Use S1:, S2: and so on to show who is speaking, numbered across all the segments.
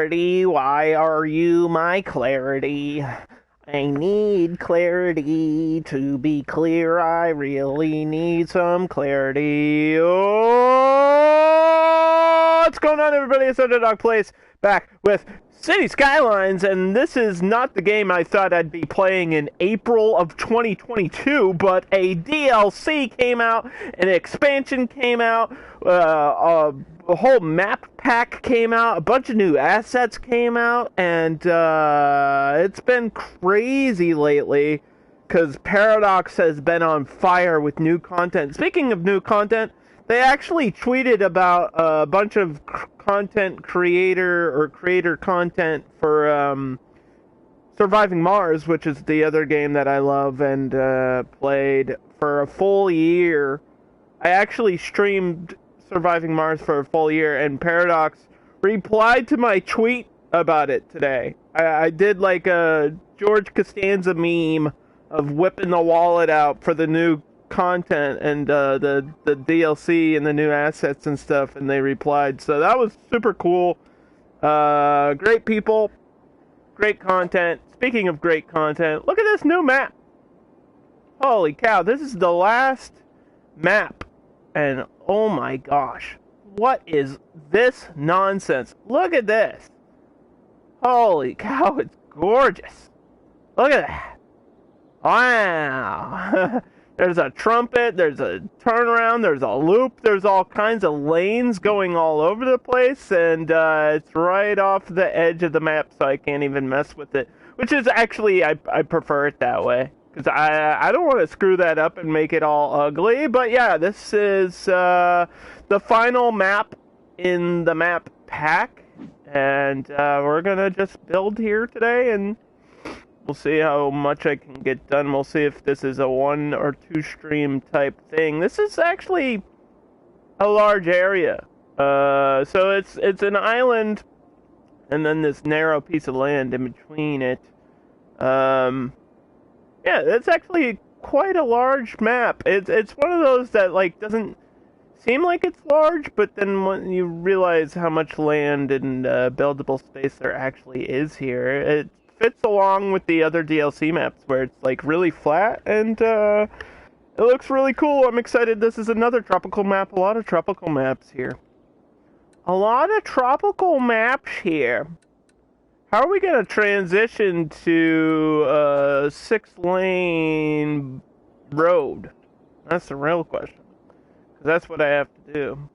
S1: clarity, why are you my clarity? I need clarity, to be clear, I really need some clarity. Oh, what's going on, everybody? It's Underdog Place, back with City Skylines, and this is not the game I thought I'd be playing in April of 2022, but a DLC came out, an expansion came out, a whole map pack came out, a bunch of new assets came out, and it's been crazy lately, because Paradox has been on fire with new content. Speaking of new content, they actually tweeted about a bunch of content creator content for Surviving Mars, which is the other game that I love and played for a full year. I actually streamed Surviving Mars for a full year, and Paradox replied to my tweet about it today. I did like a George Costanza meme of whipping the wallet out for the new content and the DLC and the new assets and stuff, and they replied, so that was super cool. Great people, great content. Speaking of great content, look at this new map. Holy cow, this is the last map, and oh my gosh, what is this nonsense? Look at this. Holy cow, it's gorgeous. Look at that. Wow. There's a trumpet, there's a turnaround, there's a loop, there's all kinds of lanes going all over the place, and it's right off the edge of the map, so I can't even mess with it. Which is actually, I prefer it that way, because I don't want to screw that up and make it all ugly. But yeah, this is the final map in the map pack, and we're gonna just build here today, and we'll see how much I can get done. We'll see if this is a 1 or 2 stream type thing. This is actually a large area. So it's an island and then this narrow piece of land in between it. Yeah, it's actually quite a large map. It's one of those that like doesn't seem like it's large, but then when you realize how much land and buildable space there actually is here, it fits along with the other DLC maps where it's like really flat, and it looks really cool. I'm excited. This is another tropical map. A lot of tropical maps here. A lot of tropical maps here. How are we going to transition to a 6-lane road? That's the real question. 'Cause that's what I have to do.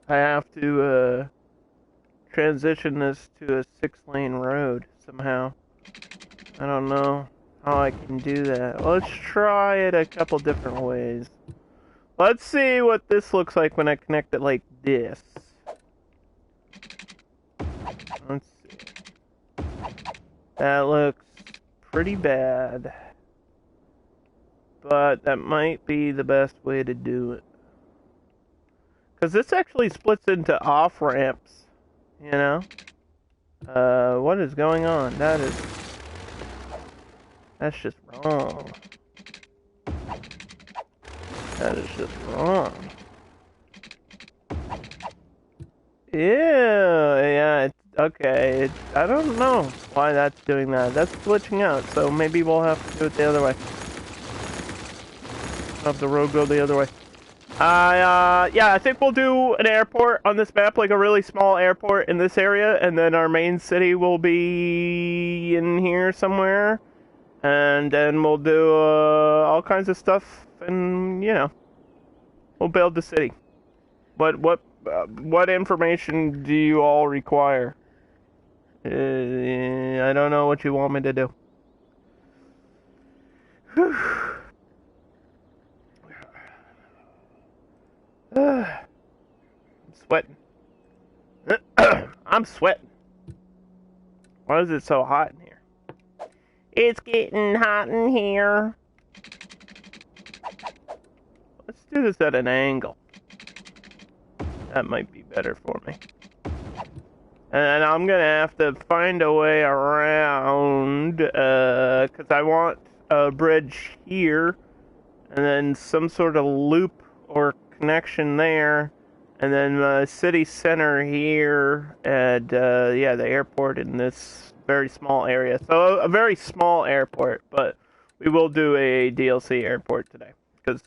S1: I have to transition this to a 6-lane road somehow. I don't know how I can do that. Let's try it a couple different ways. Let's see what this looks like when I connect it like this. Let's see. That looks pretty bad, but that might be the best way to do it. Because this actually splits into off-ramps. You know? What is going on? That's just wrong. That is just wrong. Ew, yeah, okay. I don't know why that's doing that. That's glitching out, so maybe we'll have to do it the other way. Have the road go the other way. Yeah, I think we'll do an airport on this map, like a really small airport in this area, and then our main city will be in here somewhere, and then we'll do all kinds of stuff, and you know, we'll build the city. But what information do you all require? I don't know what you want me to do. Whew. I'm sweating. I'm sweating. Why is it so hot in here? It's getting hot in here. Let's do this at an angle. That might be better for me. And I'm gonna have to find a way around, because I want a bridge here, and then some sort of loop or connection there, and then the city center here, had, yeah, the airport in this very small area. So a very small airport, but we will do a DLC airport today because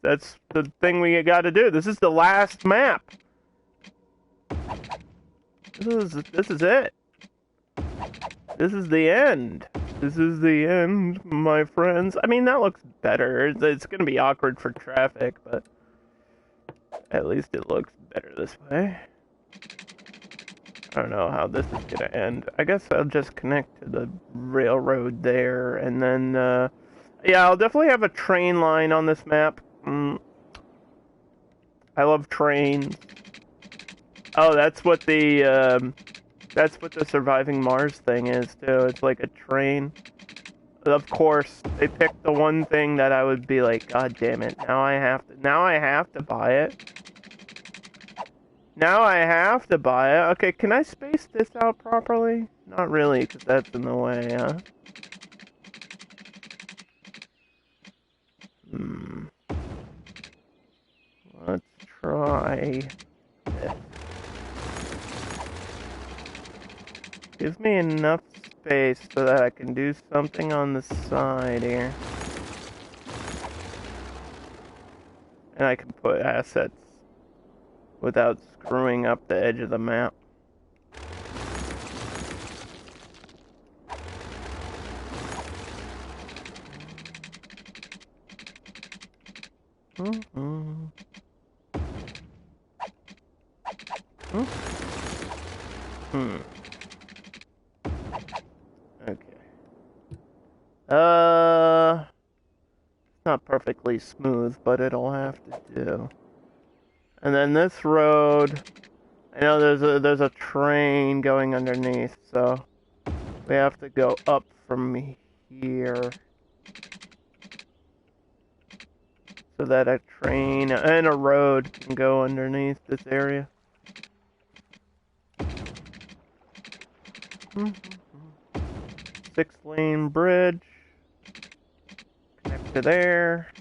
S1: that's the thing we got to do. This is the last map. This is it. This is the end. This is the end, my friends. I mean, that looks better. It's going to be awkward for traffic, but at least it looks better this way. I don't know how this is going to end. I guess I'll just connect to the railroad there, and then, yeah, I'll definitely have a train line on this map. I love trains. Oh, that's what the surviving Mars thing is, too. It's like a train. Of course, they picked the one thing that I would be like, God damn it, now I have to buy it. Now I have to buy it. Okay, can I space this out properly? Not really, because that's in the way, huh? Let's try this. Gives me enough space so that I can do something on the side here. And I can put assets without screwing up the edge of the map. Okay. It's not perfectly smooth, but it'll have to do. And then this road, I know there's a train going underneath, so we have to go up from here so that a train and a road can go underneath this area. 6-lane bridge. Connect to there.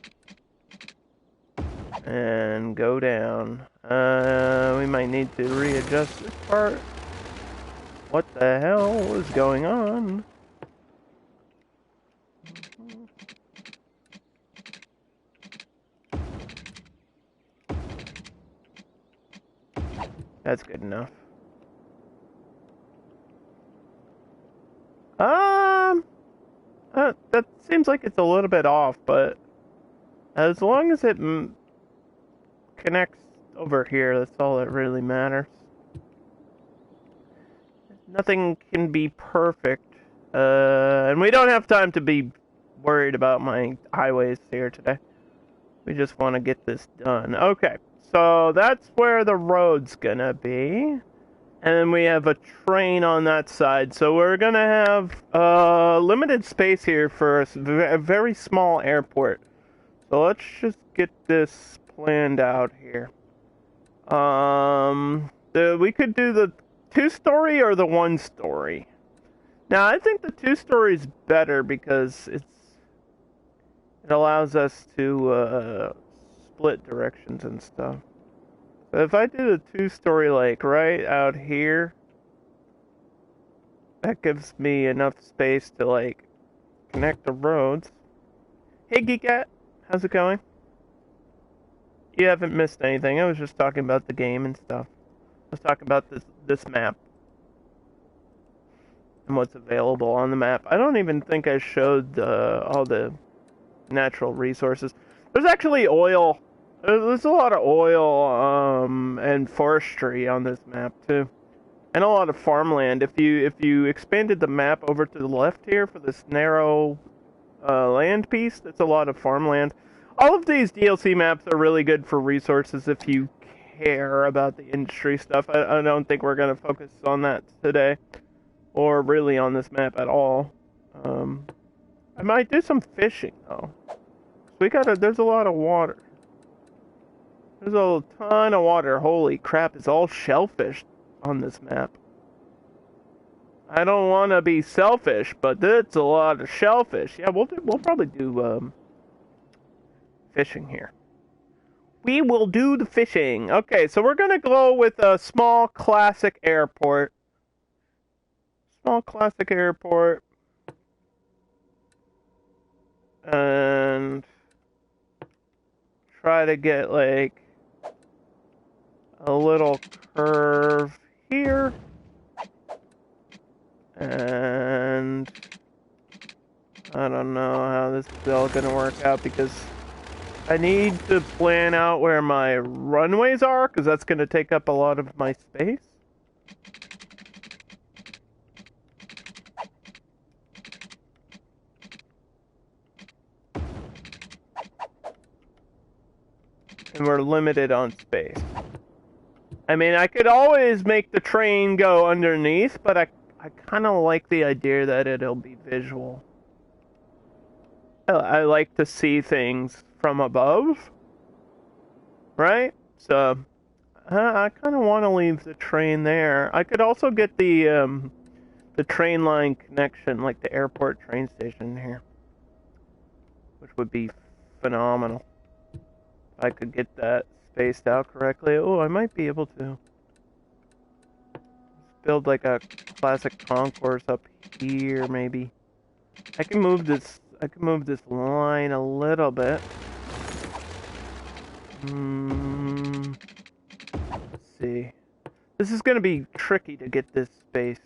S1: And go down. We might need to readjust this part. What the hell is going on? That's good enough. That seems like it's a little bit off, but as long as it connects over here, that's all that really matters. Nothing can be perfect, and we don't have time to be worried about my highways here today. We just want to get this done. Okay, so that's where the road's gonna be. And then we have a train on that side. So we're going to have limited space here for a very small airport. So let's just get this planned out here. We could do the 2-story or the 1-story. Now, I think the 2-story is better because it allows us to split directions and stuff. But if I do the 2-story, like, right out here, that gives me enough space to, like, connect the roads. Hey, Geekat, how's it going? You haven't missed anything. I was just talking about the game and stuff. I was talking about this map. And what's available on the map. I don't even think I showed all the natural resources. There's actually oil. There's a lot of oil and forestry on this map too, and a lot of farmland. If you expanded the map over to the left here for this narrow land piece, that's a lot of farmland. All of these DLC maps are really good for resources if you care about the industry stuff. I don't think we're gonna focus on that today, or really on this map at all. I might do some fishing though. There's a lot of water. There's a ton of water. Holy crap, it's all shellfish on this map. I don't want to be selfish, but it's a lot of shellfish. Yeah, we'll probably do fishing here. We will do the fishing. Okay, so we're gonna go with a small classic airport. Small classic airport. And try to get like a little curve here. And I don't know how this is all gonna work out because I need to plan out where my runways are because that's gonna take up a lot of my space. And we're limited on space. I mean, I could always make the train go underneath, but I kind of like the idea that it'll be visual. I like to see things from above, right? So I kind of want to leave the train there. I could also get the train line connection, like the airport train station here, which would be phenomenal. If I could get that spaced out correctly. Oh, I might be able to build like a classic concourse up here, maybe. I can move this line a little bit. Let's see. This is gonna be tricky to get this spaced.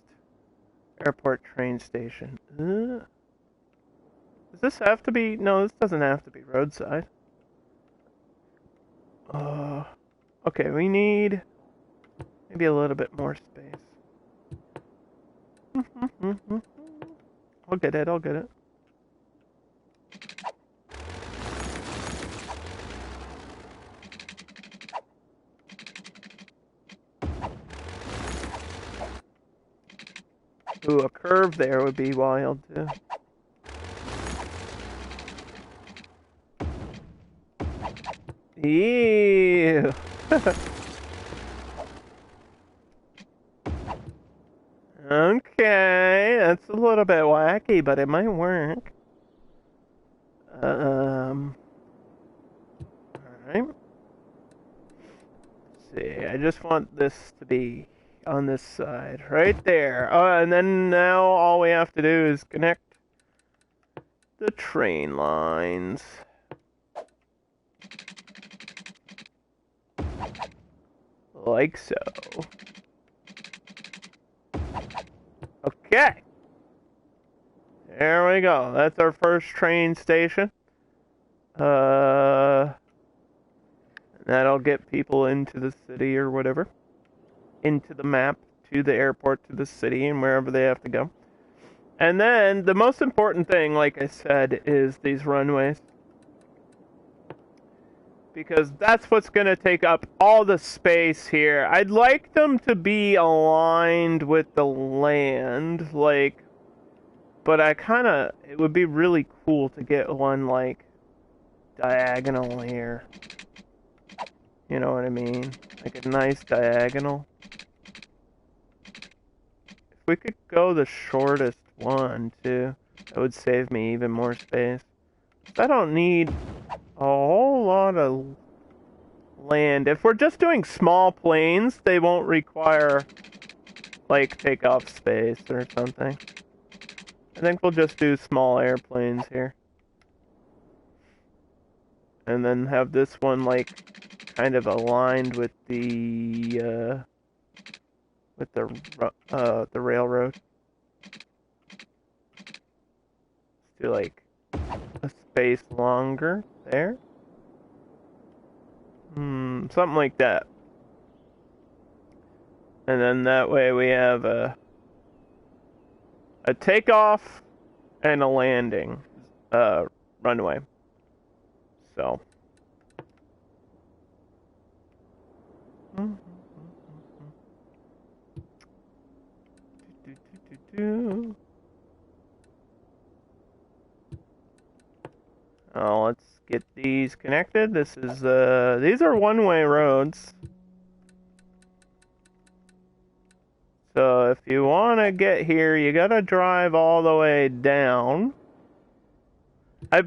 S1: Airport train station. Does this have to be? No, this doesn't have to be roadside. Okay, we need maybe a little bit more space. I'll get it. Ooh, a curve there would be wild too. Ew. Okay, that's a little bit wacky, but it might work. Alright. Let's see, I just want this to be on this side, right there. And then now all we have to do is connect the train lines. Like so. Okay. There we go. That's our first train station. That'll get people into the city or whatever. Into the map, to the airport, to the city, and wherever they have to go. And then, the most important thing, like I said, is these runways. Because that's what's going to take up all the space here. I'd like them to be aligned with the land, like, but it would be really cool to get one, like, diagonal here. You know what I mean? Like a nice diagonal. If we could go the shortest one, too, that would save me even more space. I don't need a whole lot of land. If we're just doing small planes, they won't require, like, takeoff space or something. I think we'll just do small airplanes here. And then have this one, like, kind of aligned with the railroad. Let's do, like, a space longer there. Something like that. And then that way we have a takeoff and a landing runway. So. Oh, let's get these connected. This is these are one-way roads. So if you want to get here, you gotta drive all the way down.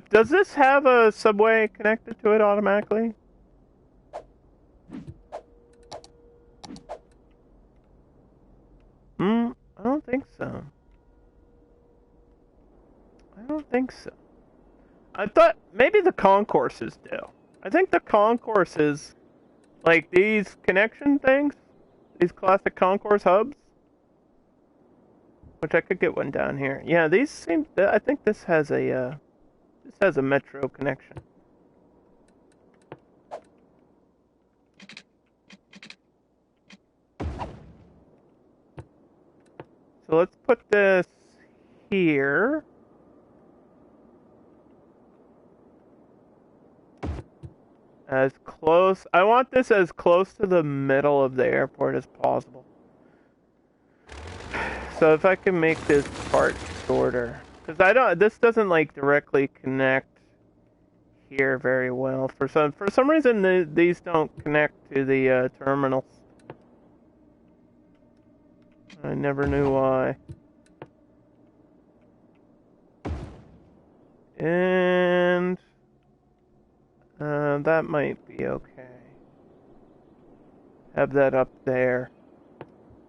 S1: Does this have a subway connected to it automatically? think so. I don't think so. I thought maybe the concourses do. I think the concourses, like these connection things, these classic concourse hubs, which I could get one down here. Yeah, these seem. I think this has a metro connection. So let's put this here. As close. I want this as close to the middle of the airport as possible. So if I can make this part shorter, because this doesn't like directly connect here very well. For some reason, these don't connect to the terminals. I never knew why. And that might be okay. Have that up there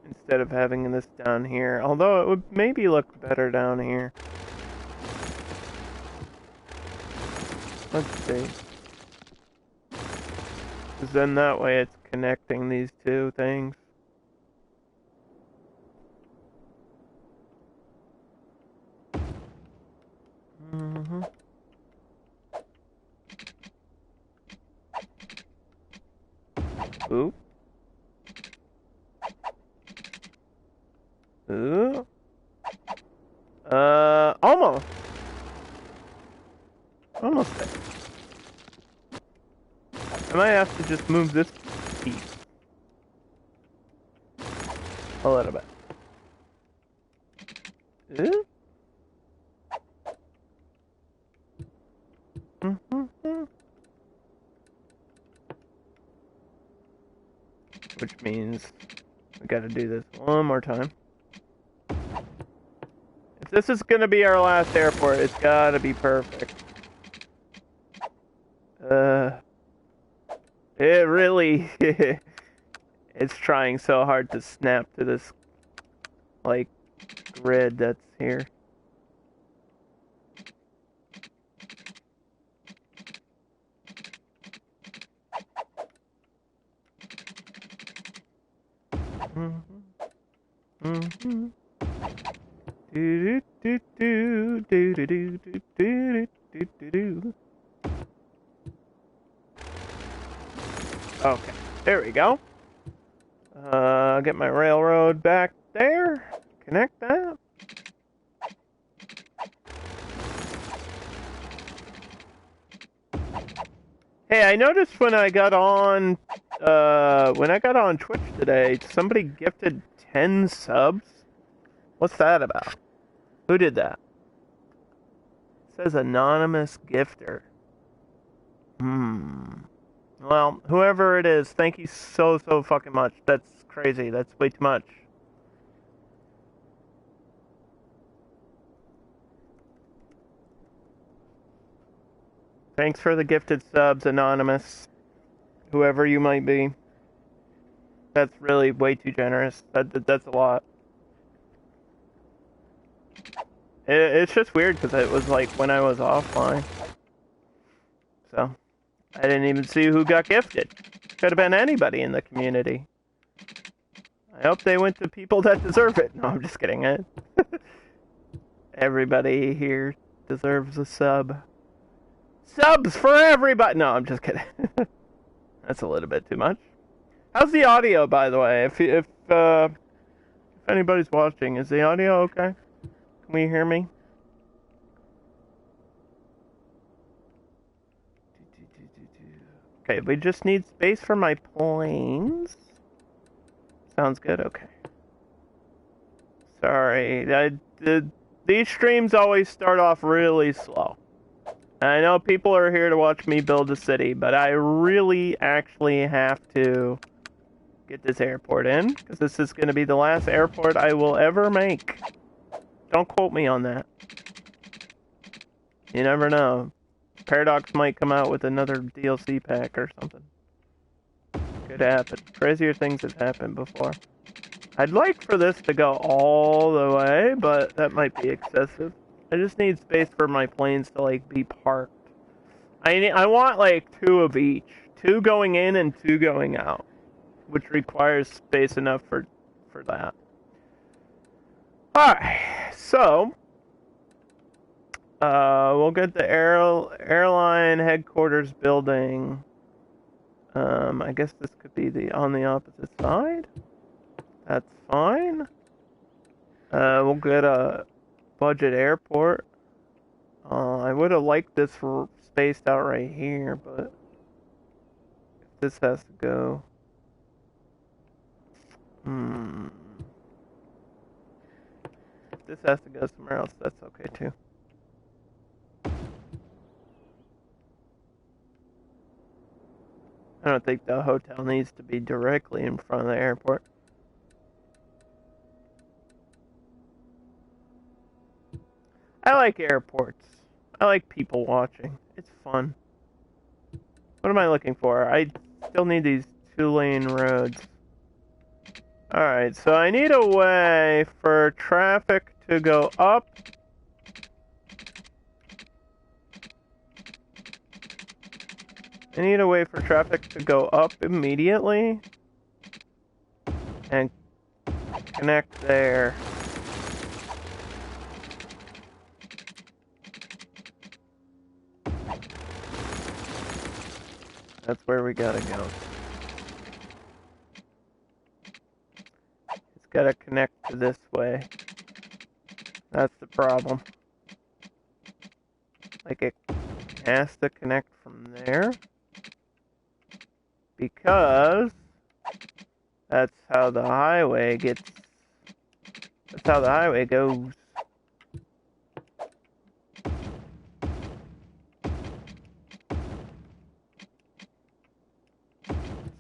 S1: instead of having this down here. Although it would maybe look better down here. Let's see. Because then that way it's connecting these two things. Mm-hmm. Ooh. Ooh. Almost. Almost there. I might have to just move this piece a little bit. Ooh. Mm-hmm. Which means we gotta do this one more time. If this is gonna be our last airport, it's gotta be perfect. It really it's trying so hard to snap to this like grid that's here. Mm-hmm. Mm-hmm. Do do do do do do do do do do do. Okay, there we go. Get my railroad back there. Connect that. Hey, I noticed when I got on Twitch today, somebody gifted 10 subs. What's that about? Who did that? It says anonymous gifter. Well, whoever it is, thank you so fucking much. That's crazy. That's way too much. Thanks for the gifted subs, anonymous. Whoever you might be. That's really way too generous. That's a lot. It's just weird because it was like when I was offline. So, I didn't even see who got gifted. Could have been anybody in the community. I hope they went to people that deserve it. No, I'm just kidding. Everybody here deserves a sub. Subs for everybody! No, I'm just kidding. That's a little bit too much. How's the audio, by the way? If anybody's watching, is the audio okay? Can we hear me? Okay, we just need space for my planes. Sounds good, okay. Sorry, these streams always start off really slow. I know people are here to watch me build a city, but I really actually have to get this airport in, because this is going to be the last airport I will ever make. Don't quote me on that. You never know. Paradox might come out with another DLC pack or something. Could happen. Crazier things have happened before. I'd like for this to go all the way, but that might be excessive. I just need space for my planes to, like, be parked. I want, like, 2 of each. 2 going in and 2 going out. Which requires space enough for that. Alright, so... we'll get the airline headquarters building. I guess this could be on the opposite side. That's fine. We'll get a budget airport. I would have liked this spaced out right here, but if this has to go. If this has to go somewhere else, that's okay too. I don't think the hotel needs to be directly in front of the airport. I like airports. I like people watching. It's fun. What am I looking for? I still need these 2-lane roads. Alright, so I need a way for traffic to go up. I need a way for traffic to go up immediately and connect there. That's where we gotta go. It's gotta connect to this way. That's the problem. Like, it has to connect from there. Because that's how the highway gets. That's how the highway goes.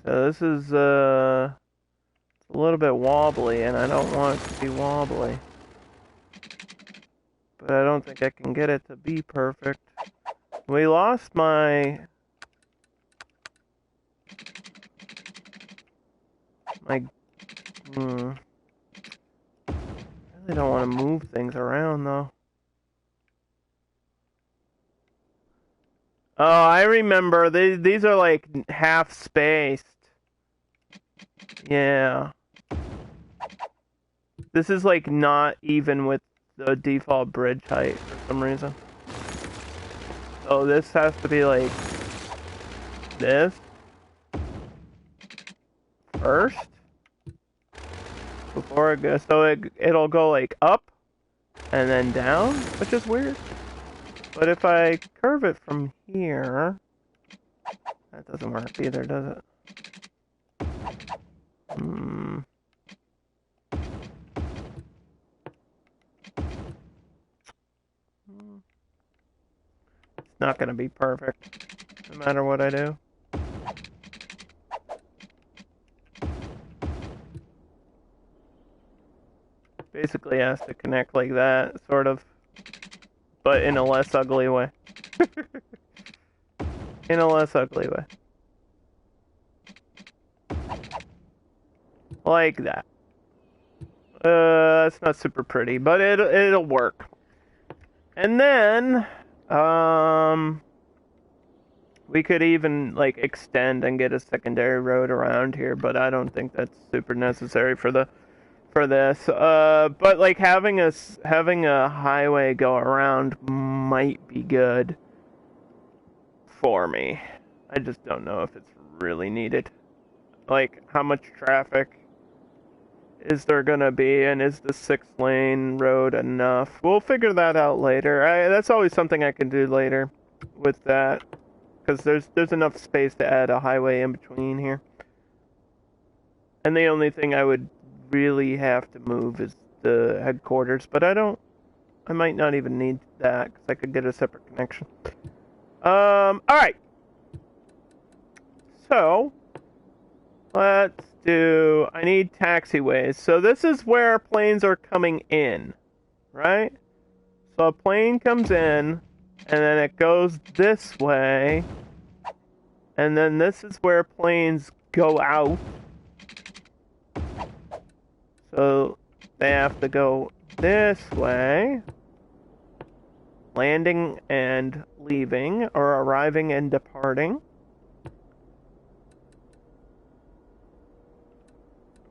S1: So this is it's a little bit wobbly, and I don't want it to be wobbly. But I don't think I can get it to be perfect. We lost my I really don't want to move things around, though. Oh, I remember. These are, like, half-spaced. Yeah. This is, like, not even with the default bridge height for some reason. So this has to be, like, this first. Before it goes, so it'll go like up and then down, which is weird. But if I curve it from here, that doesn't work either, does it? It's not gonna be perfect, no matter what I do. Basically has to connect like that, sort of, but in a less ugly way. In a less ugly way. Like that. It's not super pretty, but it'll work. And then, we could even, like, extend and get a secondary road around here, but I don't think that's super necessary for this. But like having a highway go around might be good for me. I just don't know if it's really needed. Like, how much traffic is there gonna be, and is the 6-lane road enough? We'll figure that out later. That's always something I can do later with that, because there's enough space to add a highway in between here. And the only thing I would really have to move is the headquarters, but I might not even need that, because I could get a separate connection. Alright. So, let's do, I need taxiways. So this is where planes are coming in, right? So a plane comes in, and then it goes this way, and then this is where planes go out. So they have to go this way. Landing and leaving, or arriving and departing.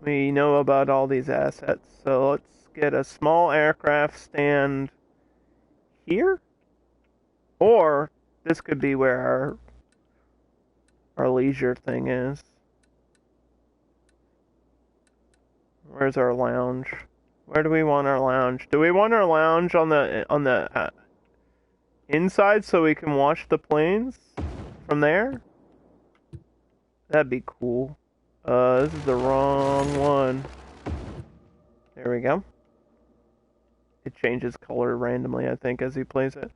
S1: We know about all these assets, so let's get a small aircraft stand here. Or this could be where our leisure thing is. Where's our lounge? Where do we want our lounge? Do we want our lounge on the inside so we can watch the planes from there? That'd be cool. This is the wrong one. There we go. It changes color randomly, I think, as he plays it.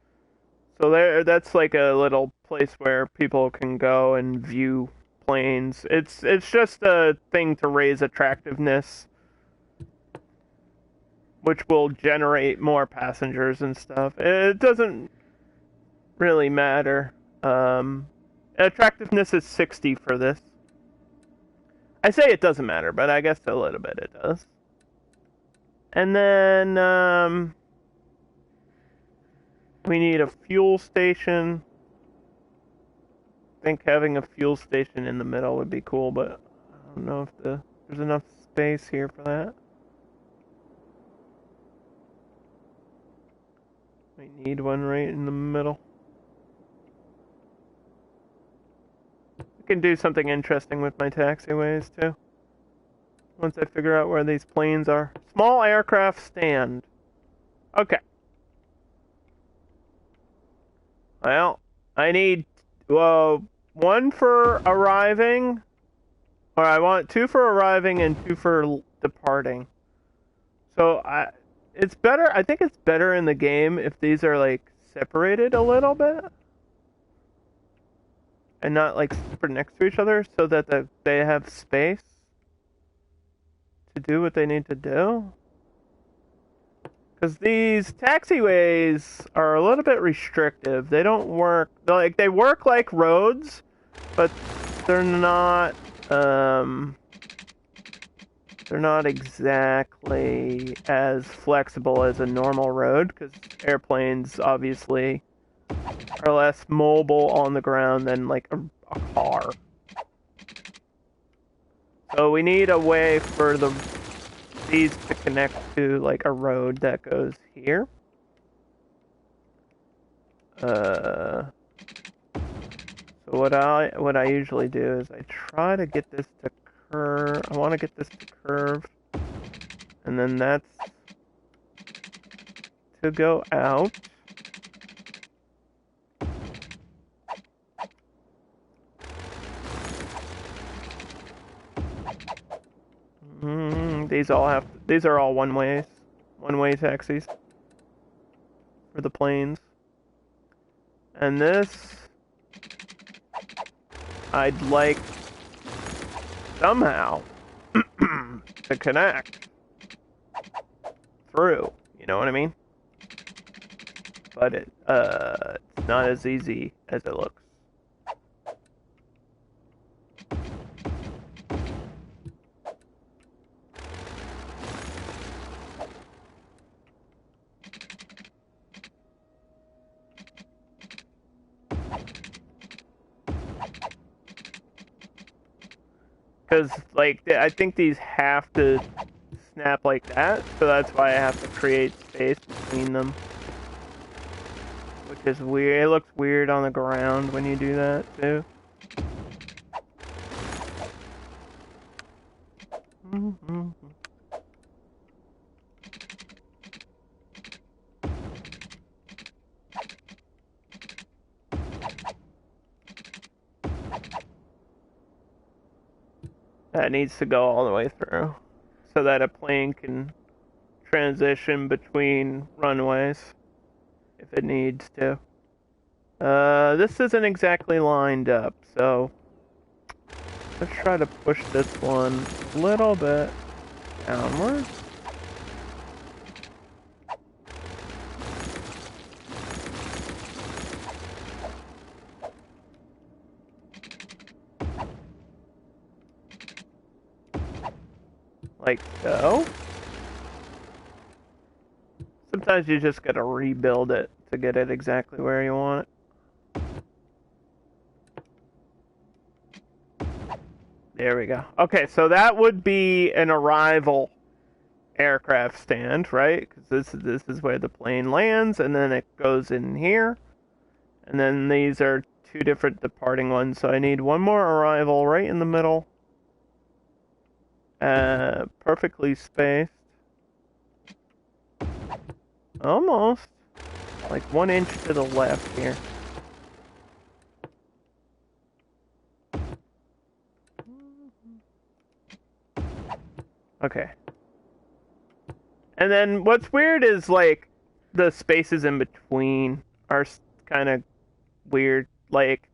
S1: So that's like a little place where people can go and view planes. It's just a thing to raise attractiveness, which will generate more passengers and stuff. It doesn't really matter. Attractiveness is 60 for this. I say it doesn't matter, but I guess a little bit it does. And then, we need a fuel station. I think having a fuel station in the middle would be cool, but I don't know if there's enough space here for that. We need one right in the middle. Can do something interesting with my taxiways too. Once I figure out where these planes are. Small aircraft stand. Okay. Well, I need one for arriving, or I want 2 for arriving and 2 for departing. So it's better. I think it's better in the game if these are like separated a little bit. And not like super next to each other, so that they have space to do what they need to do. Because these taxiways are a little bit restrictive. They don't work. They work like roads, but they're not. They're not exactly as flexible as a normal road. Because airplanes obviously are less mobile on the ground than like a car. So we need a way for these to connect to like a road that goes here. So what I usually do is I try to get this to curve. I want to get this to curve, and then that's to go out. These are all one-way taxis for the planes. And this, I'd like somehow to connect through, you know what I mean? But it's not as easy as it looks. Because, like, I think these have to snap like that, so that's why I have to create space between them. Which is weird. It looks weird on the ground when you do that, too. That needs to go all the way through, so that a plane can transition between runways if it needs to. This isn't exactly lined up, so let's try to push this one a little bit downward. Like so. Sometimes you just gotta rebuild it to get it exactly where you want it. There we go. Okay, so that would be an arrival aircraft stand, right? Because this is where the plane lands, and then it goes in here. And then these are two different departing ones, so I need one more arrival right in the middle. Perfectly spaced. Almost. Like 1 inch to the left here. Okay. And then what's weird is, like, the spaces in between are kind of weird. Like,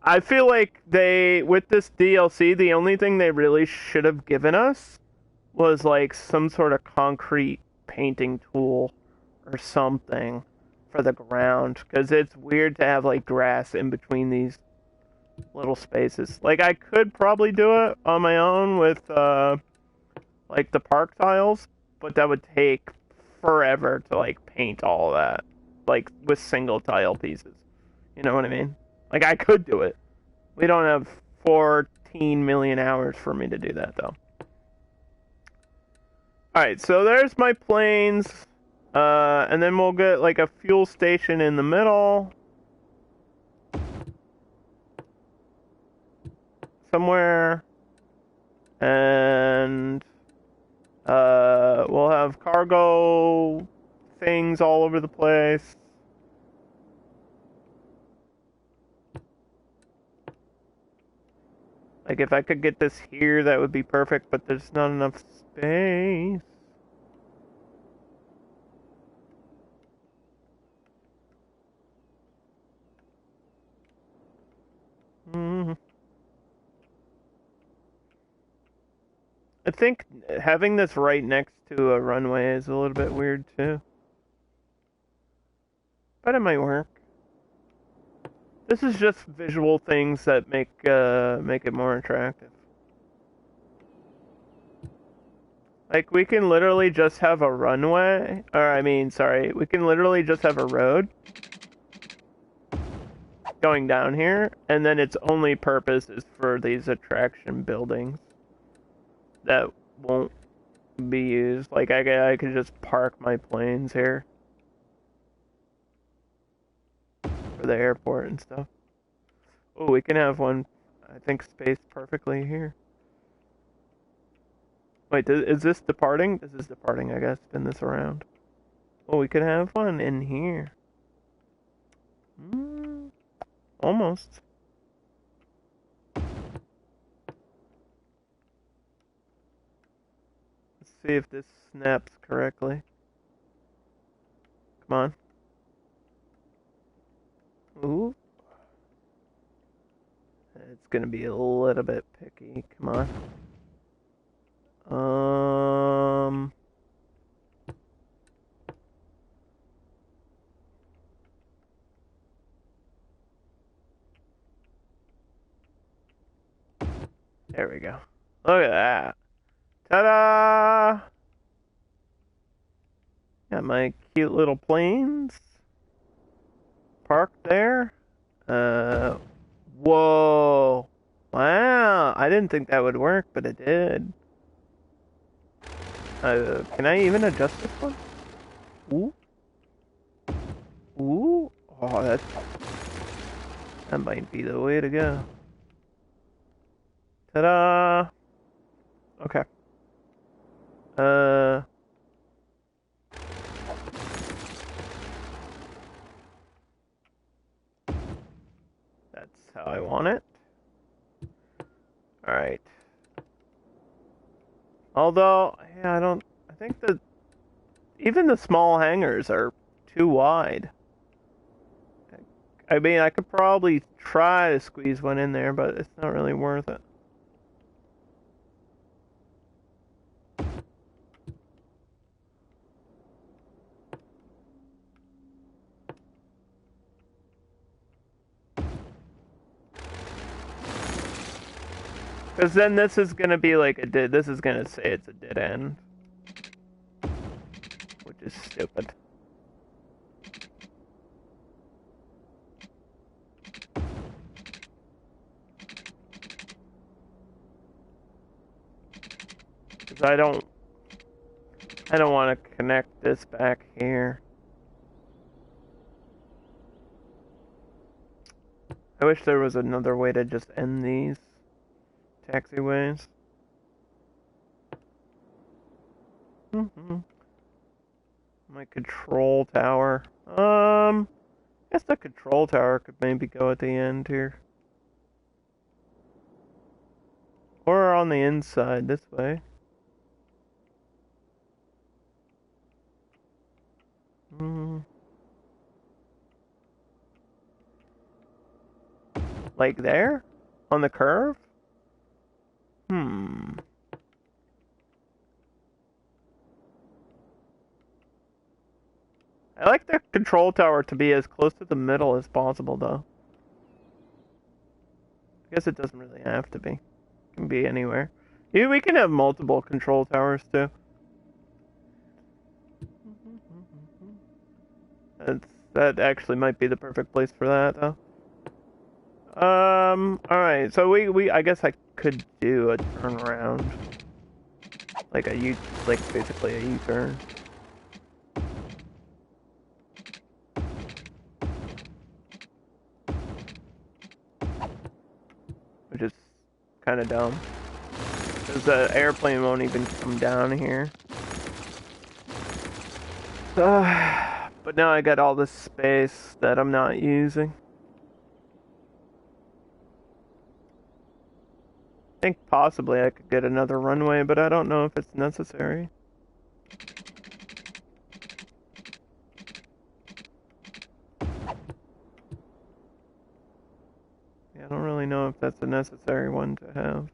S1: I feel like with this DLC, the only thing they really should have given us was, like, some sort of concrete painting tool or something for the ground. Because it's weird to have, like, grass in between these little spaces. Like, I could probably do it on my own with, like, the park tiles, but that would take forever to, like, paint all of that. Like, with single tile pieces. You know what I mean? Like, I could do it. We don't have 14 million hours for me to do that, though. Alright, so there's my planes. And then we'll get, like, a fuel station in the middle. Somewhere. And we'll have cargo things all over the place. Like, if I could get this here, that would be perfect, but there's not enough space. I think having this right next to a runway is a little bit weird, too. But it might work. This is just visual things that make it more attractive. Like, we can literally just have a runway, we can literally just have a road going down here, and then its only purpose is for these attraction buildings that won't be used. Like, I could just park my planes here for the airport and stuff. Oh, we can have one, I think, spaced perfectly here. Wait, is this departing? This is departing, I guess. Spin this around. Oh, we could have one in here. Almost. Let's see if this snaps correctly. Come on. Ooh. It's gonna be a little bit picky. Come on. There we go. Look at that. Ta-da! Got my cute little planes parked there. Whoa. Wow. I didn't think that would work, but it did. Can I even adjust this one? Ooh. Ooh. Oh, that might be the way to go. Ta-da! Okay. That's how I want it. Alright. Although, yeah, I think that even the small hangars are too wide. I mean, I could probably try to squeeze one in there, but it's not really worth it. Because then this is going to be like this is going to say it's a dead end. Which is stupid. Because I don't want to connect this back here. I wish there was another way to just end these taxiways. My control tower. I guess the control tower could maybe go at the end here. Or on the inside, this way. Like there? On the curve? I like the control tower to be as close to the middle as possible, though. I guess it doesn't really have to be. It can be anywhere. Yeah, we can have multiple control towers, too. That actually might be the perfect place for that, though. Alright, so I guess I could do a turnaround. Like basically a U-turn. Which is kind of dumb. Because the airplane won't even come down here. But now I got all this space that I'm not using. I think possibly I could get another runway, but I don't know if it's necessary. Yeah, I don't really know if that's a necessary one to have.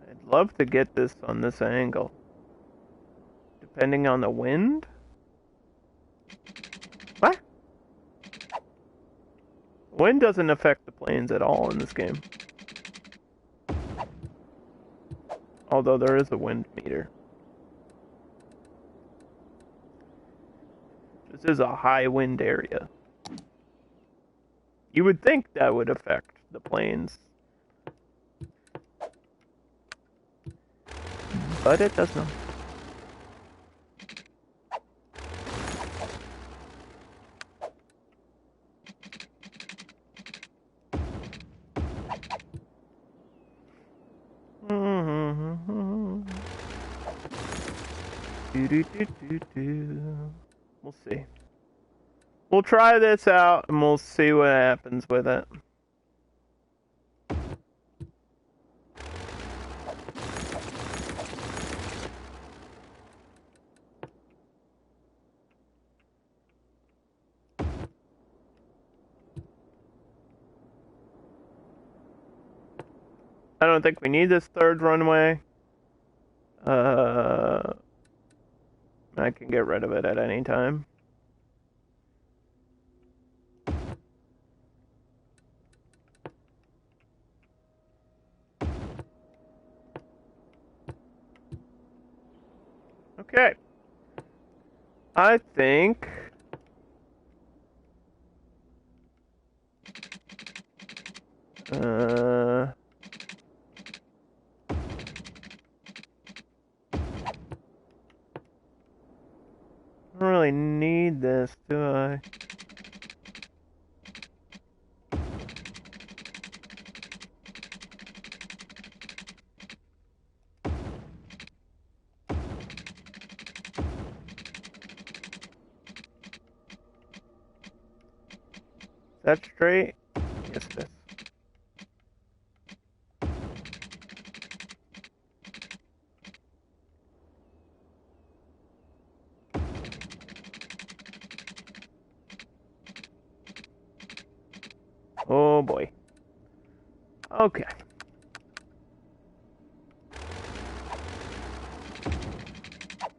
S1: I'd love to get this on this angle. Depending on the wind? What? Wind doesn't affect the planes at all in this game. Although there is a wind meter. This is a high wind area. You would think that would affect the planes. But it does not. We'll see. We'll try this out and we'll see what happens with it. I don't think we need this third runway. I can get rid of it at any time. Okay. I think I don't really need this, do I? Is that straight? Yes, it is. Oh boy. Okay.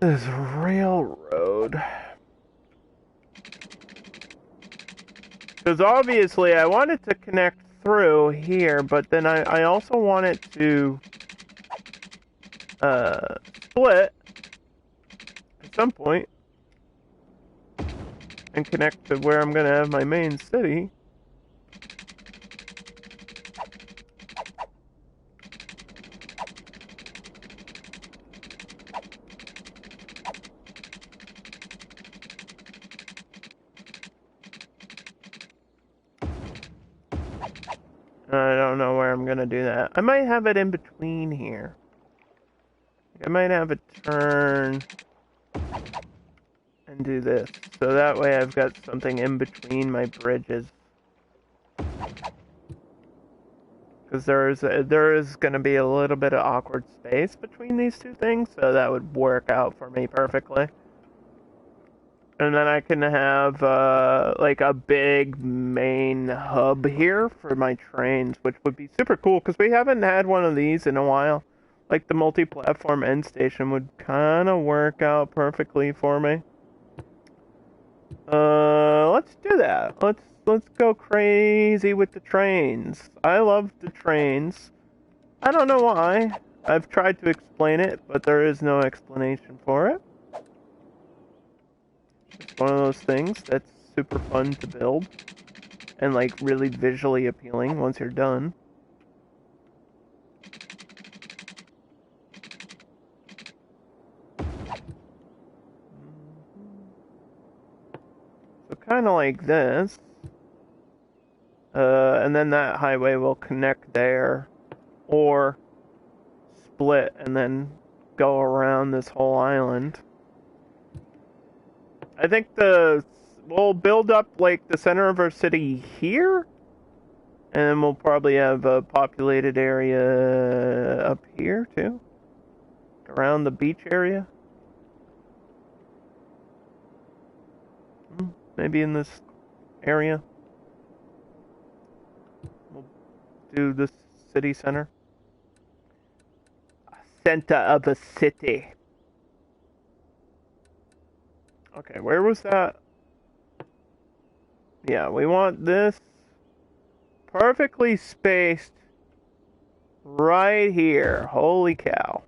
S1: This railroad. Because obviously I wanted to connect through here, but then I also wanted to split at some point and connect to where I'm going to have my main city. I don't know where I'm gonna do that. I might have it in between here. I might have it turn and do this. So that way I've got something in between my bridges. Because there is gonna be a little bit of awkward space between these two things, so that would work out for me perfectly. And then I can have like a big main hub here for my trains, which would be super cool because we haven't had one of these in a while. Like the multi-platform end station would kind of work out perfectly for me. Let's do that. Let's go crazy with the trains. I love the trains. I don't know why. I've tried to explain it, but there is no explanation for it. It's one of those things that's super fun to build and like really visually appealing once you're done. So kind of like this. And then that highway will connect there or split and then go around this whole island. I think we'll build up like the center of our city here, and we'll probably have a populated area up here too, around the beach area. Maybe in this area. We'll do the city center. Center of a city. Okay, where was that? Yeah, we want this perfectly spaced right here. Holy cow.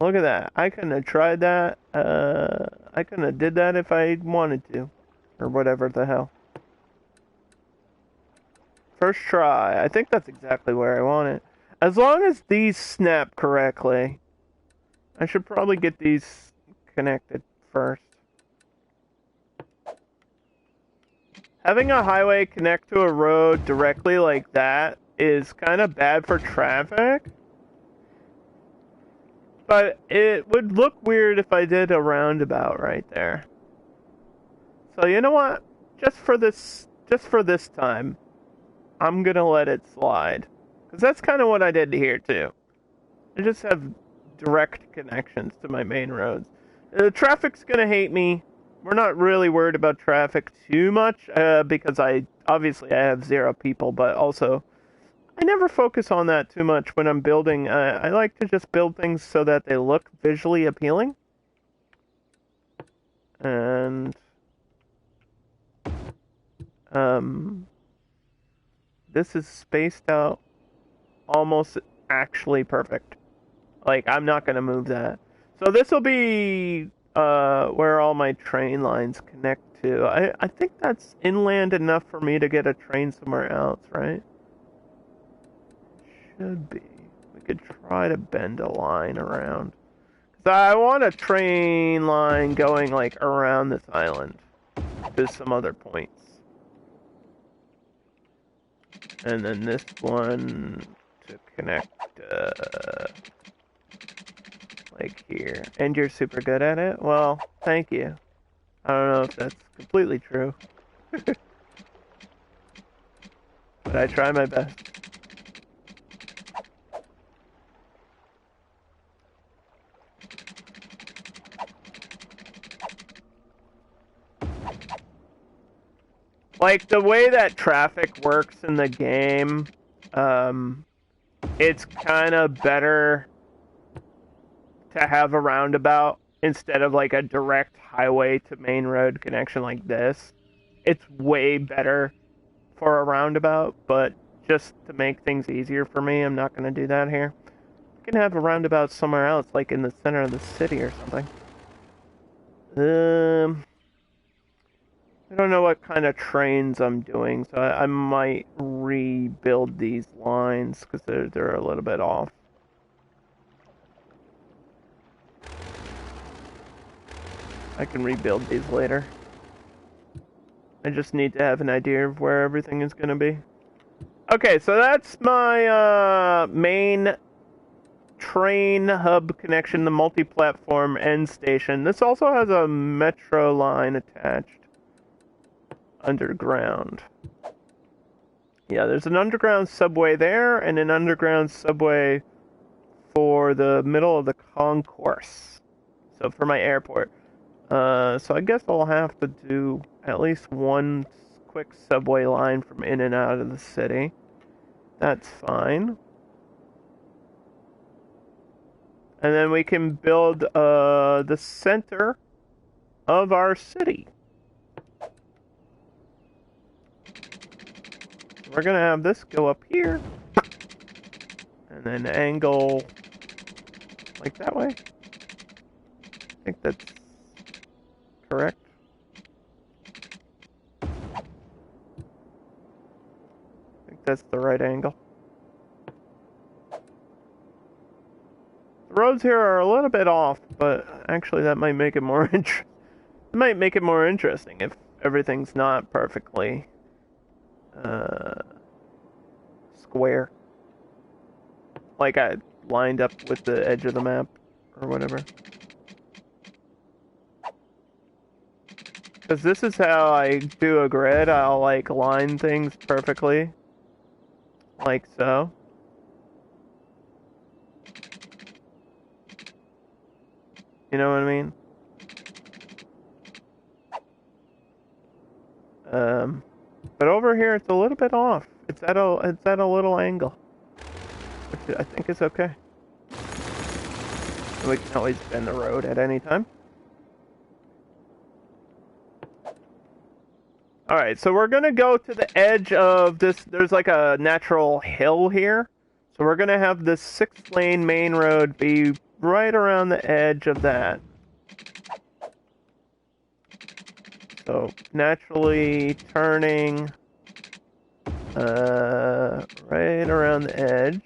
S1: Look at that. I couldn't have tried that. I couldn't have did that if I wanted to. Or whatever the hell. First try. I think that's exactly where I want it. As long as these snap correctly. I should probably get these connected first. Having a highway connect to a road directly like that is kind of bad for traffic. But it would look weird if I did a roundabout right there. So you know what? Just for this time, I'm gonna let it slide. Because that's kind of what I did here too. I just have direct connections to my main roads. The traffic's gonna hate me. We're not really worried about traffic too much, because I have 0 people, but also I never focus on that too much when I'm building. I like to just build things so that they look visually appealing. And this is spaced out almost actually perfect. Like, I'm not gonna move that. So this will be where all my train lines connect to. I think that's inland enough for me to get a train somewhere else, right? Should be. We could try to bend a line around. Cause I want a train line going like around this island to some other points. And then this one to connect like here. And you're super good at it? Well, thank you. I don't know if that's completely true. But I try my best. Like, the way that traffic works in the game, it's kind of better to have a roundabout instead of like a direct highway to main road connection like this. It's way better for a roundabout, but just to make things easier for me, I'm not going to do that here. I can have a roundabout somewhere else, like in the center of the city or something. I don't know what kind of trains I'm doing, so I might rebuild these lines because they're a little bit off. I can rebuild these later. I just need to have an idea of where everything is going to be. Okay, so that's my main train hub connection, the multi-platform end station. This also has a metro line attached. Underground. Yeah, there's an underground subway there and an underground subway for the middle of the concourse. So for my airport. So I guess I'll have to do at least one quick subway line from in and out of the city. That's fine. And then we can build the center of our city. We're gonna have this go up here, and then angle like that way. I think that's correct. I think that's the right angle. The roads here are a little bit off, but actually that might make it more interesting if everything's not perfectly square. Like I lined up with the edge of the map or whatever. Because this is how I do a grid. I'll like line things perfectly. Like so. You know what I mean? But over here it's a little bit off. It's at a little angle, which I think is okay. We can always bend the road at any time. Alright, so we're gonna go to the edge of this. There's like a natural hill here. So we're gonna have this 6-lane main road be right around the edge of that. So naturally turning right around the edge.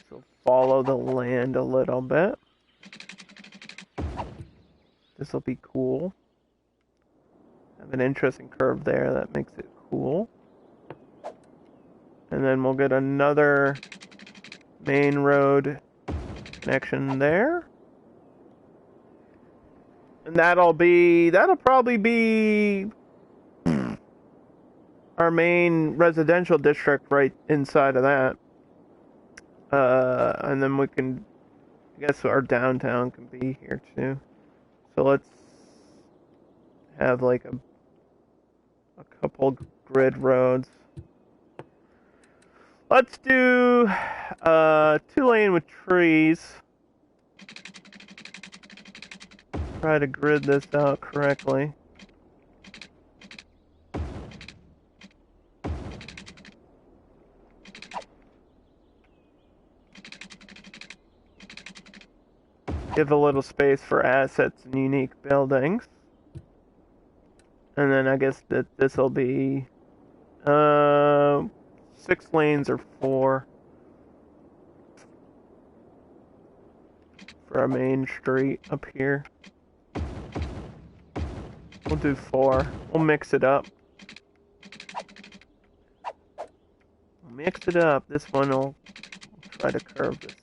S1: So follow the land a little bit. This will be cool. Have an interesting curve there that makes it cool. And then we'll get another main road connection there. And that'll probably be our main residential district right inside of that. And then we can, I guess our downtown can be here too. So let's have like a couple grid roads. Let's do 2-lane with trees. Try to grid this out correctly. Give a little space for assets and unique buildings. And then I guess that this will be 6 lanes or 4 for our main street up here. We'll do 4. We'll mix it up. Mix it up. This one will try to curve this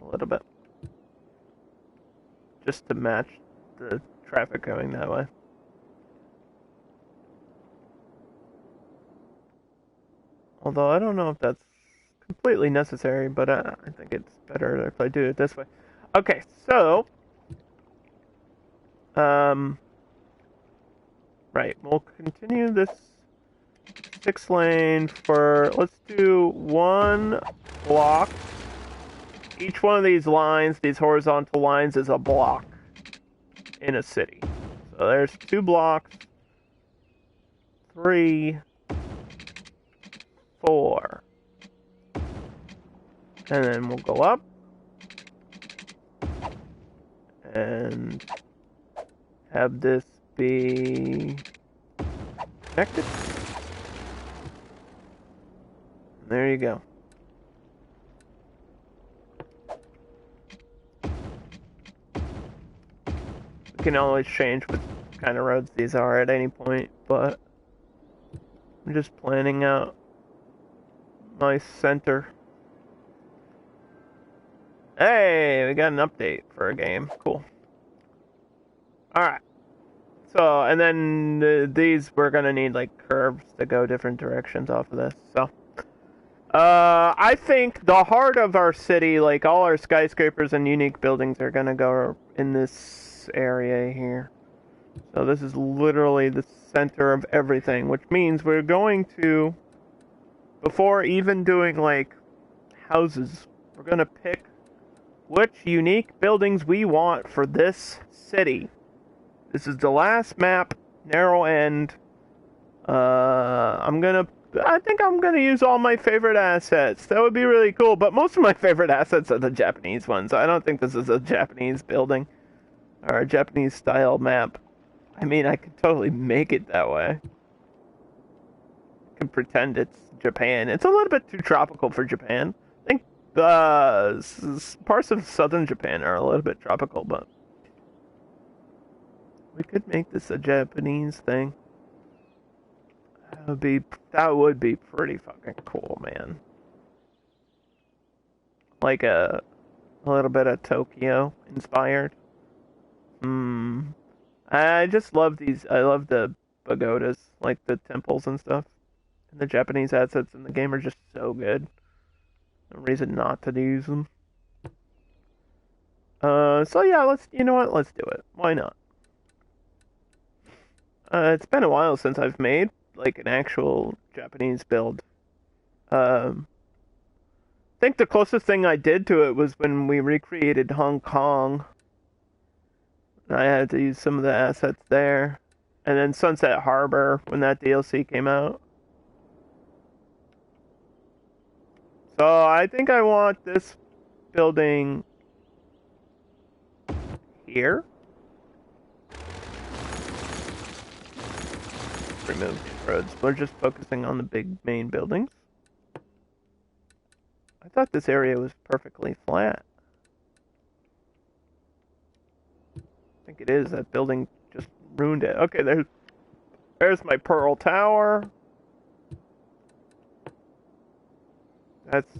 S1: a little bit, just to match the traffic going that way. Although I don't know if that's completely necessary, but I think it's better if I do it this way. Okay, so right, we'll continue this 6-lane for, let's do 1 block. Each one of these lines, these horizontal lines, is a block in a city. So there's 2 blocks, 3, 4. And then we'll go up. And have this be connected. There you go. We can always change what kind of roads these are at any point, but I'm just planning out my center. Hey, we got an update for a game. Cool. Alright. So, and then these, we're gonna need, like, curves to go different directions off of this, so. I think the heart of our city, like, all our skyscrapers and unique buildings are gonna go in this area here. So this is literally the center of everything, which means we're going to, before even doing, like, houses, we're gonna pick which unique buildings we want for this city. This is the last map, narrow end. I think I'm gonna use all my favorite assets. That would be really cool, but most of my favorite assets are the Japanese ones. I don't think this is a Japanese building, or a Japanese style map. I mean, I could totally make it that way. I can pretend it's Japan. It's a little bit too tropical for Japan. I think parts of southern Japan are a little bit tropical, but we could make this a Japanese thing. That would be pretty fucking cool, man. Like a little bit of Tokyo inspired. I just love these. I love the pagodas, like the temples and stuff. And the Japanese assets in the game are just so good. No reason not to use them. So yeah, you know what? Let's do it. Why not? It's been a while since I've made, like, an actual Japanese build. I think the closest thing I did to it was when we recreated Hong Kong. I had to use some of the assets there. And then Sunset Harbor, when that DLC came out. So I think I want this building here. Remove these roads. We're just focusing on the big main buildings. I thought this area was perfectly flat. I think it is. That building just ruined it. Okay, there's my Pearl Tower. That's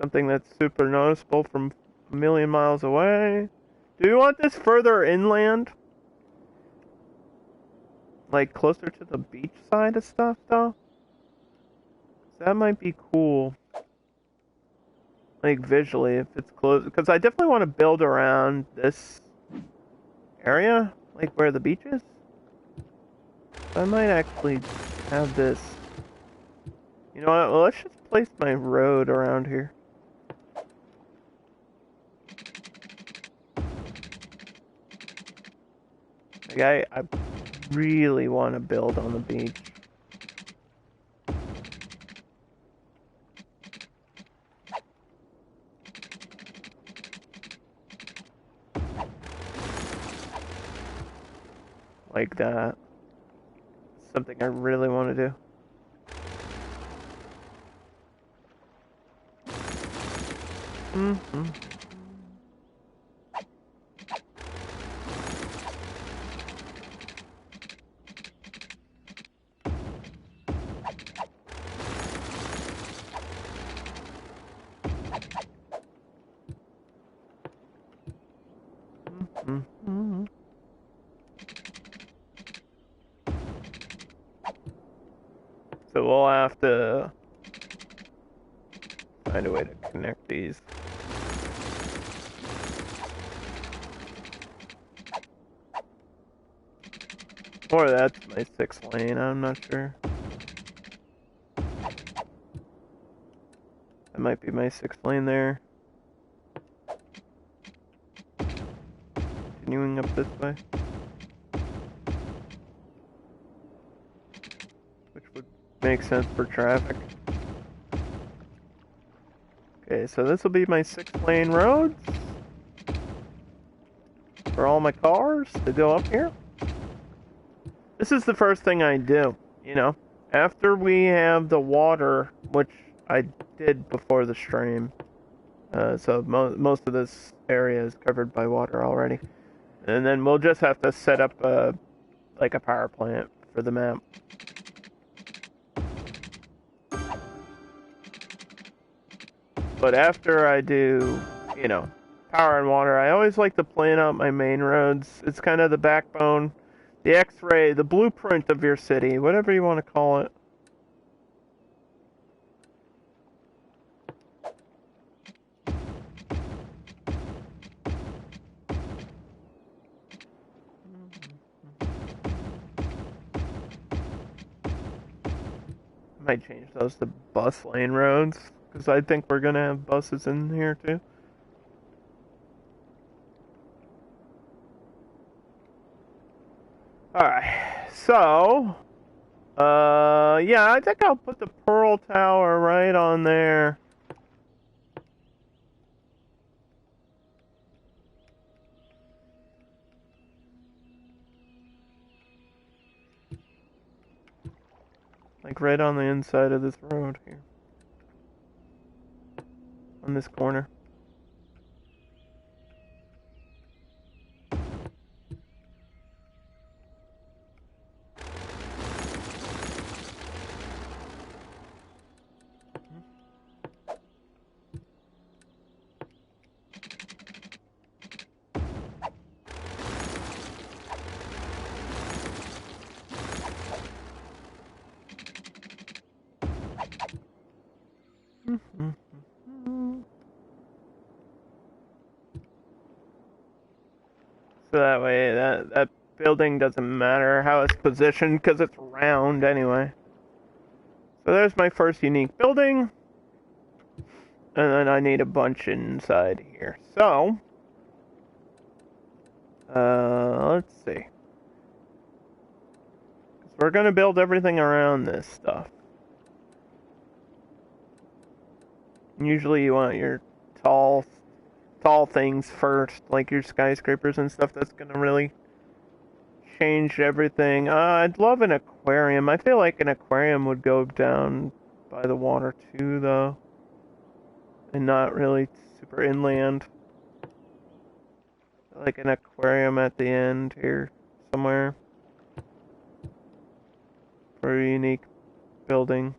S1: something that's super noticeable from a million miles away. Do you want this further inland? Like, closer to the beach side of stuff, though? That might be cool. Like, visually, if it's close. Because I definitely want to build around this area. Like, where the beach is. I might actually have this. You know what? Well, let's just place my road around here. Like, I really want to build on the beach. Like that. Something I really want to do. So we'll have to find a way to connect these. Or that's my 6 lane, I'm not sure. That might be my 6th lane there. Continuing up this way. Which would make sense for traffic. Okay, so this will be my 6-lane roads. For all my cars to go up here. This is the first thing I do, you know. After we have the water, which I did before the stream. So most of this area is covered by water already. And then we'll just have to set up like a power plant for the map. But after I do, you know, power and water, I always like to plan out my main roads. It's kind of the backbone, the X-ray, the blueprint of your city, whatever you want to call it. Might change those to bus lane roads, because I think we're gonna have buses in here too. Alright, so, yeah, I think I'll put the Pearl Tower right on there. Like right on the inside of this road here. On this corner. So that way, that building doesn't matter how it's positioned, because it's round anyway. So there's my first unique building. And then I need a bunch inside here. So, let's see. We're gonna build everything around this stuff. Usually you want your tall things first, like your skyscrapers and stuff. That's gonna really change everything. I'd love an aquarium. I feel like an aquarium would go down by the water too, though. And not really super inland. Like an aquarium at the end here, somewhere. For a unique building.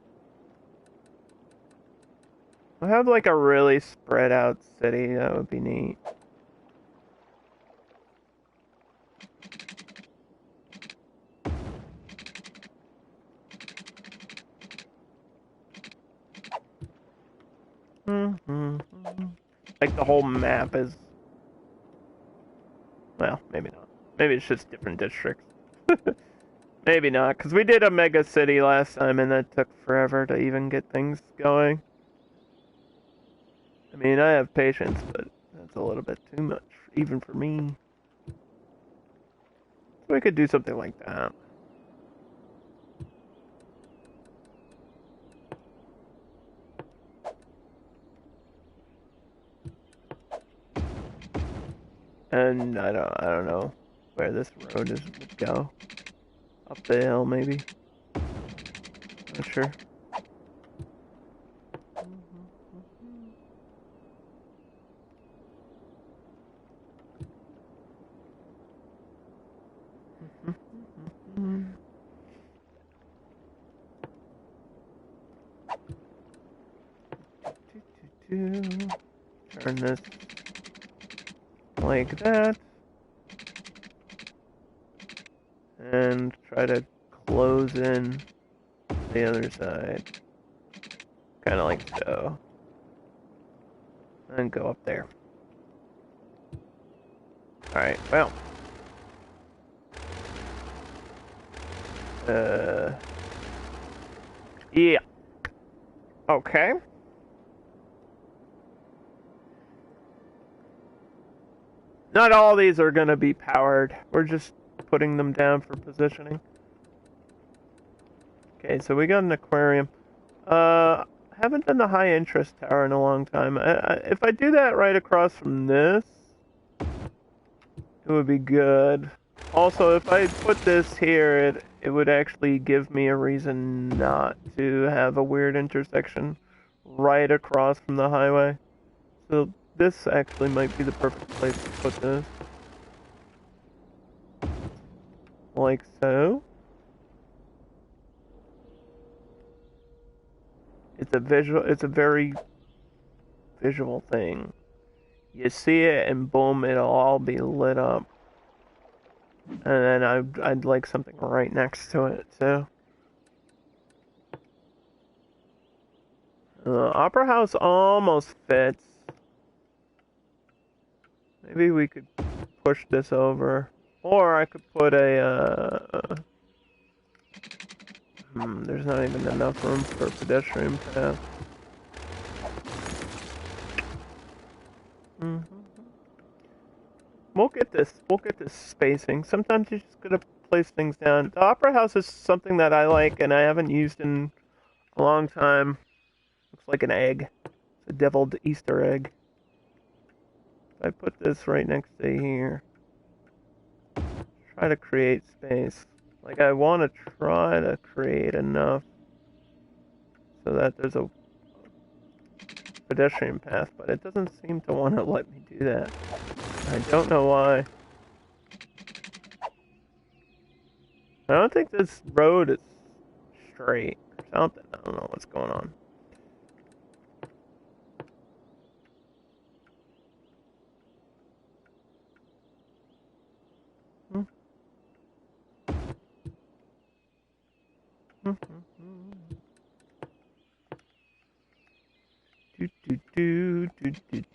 S1: I'll have like a really spread out city, that would be neat. Like the whole map is... Well, maybe not. Maybe it's just different districts. Maybe not, because we did a mega city last time and that took forever to even get things going. I mean, I have patience, but that's a little bit too much, even for me. So we could do something like that. And I don't know where this road would go. Up the hill, maybe. Not sure. Turn this like that. And try to close in the other side. Kind of like so. And go up there. Alright, well. Yeah. Okay. Not all these are going to be powered. We're just putting them down for positioning. Okay, so we got an aquarium. Haven't done the high interest tower in a long time. If I do that right across from this, it would be good. Also, if I put this here, it would actually give me a reason not to have a weird intersection right across from the highway. So this actually might be the perfect place to put this. Like so. It's a very visual thing. You see it and boom, it'll all be lit up. And then I'd like something right next to it too. Opera House almost fits. Maybe we could push this over. Or I could put a, there's not even enough room for a pedestrian path. We'll get this spacing. Sometimes you just gotta place things down. The Opera House is something that I like and I haven't used in a long time. Looks like an egg. It's a deviled Easter egg. If I put this right next to here, try to create space. Like I want to try to create enough so that there's a pedestrian path, but it doesn't seem to want to let me do that. I don't know why. I don't think this road is straight or something. I don't know what's going on.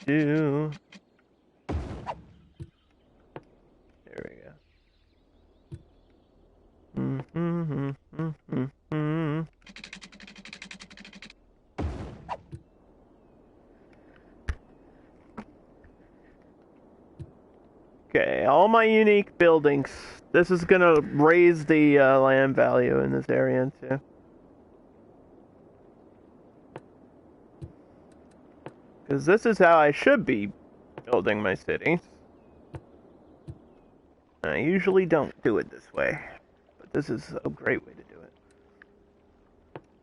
S1: Do. There we go. Okay, all my unique buildings. This is gonna raise the land value in this area too. Because this is how I should be building my cities. I usually don't do it this way, but this is a great way to do it.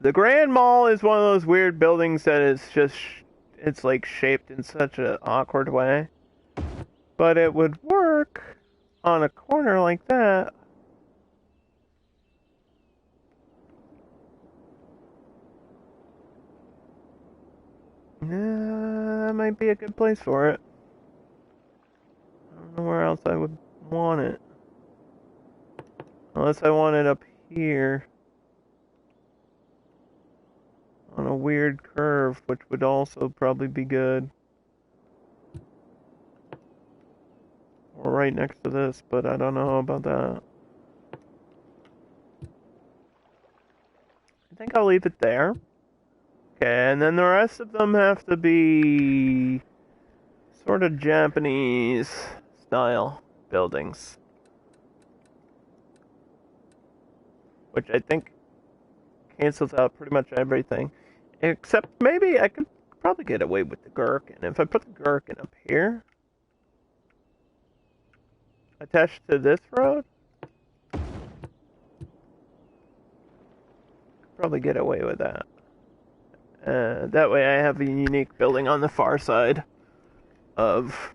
S1: The Grand Mall is one of those weird buildings that is just, it's like shaped in such an awkward way. But it would work on a corner like that. That might be a good place for it. I don't know where else I would want it. Unless I want it up here. On a weird curve, which would also probably be good. Or right next to this, but I don't know about that. I think I'll leave it there. Okay, and then the rest of them have to be sort of Japanese style buildings. Which I think cancels out pretty much everything. Except maybe I could probably get away with the gherkin. If I put the gherkin up here, attached to this road, probably get away with that. That way I have a unique building on the far side of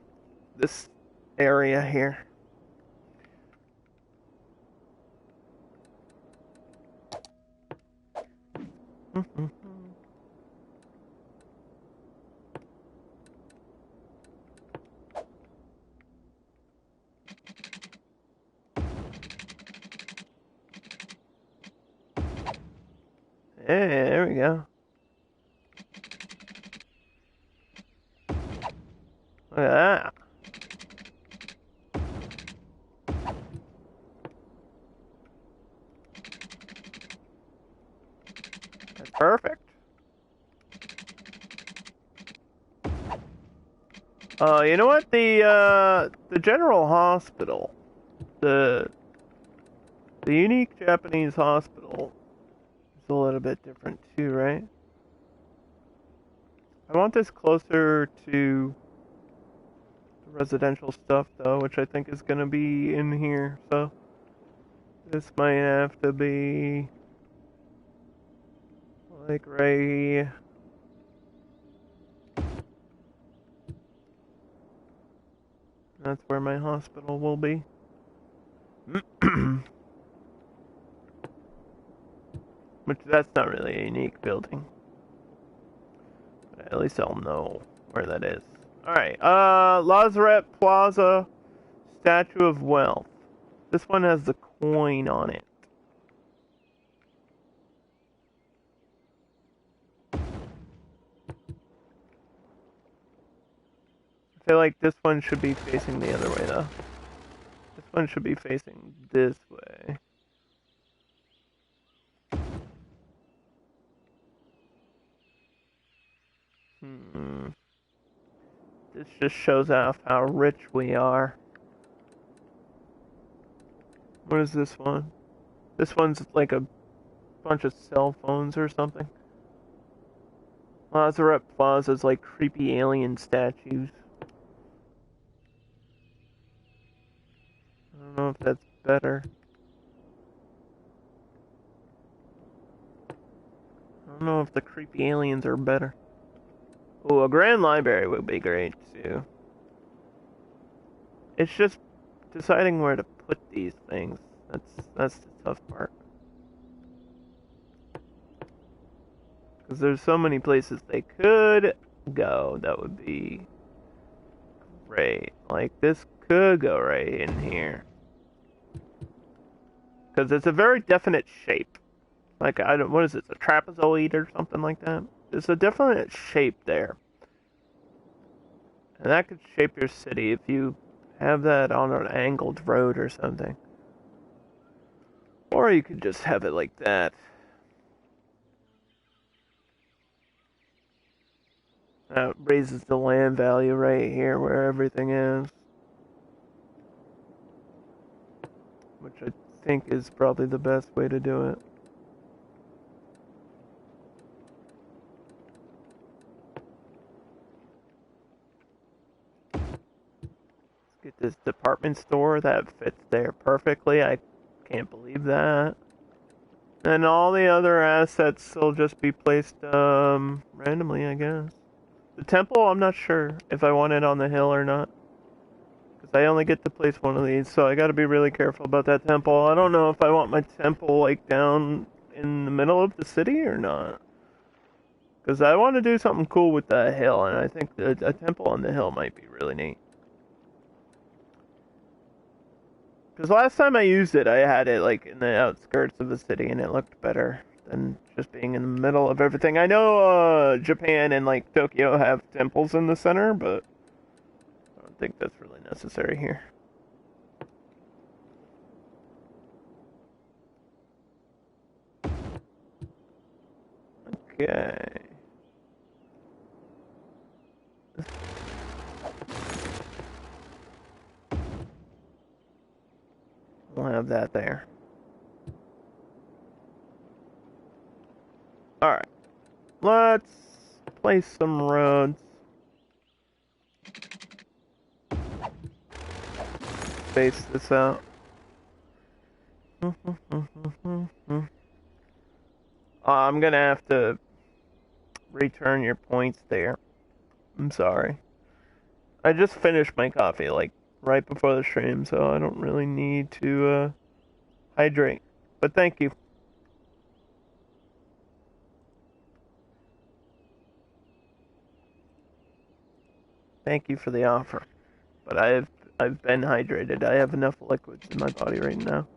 S1: this area here. Hey, there we go. Look at that. That's perfect. You know what? The General Hospital, the unique Japanese hospital is a little bit different too, right? I want this closer to the residential stuff though, which I think is gonna be in here, so this might have to be like right. That's where my hospital will be. Which, that's not really a unique building. But at least I'll know where that is. Alright, Lazarette Plaza, Statue of Wealth. This one has the coin on it. I feel like this one should be facing the other way, though. This one should be facing this way. This just shows off how rich we are. What is this one? This one's like a bunch of cell phones or something. Lazarette Plaza's like creepy alien statues. I don't know if that's better. I don't know if the creepy aliens are better. Oh, a grand library would be great too. It's just deciding where to put these things. That's the tough part. Because there's so many places they could go that would be great. Like this could go right in here. Because it's a very definite shape. Like, what is it, a trapezoid or something like that? There's a definite shape there. And that could shape your city if you have that on an angled road or something. Or you could just have it like that. That raises the land value right here where everything is. Which I think is probably the best way to do it. Get this department store that fits there perfectly. I can't believe that. And all the other assets will just be placed randomly, I guess. The temple, I'm not sure if I want it on the hill or not. Because I only get to place one of these, so I gotta be really careful about that temple. I don't know if I want my temple like down in the middle of the city or not. Because I want to do something cool with the hill, and I think a temple on the hill might be really neat. Because last time I used it, I had it like in the outskirts of the city, and it looked better than just being in the middle of everything. I know Japan and like Tokyo have temples in the center, but I don't think that's really necessary here. Okay. We'll have that there. Alright. Let's place some roads. Space this out. I'm gonna have to return your points there. I'm sorry. I just finished my coffee, like, right before the stream, so I don't really need to hydrate. But thank you. Thank you for the offer. But I've been hydrated. I have enough liquids in my body right now.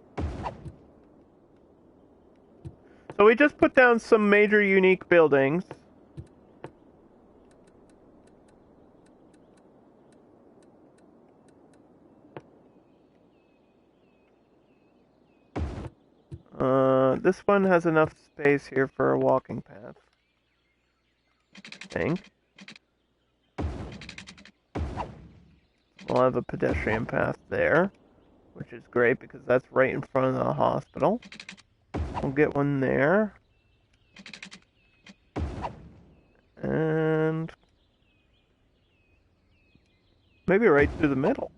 S1: So we just put down some major unique buildings. This one has enough space here for a walking path. I think. We'll have a pedestrian path there, which is great because that's right in front of the hospital. We'll get one there. And maybe right through the middle.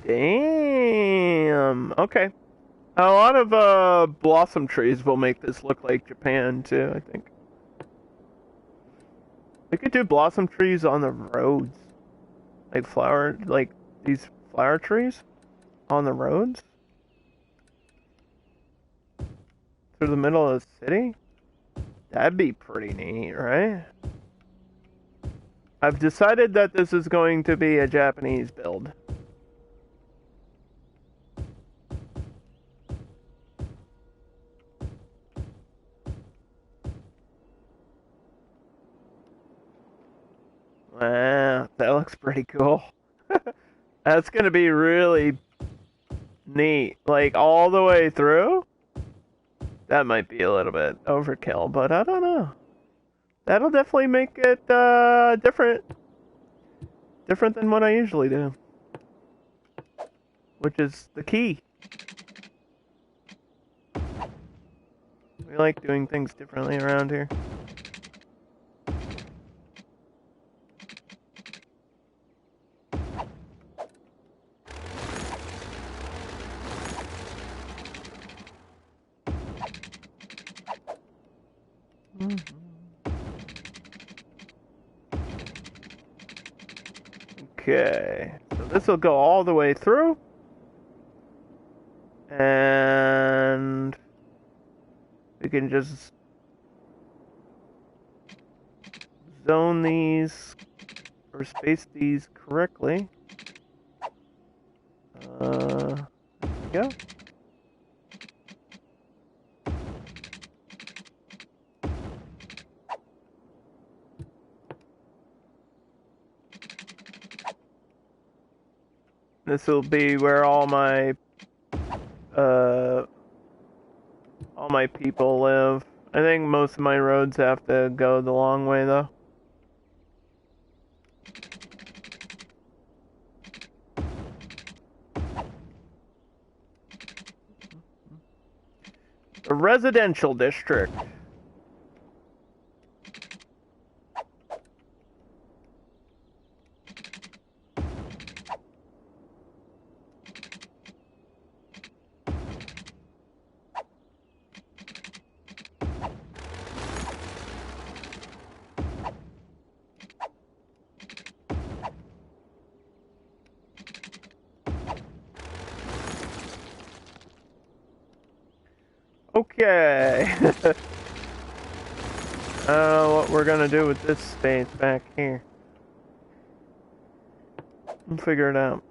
S1: Damn. Okay. A lot of blossom trees will make this look like Japan too, I think. We could do blossom trees on the roads. Like these flower trees on the roads. Through the middle of the city. That'd be pretty neat, right? I've decided that this is going to be a Japanese build. Wow, that looks pretty cool. That's gonna be really neat. Like, all the way through? That might be a little bit overkill, but I don't know. That'll definitely make it, different. Different than what I usually do. Which is the key. We like doing things differently around here. Okay, so this will go all the way through. And we can just zone these or space these correctly. There we go. This will be where all my people live. I think most of my roads have to go the long way though. A residential district. Okay. I don't know what we're gonna do with this space back here. We'll figure it out.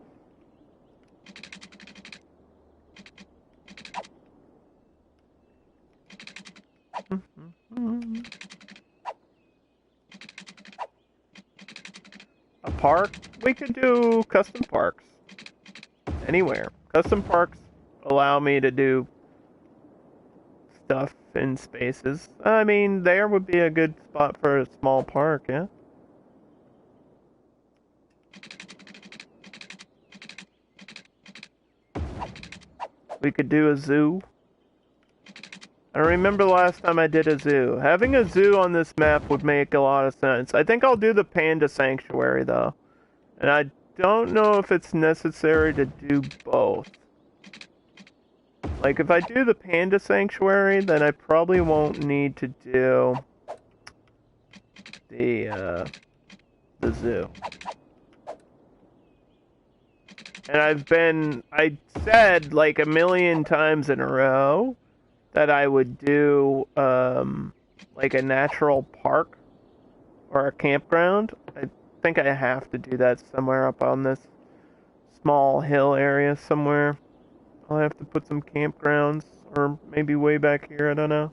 S1: A park? We could do custom parks. Anywhere. Custom parks allow me to do stuff in spaces. I mean, there would be a good spot for a small park, yeah? We could do a zoo. I remember the last time I did a zoo. Having a zoo on this map would make a lot of sense. I think I'll do the Panda Sanctuary, though. And I don't know if it's necessary to do both. Like, if I do the Panda Sanctuary, then I probably won't need to do the zoo. And I said like a million times in a row that I would do, like a natural park or a campground. I think I have to do that somewhere up on this small hill area somewhere. I'll have to put some campgrounds, or maybe way back here, I don't know.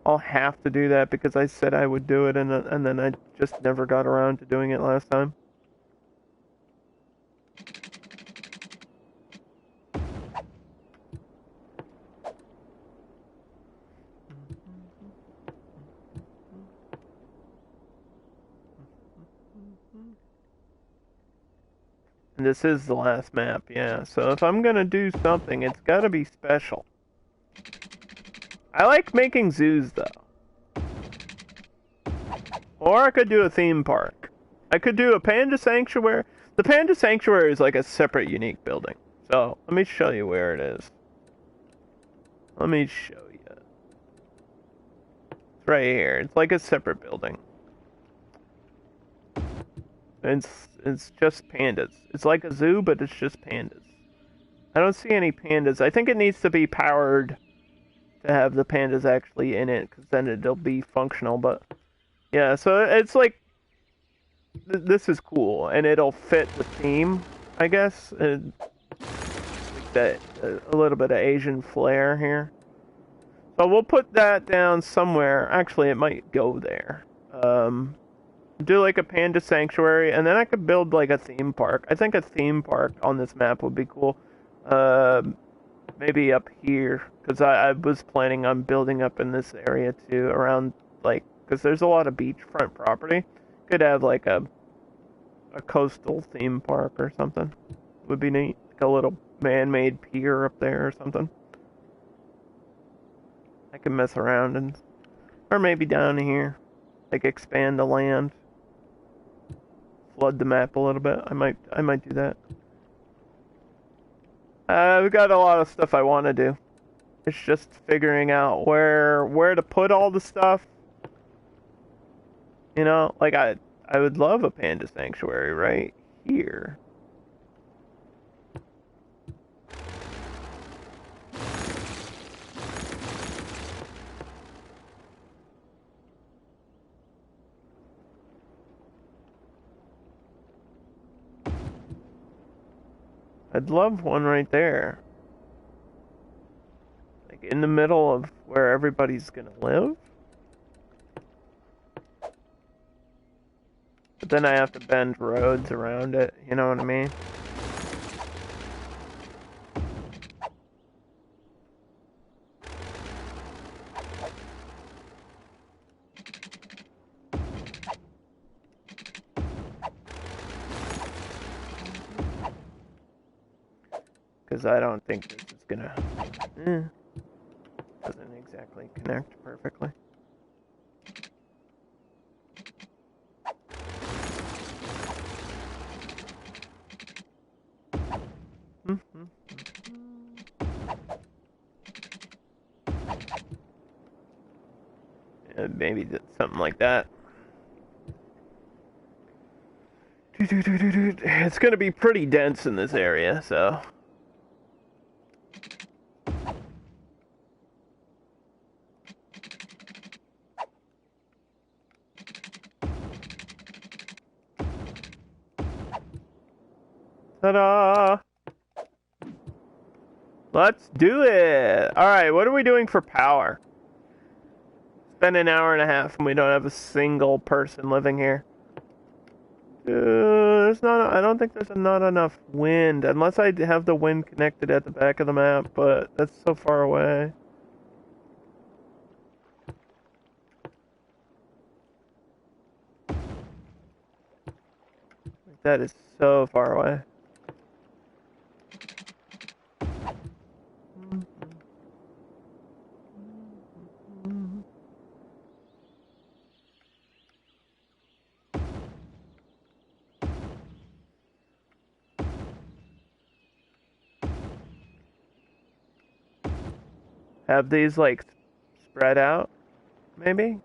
S1: I'll have to do that because I said I would do it, and then I just never got around to doing it last time. This is the last map, yeah. So if I'm gonna do something, it's gotta be special. I like making zoos, though. Or I could do a theme park. I could do a Panda Sanctuary. The Panda Sanctuary is like a separate, unique building. So, let me show you where it is. Let me show you. It's right here. It's like a separate building. It's just pandas. It's like a zoo, but it's just pandas. I don't see any pandas. I think it needs to be powered to have the pandas actually in it, because then it'll be functional, but... Yeah, so it's like... This is cool, and it'll fit the theme, I guess. Like that, a little bit of Asian flair here. So we'll put that down somewhere. Actually, it might go there. Do like a Panda Sanctuary, and then I could build like a theme park. I think a theme park on this map would be cool. Maybe up here, because I was planning on building up in this area too, around, like, because there's a lot of beachfront property. Could have like a coastal theme park or something. Would be neat. Like a little man-made pier up there or something. I can mess around and, or maybe down here, like expand the land. Flood the map a little bit. I might do that. We've got a lot of stuff I want to do. It's just figuring out where to put all the stuff. You know, like I would love a Panda Sanctuary right here. I'd love one right there. Like in the middle of where everybody's gonna live. But then I have to bend roads around it, you know what I mean? Because I don't think this is gonna... doesn't exactly connect perfectly. Maybe something like that. It's gonna be pretty dense in this area, so... Ta-da! Let's do it! Alright, what are we doing for power? Spend an hour and a half and we don't have a single person living here. I don't think there's not enough wind, unless I have the wind connected at the back of the map, but that's so far away. That is so far away. Have these, like, spread out, maybe?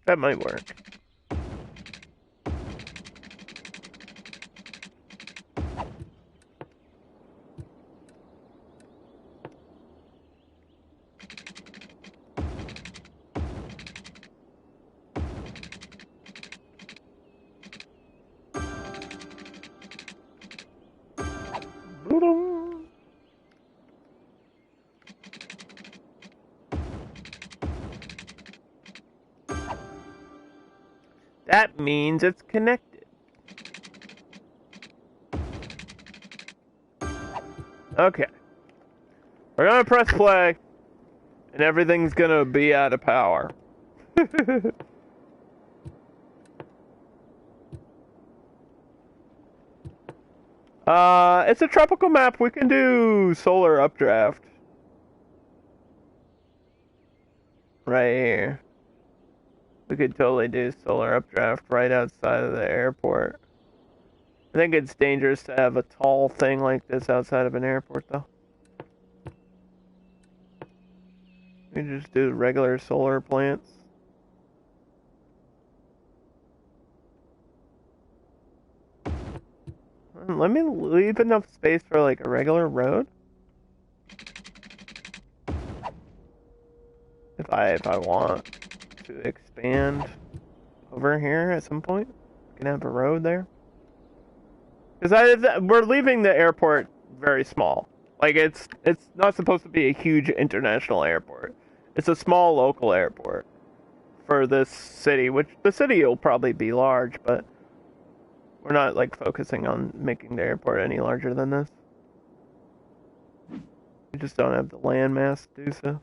S1: That might work. That means it's connected. Okay. We're gonna press play, and everything's gonna be out of power. It's a tropical map. We can do solar updraft. Right here. We could totally do solar updraft right outside of the airport. I think it's dangerous to have a tall thing like this outside of an airport, though. We just do regular solar plants. Let me leave enough space for like a regular road. If I want to expand over here at some point, we can have a road there. Because we're leaving the airport very small. Like it's not supposed to be a huge international airport. It's a small local airport for this city, which the city will probably be large, but we're not like focusing on making the airport any larger than this. We just don't have the land mass to do so.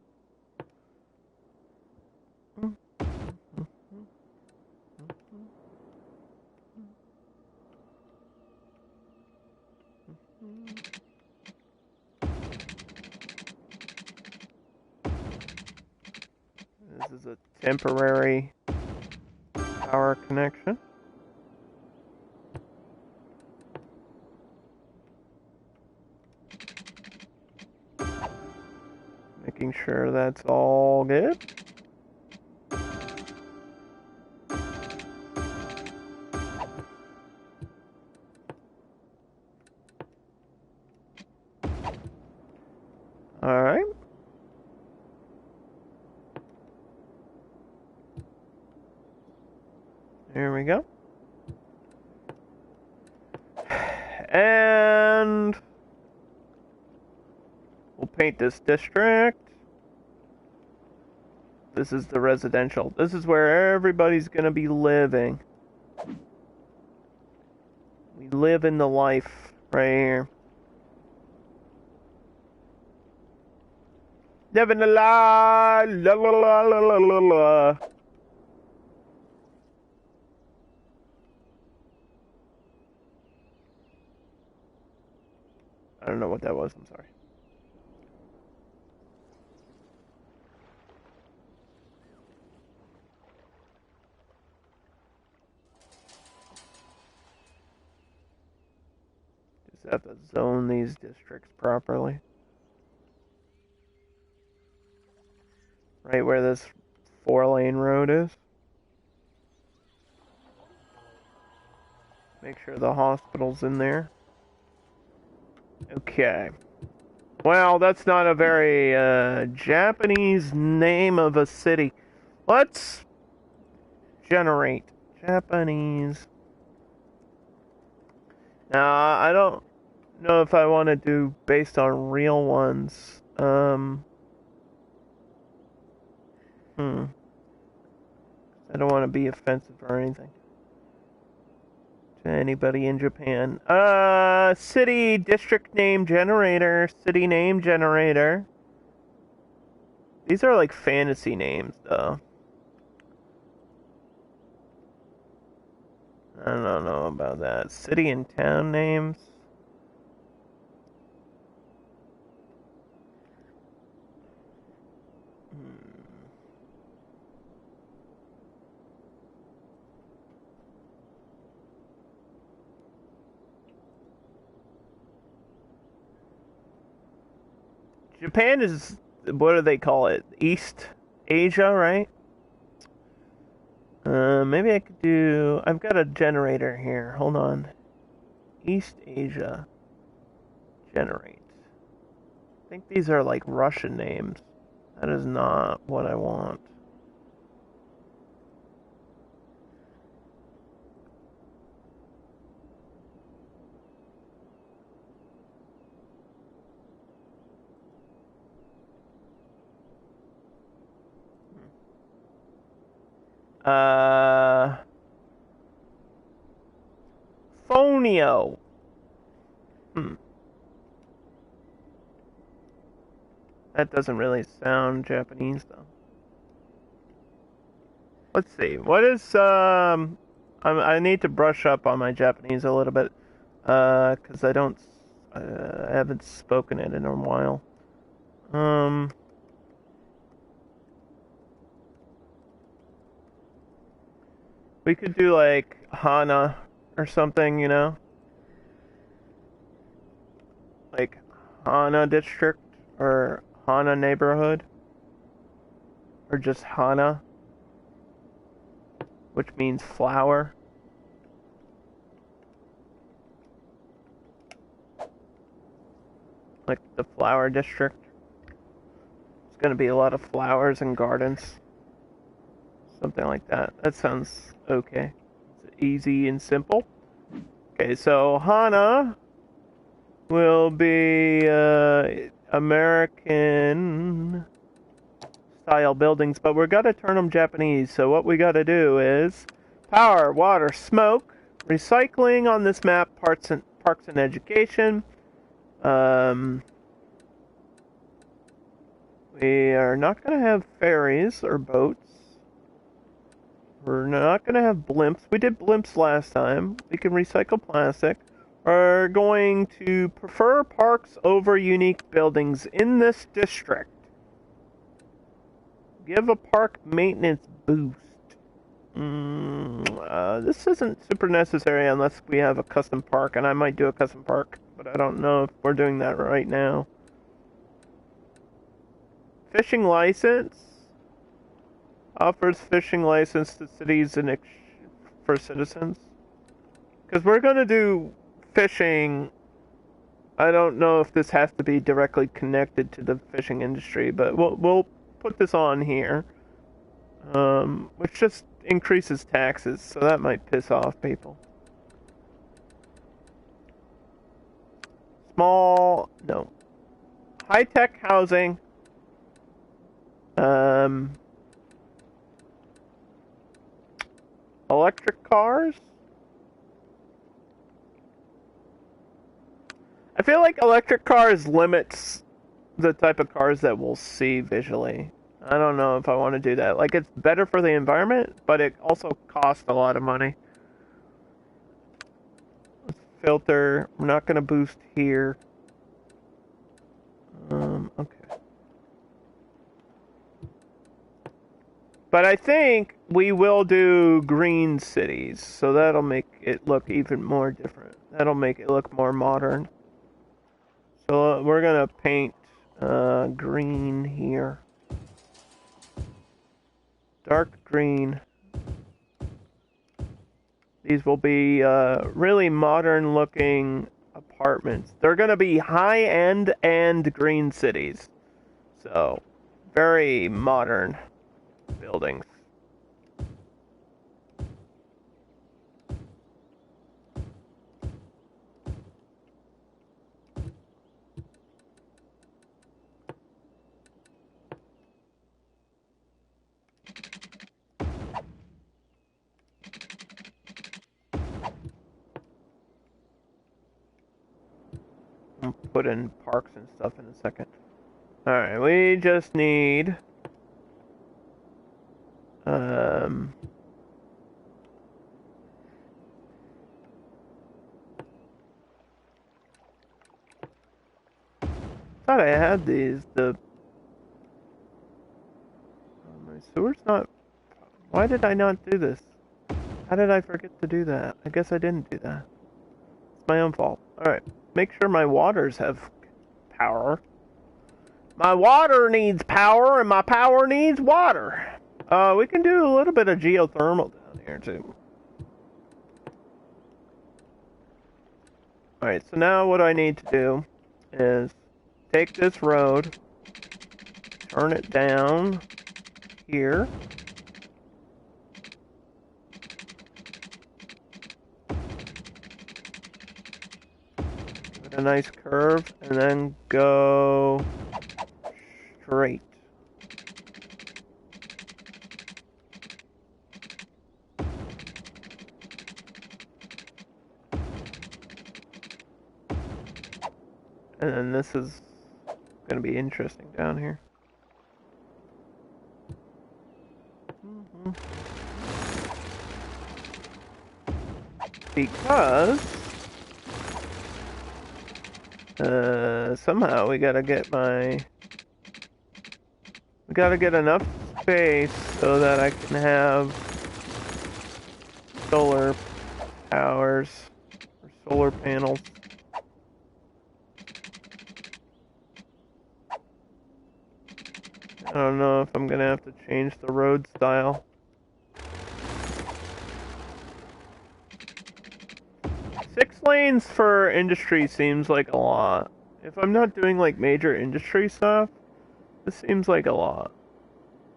S1: This is a temporary power connection. Making sure that's all good. Alright. There we go. And we'll paint this district. This is the residential. This is where everybody's gonna be living. We live in the life right here. Living the la la la la la la la. I don't know what that was, I'm sorry. Just have to zone these districts properly. Right where this 4-lane road is. Make sure the hospital's in there. Okay. Well, that's not a very Japanese name of a city. Let's generate Japanese. Now, I don't know if I want to do based on real ones. I don't want to be offensive or anything to anybody in Japan. City district name generator, city name generator. These are like fantasy names, though. I don't know about that. City and town names. Japan is, what do they call it? East Asia, right? Maybe I could do, I've got a generator here. Hold on. East Asia. Generate. I think these are like Russian names. That is not what I want. Antonio. That doesn't really sound Japanese, though. Let's see. What is, I need to brush up on my Japanese a little bit, because I haven't spoken it in a while. We could do, like, Hana or something, you know? Like, Hana District, or Hana Neighborhood, or just Hana, which means flower. Like the flower district. It's gonna be a lot of flowers and gardens. Something like that. That sounds okay. It's easy and simple. Okay, so Hana will be American style buildings, but we're gonna turn them Japanese. So what we gotta do is power, water, smoke, recycling on this map, parks and education. We are not gonna have ferries or boats. We're not gonna have blimps. We did blimps last time. We can recycle plastic. We're going to prefer parks over unique buildings in this district. Give a park maintenance boost. This isn't super necessary unless we have a custom park, and I might do a custom park, but I don't know if we're doing that right now. Fishing license. Offers fishing license to cities and for citizens. Because we're going to do fishing. I don't know if this has to be directly connected to the fishing industry, but we'll put this on here. Which just increases taxes, so that might piss off people. High-tech housing. Electric cars? I feel like electric cars limits the type of cars that we'll see visually. I don't know if I want to do that. Like, it's better for the environment, but it also costs a lot of money. Let's filter. We're not going to boost here. Okay. But I think we will do green cities, so that'll make it look even more different. That'll make it look more modern. So we're going to paint green here. Dark green. These will be really modern looking apartments. They're going to be high-end and green cities. So, very modern buildings. I'll put in parks and stuff in a second. Alright, we just need thought I had these. My sewer's not. Why did I not do this? How did I forget to do that? I guess I didn't do that. It's my own fault. Alright, make sure my waters have power. My water needs power, and my power needs water. We can do a little bit of geothermal down here, too. Alright, so now what I need to do is take this road, turn it down here. Give it a nice curve, and then go straight. And then this is going to be interesting down here. Because somehow we gotta get enough space so that I can have solar powers or solar panels. I don't know if I'm gonna have to change the road style. 6 lanes for industry seems like a lot. If I'm not doing like major industry stuff, this seems like a lot.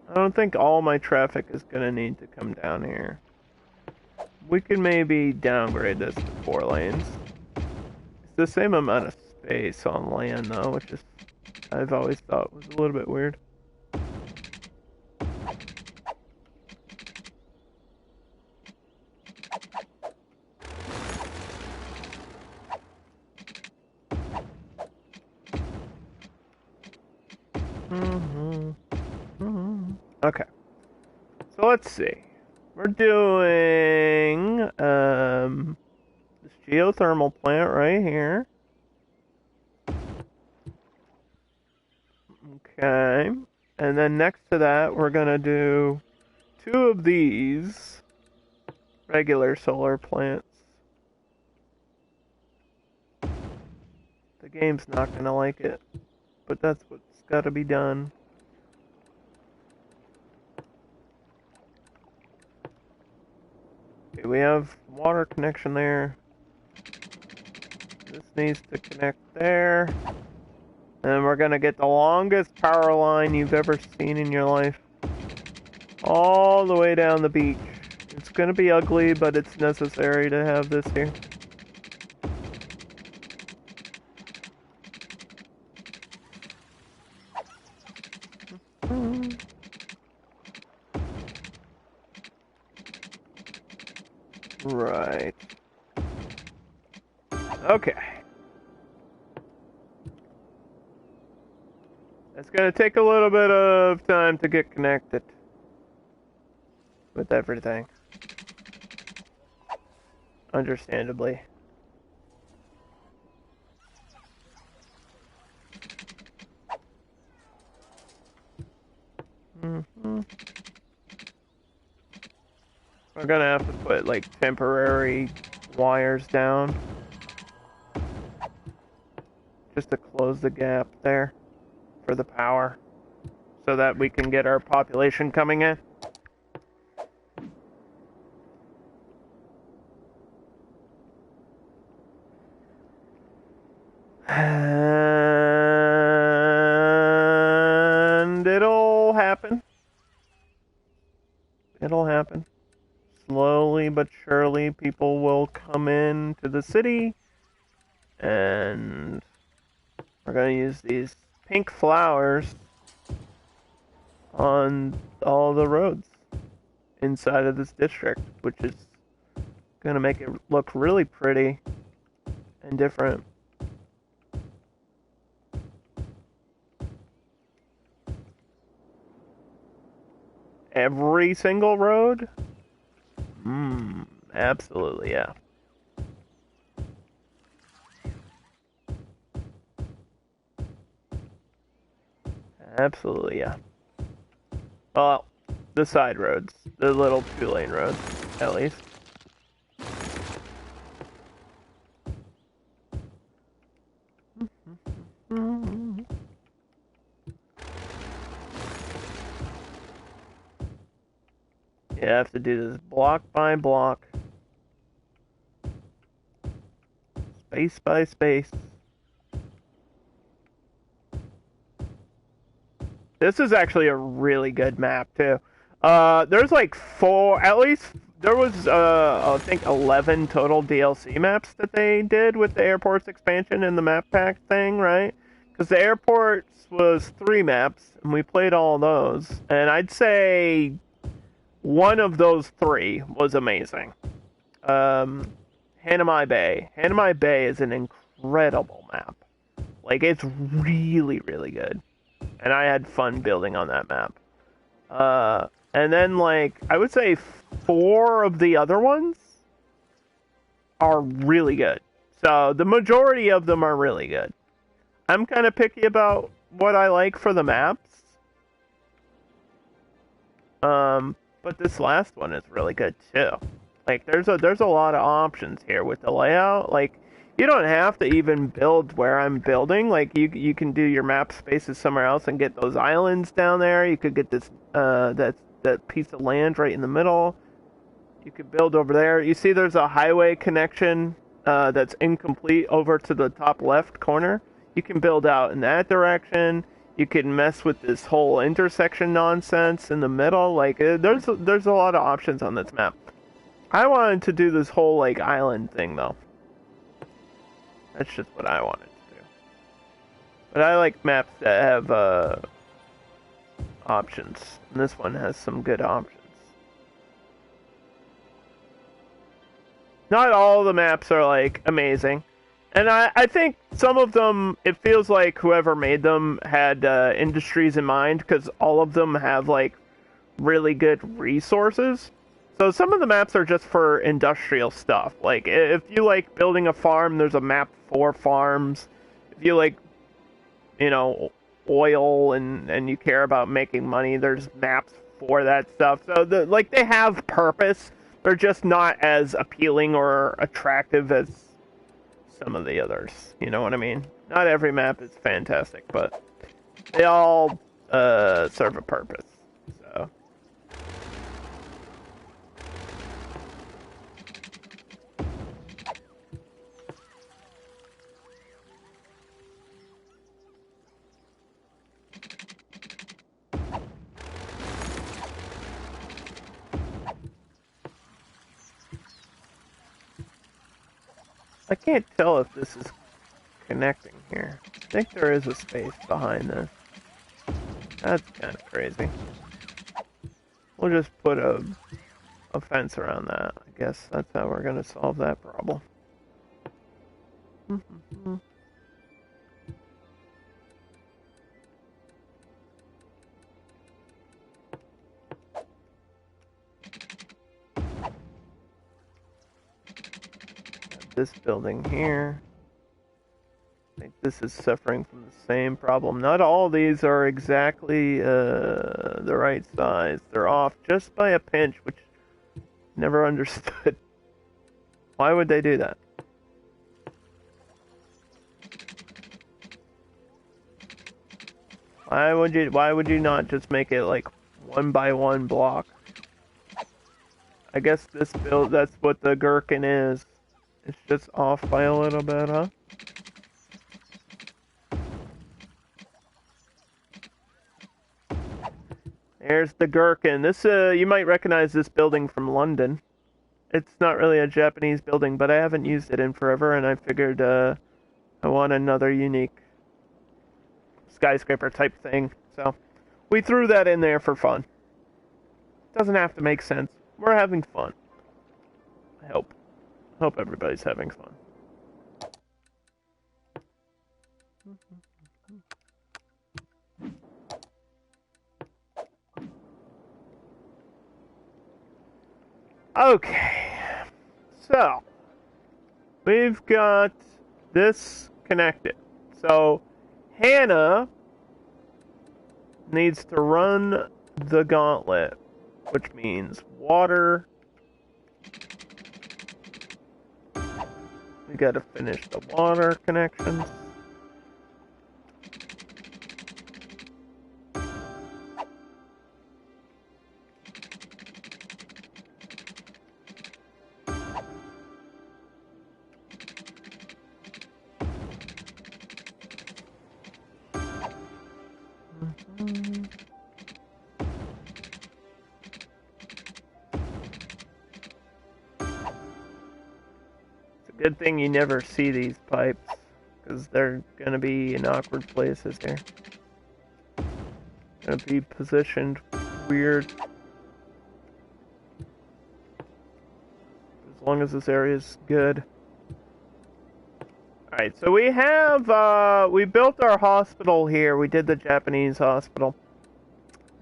S1: I don't think all my traffic is gonna need to come down here. We can maybe downgrade this to 4 lanes. It's the same amount of space on land though, which is I've always thought was a little bit weird. Okay. So let's see. We're doing this geothermal plant right here. Okay. And then next to that, we're gonna do 2 of these regular solar plants. The game's not gonna like it, but that's what's gotta be done. Okay, we have water connection there. This needs to connect there. And we're gonna get the longest power line you've ever seen in your life. All the way down the beach. It's gonna be ugly, but it's necessary to have this here. Right. Okay. It's gonna take a little bit of time to get connected with everything. Understandably. We're gonna have to put like temporary wires down just to close the gap there for the power so that we can get our population coming in. And it'll happen. It'll happen. Slowly but surely, people will come in to the city, and we're going to use these pink flowers on all the roads inside of this district, which is going to make it look really pretty and different. Every single road? Absolutely, yeah. Absolutely, yeah. Well, the side roads. The little 2-lane roads, at least. You have to do this block by block. Space by space. This is actually a really good map, too. There's like 4, at least, there was, I think 11 total DLC maps that they did with the airports expansion and the map pack thing, right? Because the airports was 3 maps, and we played all those. And I'd say one of those 3 was amazing. Hanamai Bay. Hanamai Bay is an incredible map. Like, it's really, really good. And I had fun building on that map. And then, like, I would say 4 of the other ones are really good. So, the majority of them are really good. I'm kind of picky about what I like for the maps. But this last one is really good, too. Like, there's a lot of options here with the layout. Like, you don't have to even build where I'm building. Like, you can do your map spaces somewhere else and get those islands down there. You could get this, that piece of land right in the middle. You could build over there. You see there's a highway connection that's incomplete over to the top left corner. You can build out in that direction. You can mess with this whole intersection nonsense in the middle. Like, there's a lot of options on this map. I wanted to do this whole, like, island thing, though. That's just what I wanted to do. But I like maps that have options. And this one has some good options. Not all of the maps are, like, amazing. And I think some of them, it feels like whoever made them had industries in mind, because all of them have, like, really good resources. So some of the maps are just for industrial stuff. Like, if you like building a farm, there's a map for farms. If you like, you know, oil and you care about making money, there's maps for that stuff. So, like, they have purpose. They're just not as appealing or attractive as some of the others. You know what I mean? Not every map is fantastic, but they all serve a purpose. So. I can't tell if this is connecting here. I think there is a space behind this. That's kind of crazy. We'll just put a fence around that. I guess that's how we're going to solve that problem. This building here. I think this is suffering from the same problem. Not all these are exactly the right size. They're off just by a pinch, which never understood. Why would they do that? Why would you not just make it like 1 by 1 block? I guess this build, that's what the gherkin is. It's just off by a little bit, huh? There's the gherkin. This, you might recognize this building from London. It's not really a Japanese building, but I haven't used it in forever, and I figured, I want another unique skyscraper type thing. So, we threw that in there for fun. Doesn't have to make sense. We're having fun. I hope. Hope everybody's having fun. Okay, so we've got this connected. So Hannah needs to run the gauntlet, which means water. We gotta finish the water connections. Good thing you never see these pipes, because they're gonna be in awkward places here. Gonna be positioned weird. As long as this area is good. Alright, so we have, we built our hospital here. We did the Japanese hospital.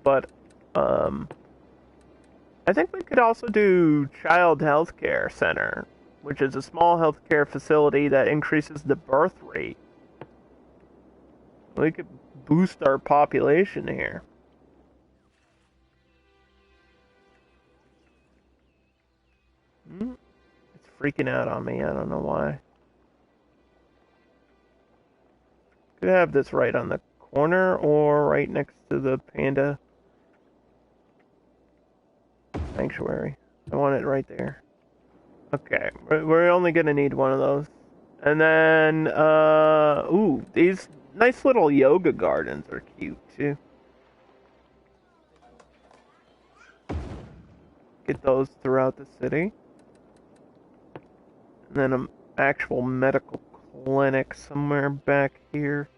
S1: But, I think we could also do Child Healthcare Center, which is a small healthcare facility that increases the birth rate. We could boost our population here. It's freaking out on me. I don't know why. Could have this right on the corner or right next to the Panda Sanctuary. I want it right there. Okay, we're only gonna need one of those. And then, ooh, these nice little yoga gardens are cute too. Get those throughout the city. And then an actual medical clinic somewhere back here.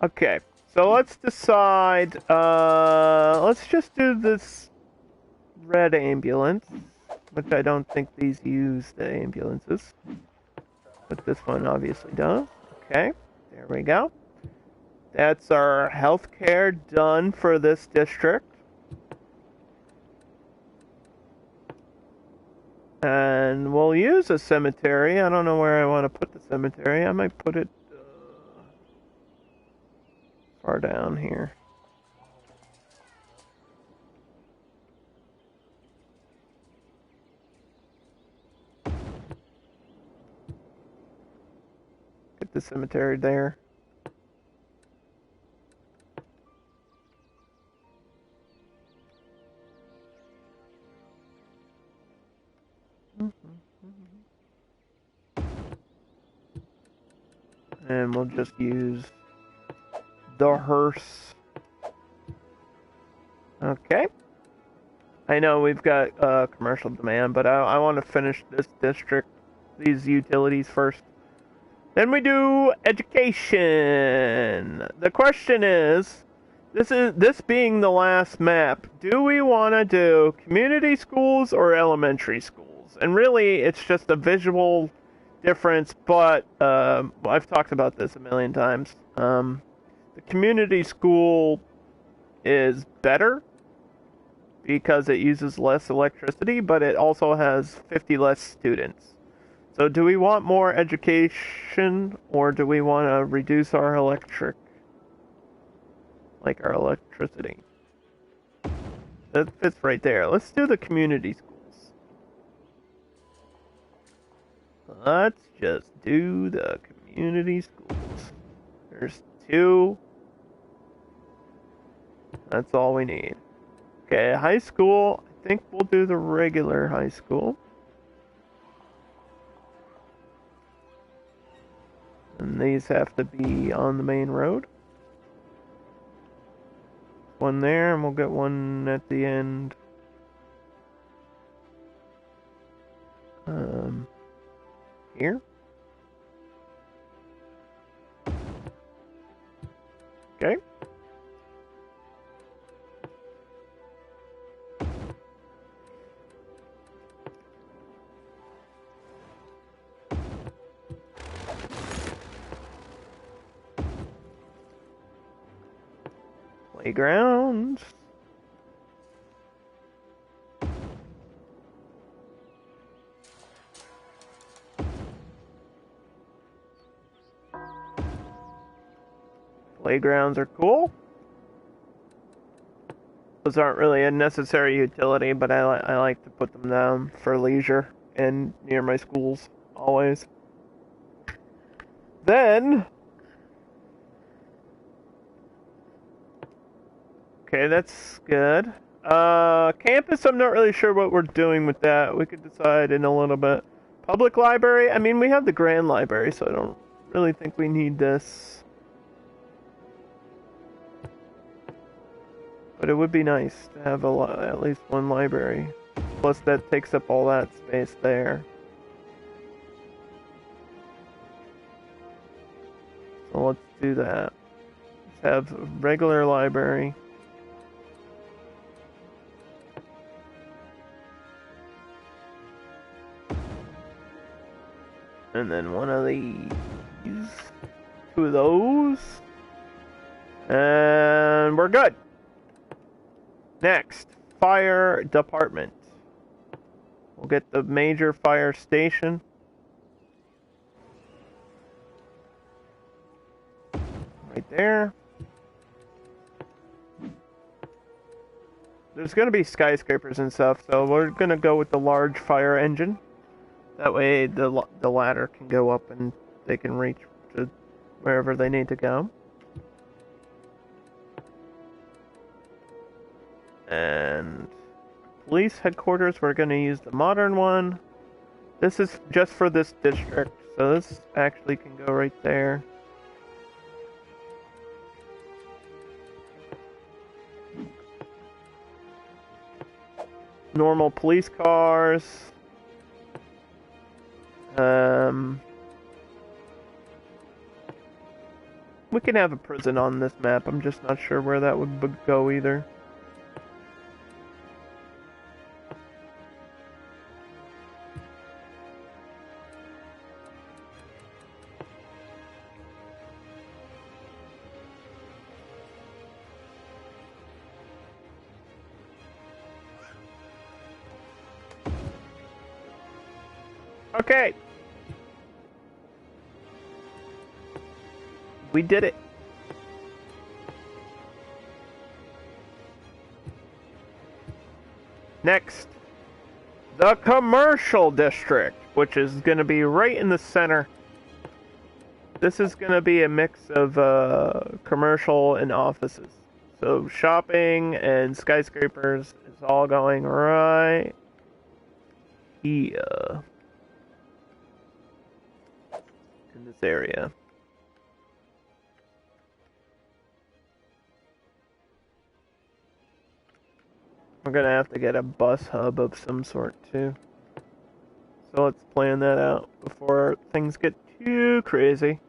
S1: Okay, so let's decide, let's just do this red ambulance, which I don't think these use the ambulances, but this one obviously does. Okay, there we go. That's our healthcare done for this district. And we'll use a cemetery. I don't know where I want to put the cemetery. I might put it far down here. Get the cemetery there. And we'll just use the hearse. Okay. I know we've got commercial demand, but I want to finish this district, these utilities first. Then we do education. The question is, this being the last map, do we want to do community schools or elementary schools? And really, it's just a visual difference, but I've talked about this a million times. The community school is better because it uses less electricity, but it also has 50 less students. So do we want more education, or do we want to reduce our our electricity? That fits right there. Let's do the community schools. Let's just do the community schools. There's 2. That's all we need. Okay, high school. I think we'll do the regular high school. And these have to be on the main road. One there, and we'll get one at the end. Here. Okay. Playgrounds. Playgrounds are cool. Those aren't really a necessary utility, but I like to put them down for leisure and near my schools, always. Then... Okay, that's good. Campus, I'm not really sure what we're doing with that. We could decide in a little bit. Public library, I mean, we have the Grand Library, so I don't really think we need this. But it would be nice to have at least one library. Plus that takes up all that space there. So let's do that. Let's have a regular library. And then one of these. 2 of those. And we're good. Next, fire department. We'll get the major fire station. Right there. There's going to be skyscrapers and stuff, so we're going to go with the large fire engine. That way the ladder can go up and they can reach to wherever they need to go. And police headquarters, we're going to use the modern one. This is just for this district, so this actually can go right there. Normal police cars. We can have a prison on this map. I'm just not sure where that would go either. Okay. We did it. Next, the commercial district, which is going to be right in the center. This is going to be a mix of commercial and offices. So shopping and skyscrapers is all going right here in this area. We're gonna have to get a bus hub of some sort too. So let's plan that out before things get too crazy.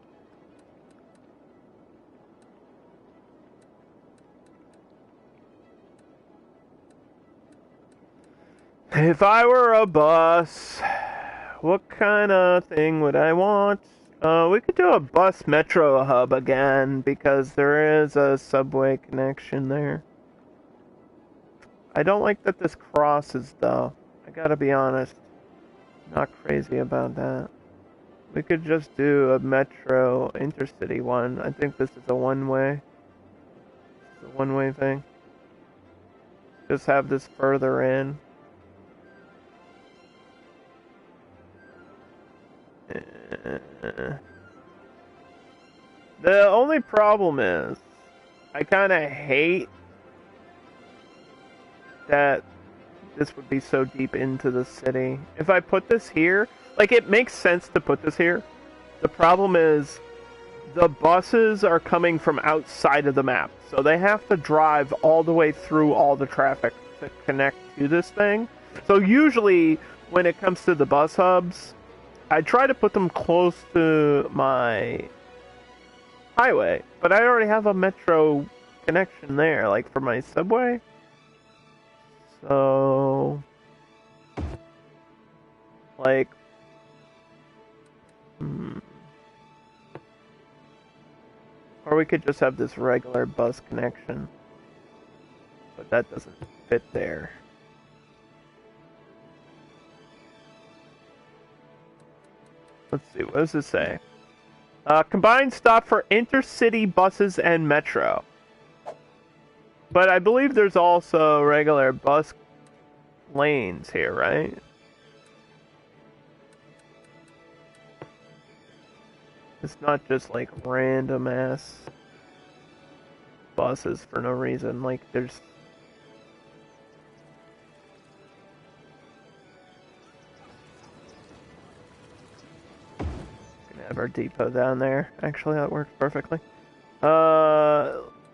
S1: If I were a bus, what kind of thing would I want? We could do a bus metro hub again because there is a subway connection there. I don't like that this crosses, though. I gotta be honest. Not crazy about that. We could just do a metro intercity one. I think this is a one-way. It's a one-way thing. Just have this further in. The only problem is, I kind of hate that this would be so deep into the city. If I put this here, like, it makes sense to put this here. The problem is the buses are coming from outside of the map, so they have to drive all the way through all the traffic to connect to this thing. So usually when it comes to the bus hubs, I try to put them close to my highway, but I already have a metro connection there, like for my subway. So, like, or we could just have this regular bus connection, but that doesn't fit there. Let's see, what does this say? Combined stop for intercity buses and metro. But I believe there's also regular bus lanes here, right? It's not just like random ass buses for no reason. Like there's gonna have our depot down there. Actually, that works perfectly.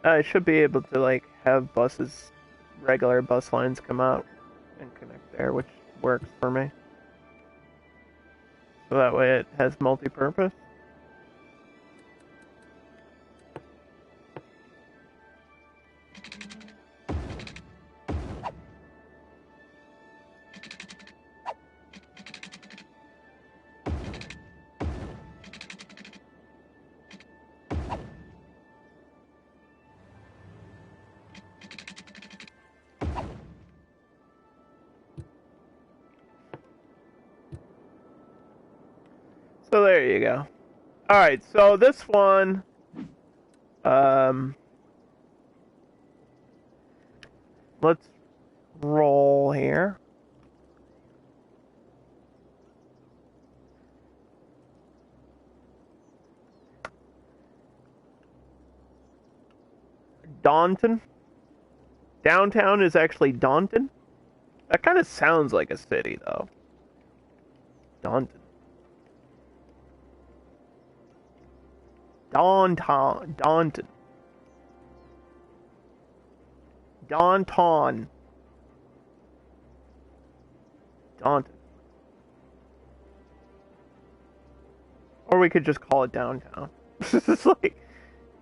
S1: I should be able to like have buses, regular bus lines come out and connect there, which works for me. So that way it has multi-purpose. So there you go. Alright, so this one, let's roll here. Daunton. Downtown is actually Daunton. That kind of sounds like a city, though. Daunton. Daunton. Daunton. Daunton. Daunton. Or we could just call it downtown. It's like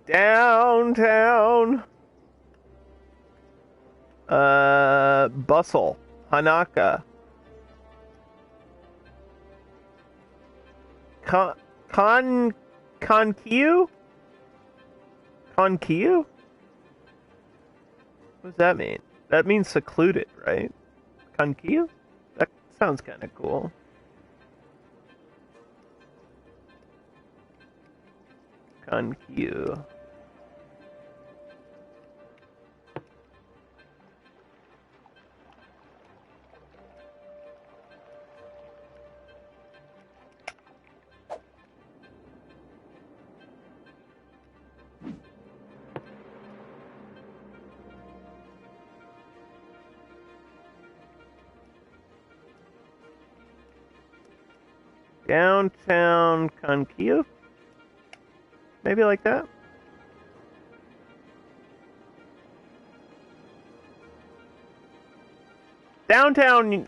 S1: downtown. Bustle. Hanaka. Konkyu? Konkyu? What does that mean? That means secluded, right? Konkyu? That sounds kind of cool. Konkyu. Downtown Konkyu? Maybe like that? Downtown,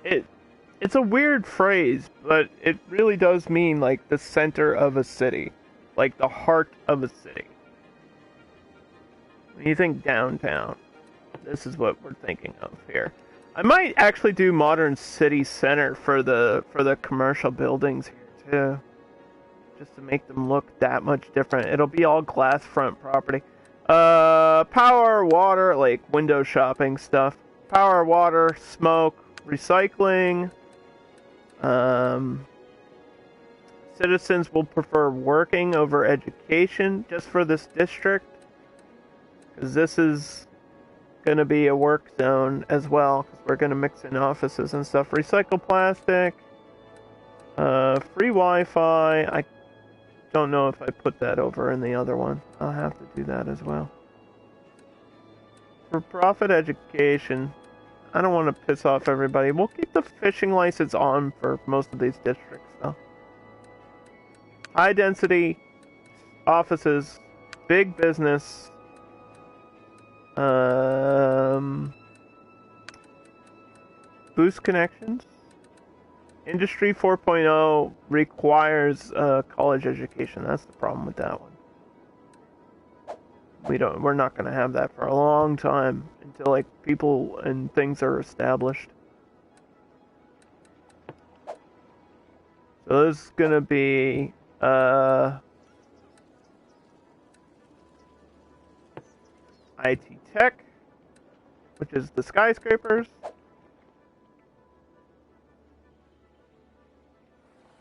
S1: it's a weird phrase, but it really does mean like the center of a city. Like the heart of a city. When you think downtown, this is what we're thinking of here. I might actually do modern city center for the commercial buildings here too, just to make them look that much different. It'll be all glass front property. Power, water, like window shopping stuff. Power, water, smoke, recycling. Citizens will prefer working over education just for this district, because this is going to be a work zone as well, because we're going to mix in offices and stuff. Recycle plastic, free Wi-Fi. I don't know if I put that over in the other one. I'll have to do that as well. For profit education, I don't want to piss off everybody. We'll keep the fishing license on for most of these districts though. High density offices, big business. Boost connections. Industry 4.0 requires college education. That's the problem with that one. We're not going to have that for a long time until like people and things are established. So this is going to be IT Tech, which is the skyscrapers.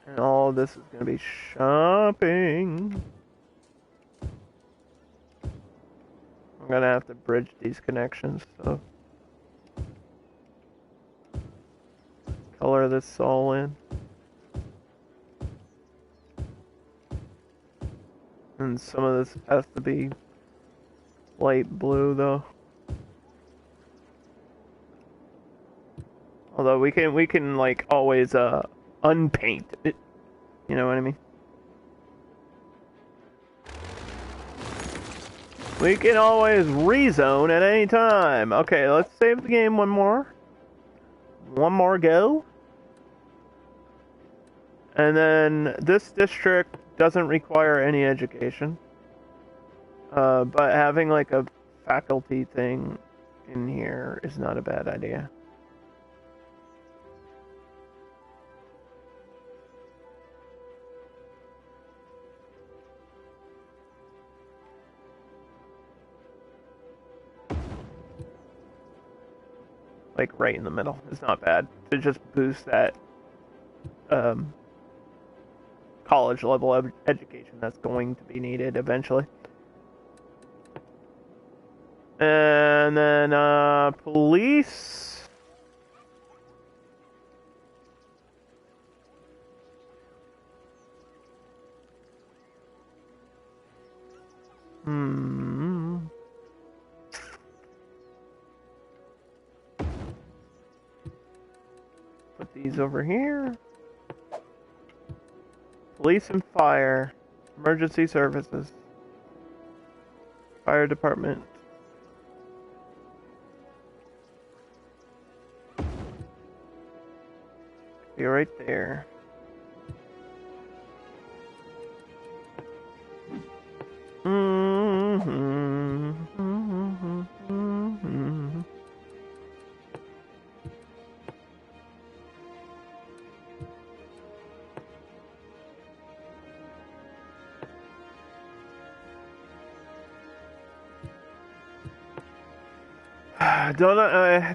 S1: And all this is going to be shopping. I'm going to have to bridge these connections, so color this all in. And some of this has to be light blue though. Although we can like always unpaint it. You know what I mean? We can always rezone at any time. Okay, let's save the game one more. One more go. And then this district doesn't require any education. But having like a faculty thing in here is not a bad idea. Like right in the middle is not bad to just boost that college level education that's going to be needed eventually. And then police. Put these over here. Police and fire. Emergency services. Fire department. Be right there.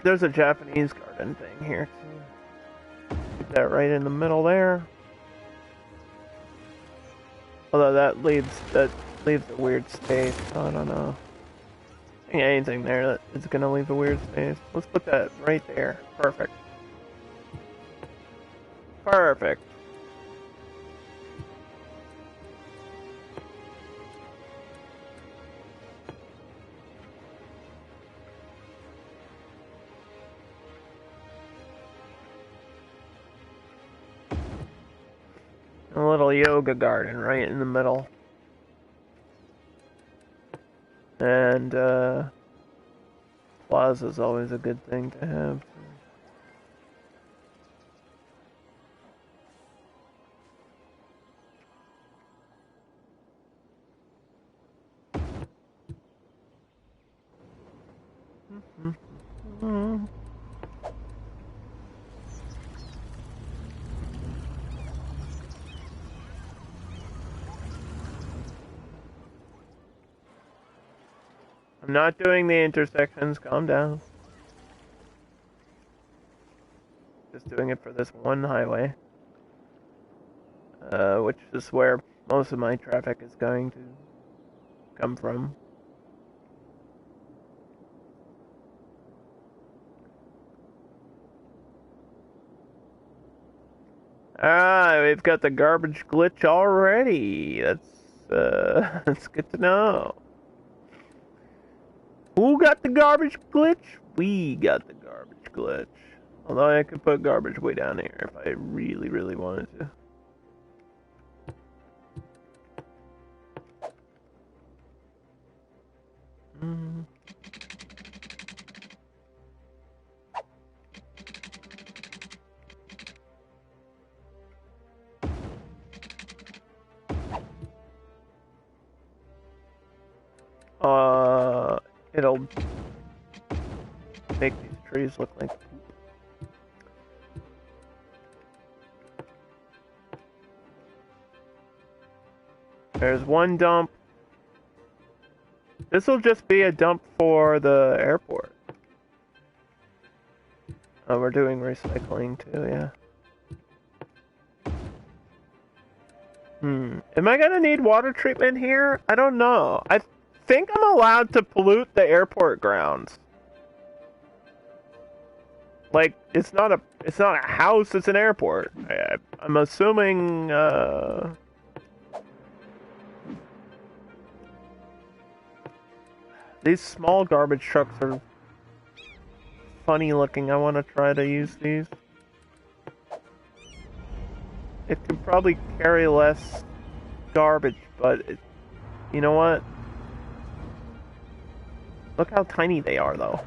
S1: There's a Japanese garden thing here too. Keep that right in the middle there. Although that leaves a weird space. So I don't know. I think anything there that is gonna leave a weird space. Let's put that right there. Perfect. Perfect. A little yoga garden right in the middle. And Plaza is always a good thing to have. I'm not doing the intersections, calm down. Just doing it for this one highway. Which is where most of my traffic is going to come from. Ah, we've got the garbage glitch already. That's good to know. Who got the garbage glitch? We got the garbage glitch. Although I could put garbage way down here if I really, really wanted to. It'll make these trees look like poop. There's one dump. This will just be a dump for the airport. Oh, we're doing recycling too, yeah. Am I gonna need water treatment here? I don't know. I think I'm allowed to pollute the airport grounds. Like, it's not a house, it's an airport. I'm assuming, these small garbage trucks are funny looking. I want to try to use these. It could probably carry less garbage, but you know what? Look how tiny they are, though.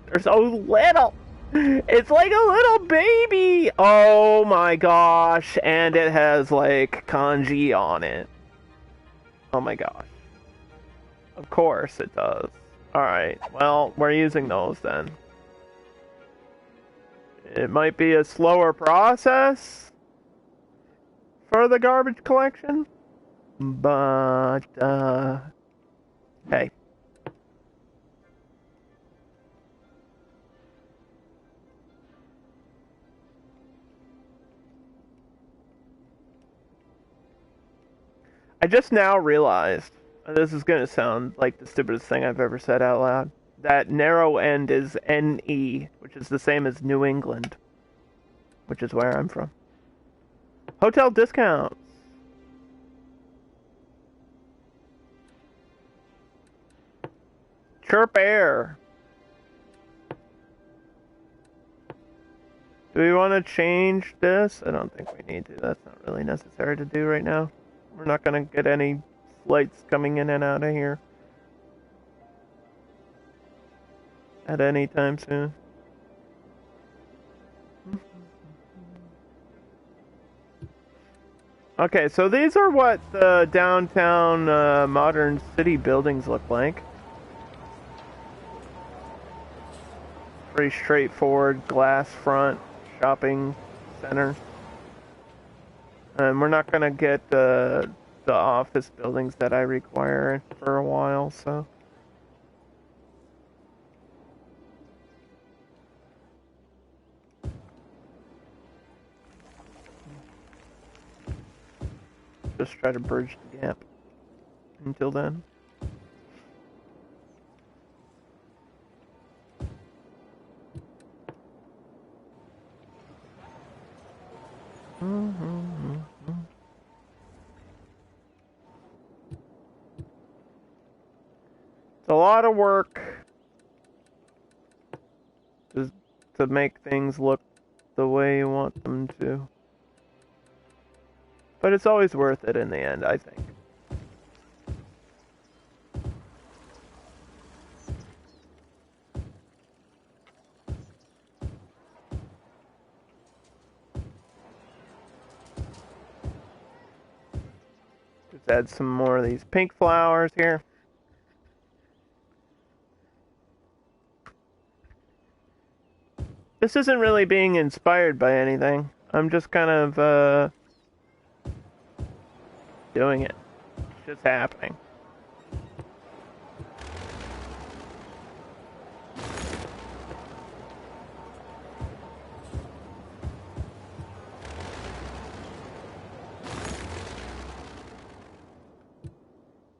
S1: They're so little. It's like a little baby. Oh my gosh. And it has like kanji on it. Oh my gosh. Of course it does. Alright, well, we're using those then. It might be a slower process for the garbage collection, but, hey. I just now realized, and this is going to sound like the stupidest thing I've ever said out loud, that narrow end is NE, which is the same as New England, which is where I'm from. Hotel discounts. Chirp Air. Do we want to change this? I don't think we need to. That's not really necessary to do right now. We're not going to get any flights coming in and out of here at any time soon. Okay, so these are what the downtown modern city buildings look like. Pretty straightforward glass front shopping center. And we're not going to get the office buildings that I require for a while, so. Just try to bridge the gap until then. It's a lot of work just to make things look the way you want them to. But it's always worth it in the end, I think. Just add some more of these pink flowers here. This isn't really being inspired by anything. I'm just kind of, doing it. It's just happening.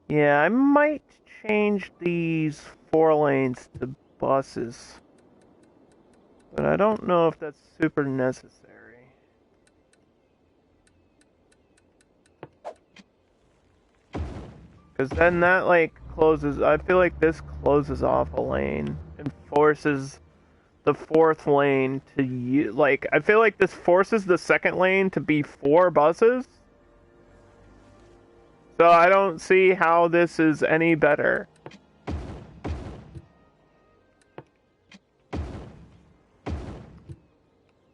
S1: Yeah, I might change these 4 lanes to buses. But I don't know if that's super necessary. Because then that, like, closes... I feel like this closes off a lane and forces the 4th lane to... Like, I feel like this forces the 2nd lane to be 4 buses. So I don't see how this is any better.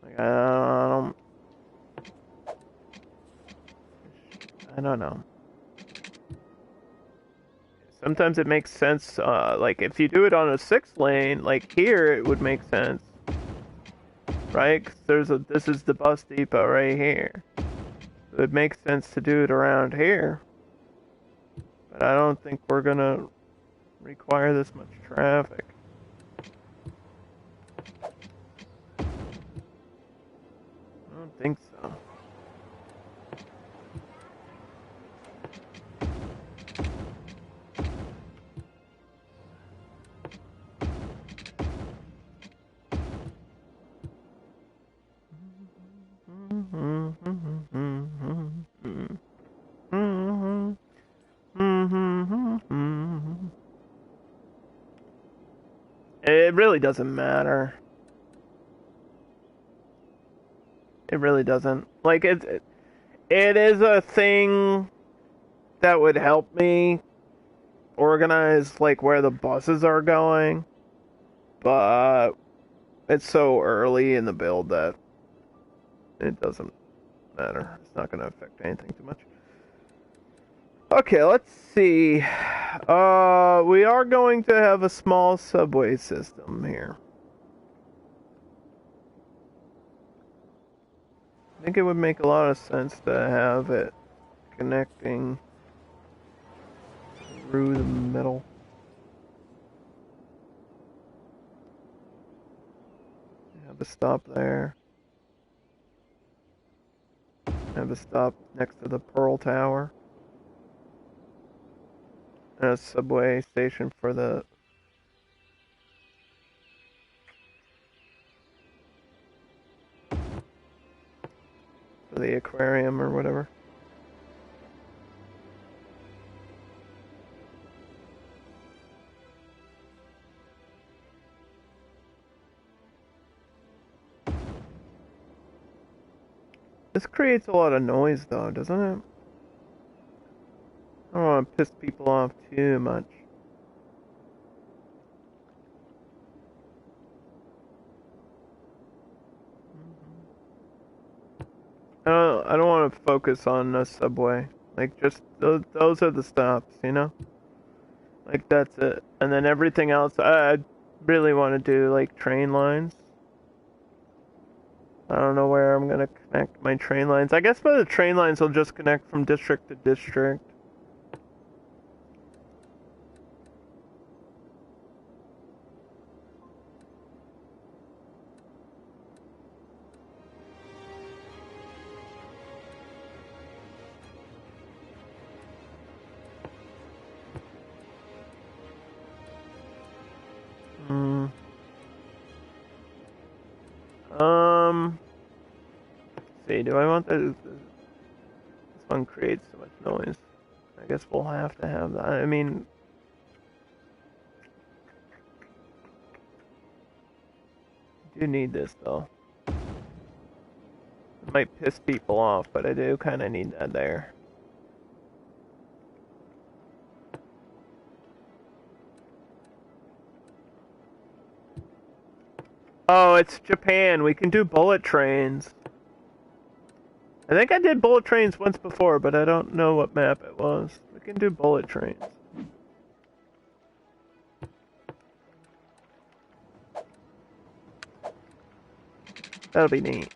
S1: Like, I don't know. Sometimes it makes sense, like, if you do it on a 6th lane, like here, it would make sense. Right? 'Cause this is the bus depot right here. So it makes sense to do it around here. But I don't think we're gonna require this much traffic. I don't think so. It really doesn't matter. It really doesn't. Like, it is a thing that would help me organize, like, where the buses are going. But it's so early in the build that it doesn't matter. It's not going to affect anything too much. Okay, let's see. We are going to have a small subway system here. I think it would make a lot of sense to have it connecting through the middle. Have a stop there. Have a stop next to the Pearl Tower. a subway station for the aquarium or whatever. This creates a lot of noise though, doesn't it? I don't want to piss people off too much. I don't want to focus on the subway. Like, just those are the stops, you know? Like, that's it. And then everything else, I really want to do, like, train lines. I don't know where I'm going to connect my train lines. I guess the train lines will just connect from district to district. See, do I want this one creates so much noise. I guess we'll have to have that. I mean, I do need this though. It might piss people off, but I do kind of need that there. Oh, it's Japan. We can do bullet trains. I think I did bullet trains once before, but I don't know what map it was. We can do bullet trains. That'll be neat.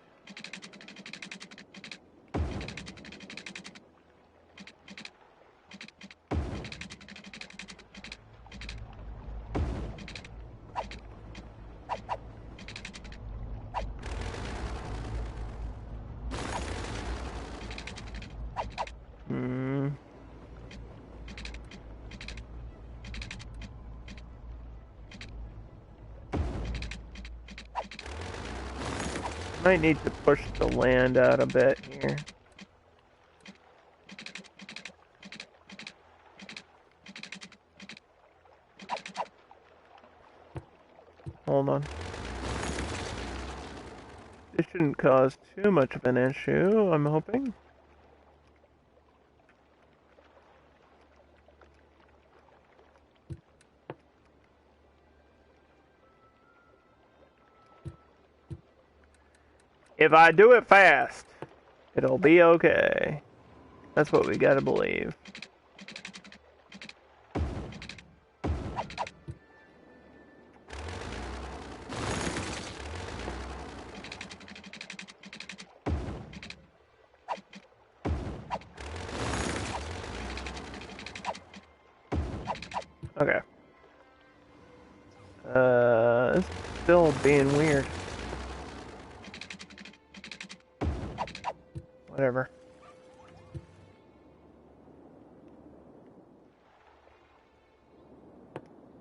S1: Might need to push the land out a bit here. Hold on. This shouldn't cause too much of an issue, I'm hoping. If I do it fast, it'll be okay. That's what we gotta believe. Okay. This is still being weird. Whatever.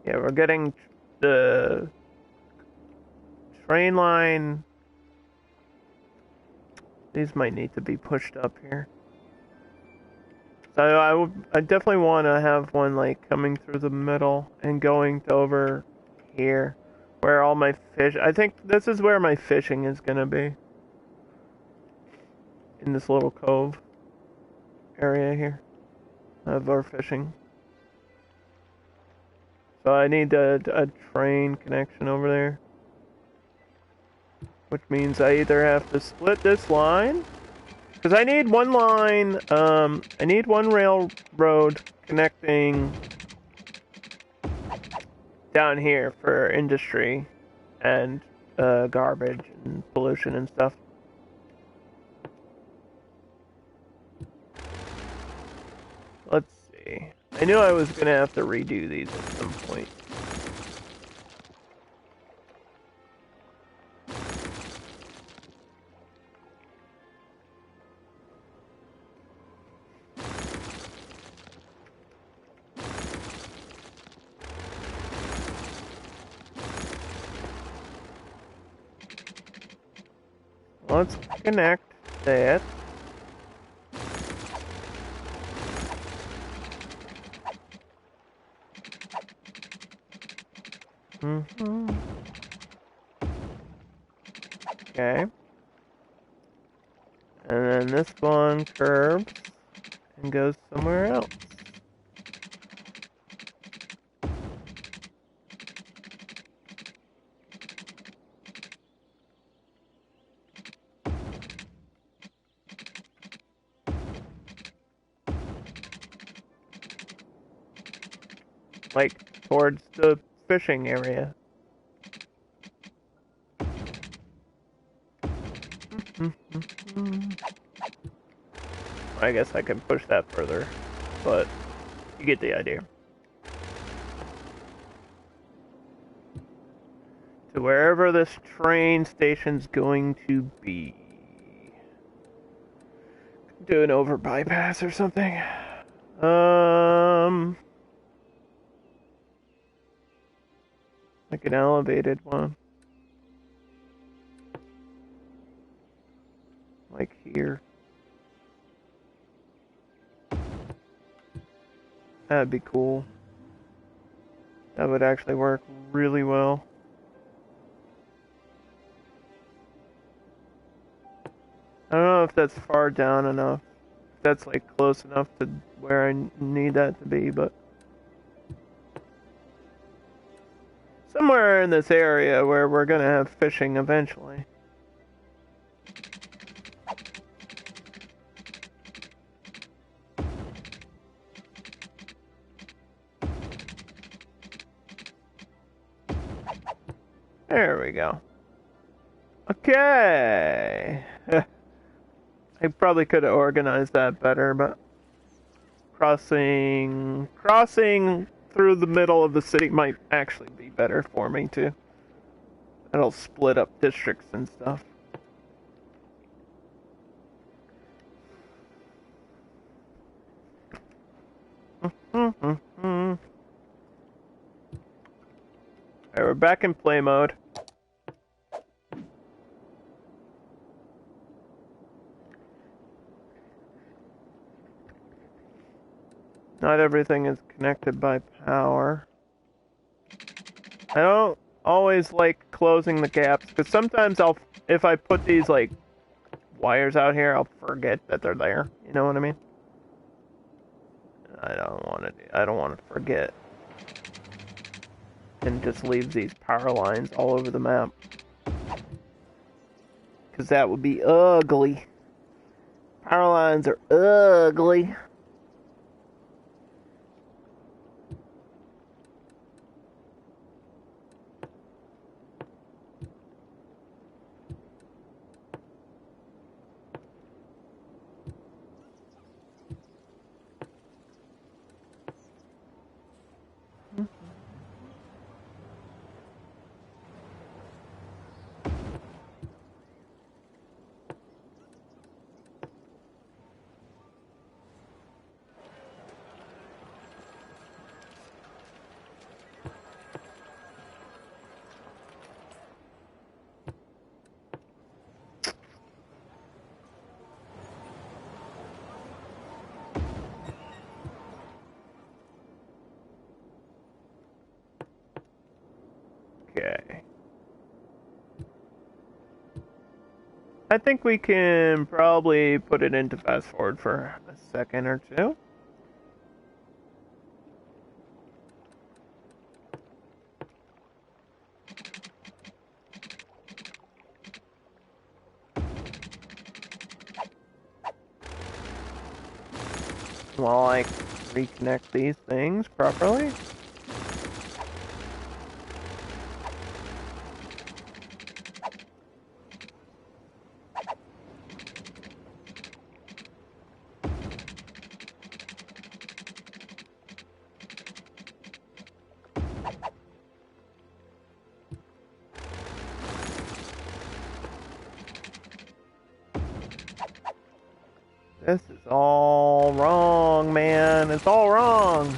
S1: Yeah, we're getting the train line. These might need to be pushed up here. So I definitely want to have one like coming through the middle and going over here, where all my fish. I think this is where my fishing is gonna be. In this little cove area here of our fishing. So I need a train connection over there. Which means I either have to split this line, because I need one line, I need one railroad connecting down here for industry and garbage and pollution and stuff. Let's see. I knew I was gonna have to redo these at some point. Let's connect that. Okay. And then this one curves and goes somewhere else. Like, towards the fishing area. I guess I can push that further, but you get the idea. To wherever this train station's going to be. Do an over bypass or something. Like an elevated one. Like here. That'd be cool. That would actually work really well. I don't know if that's far down enough. If that's like close enough to where I need that to be, but somewhere in this area where we're gonna have fishing eventually. There we go. Okay. I probably could have organized that better, but crossing through the middle of the city might actually be better for me too. That'll split up districts and stuff. Alright, we're back in play mode. Not everything is connected by power. I don't always like closing the gaps, because sometimes if I put these like wires out here, I'll forget that they're there. You know what I mean? I don't want to forget. And just leave these power lines all over the map. Because that would be ugly. Power lines are ugly. Okay. I think we can probably put it into fast forward for a second or two. While I reconnect these things properly. This is all wrong, man. It's all wrong.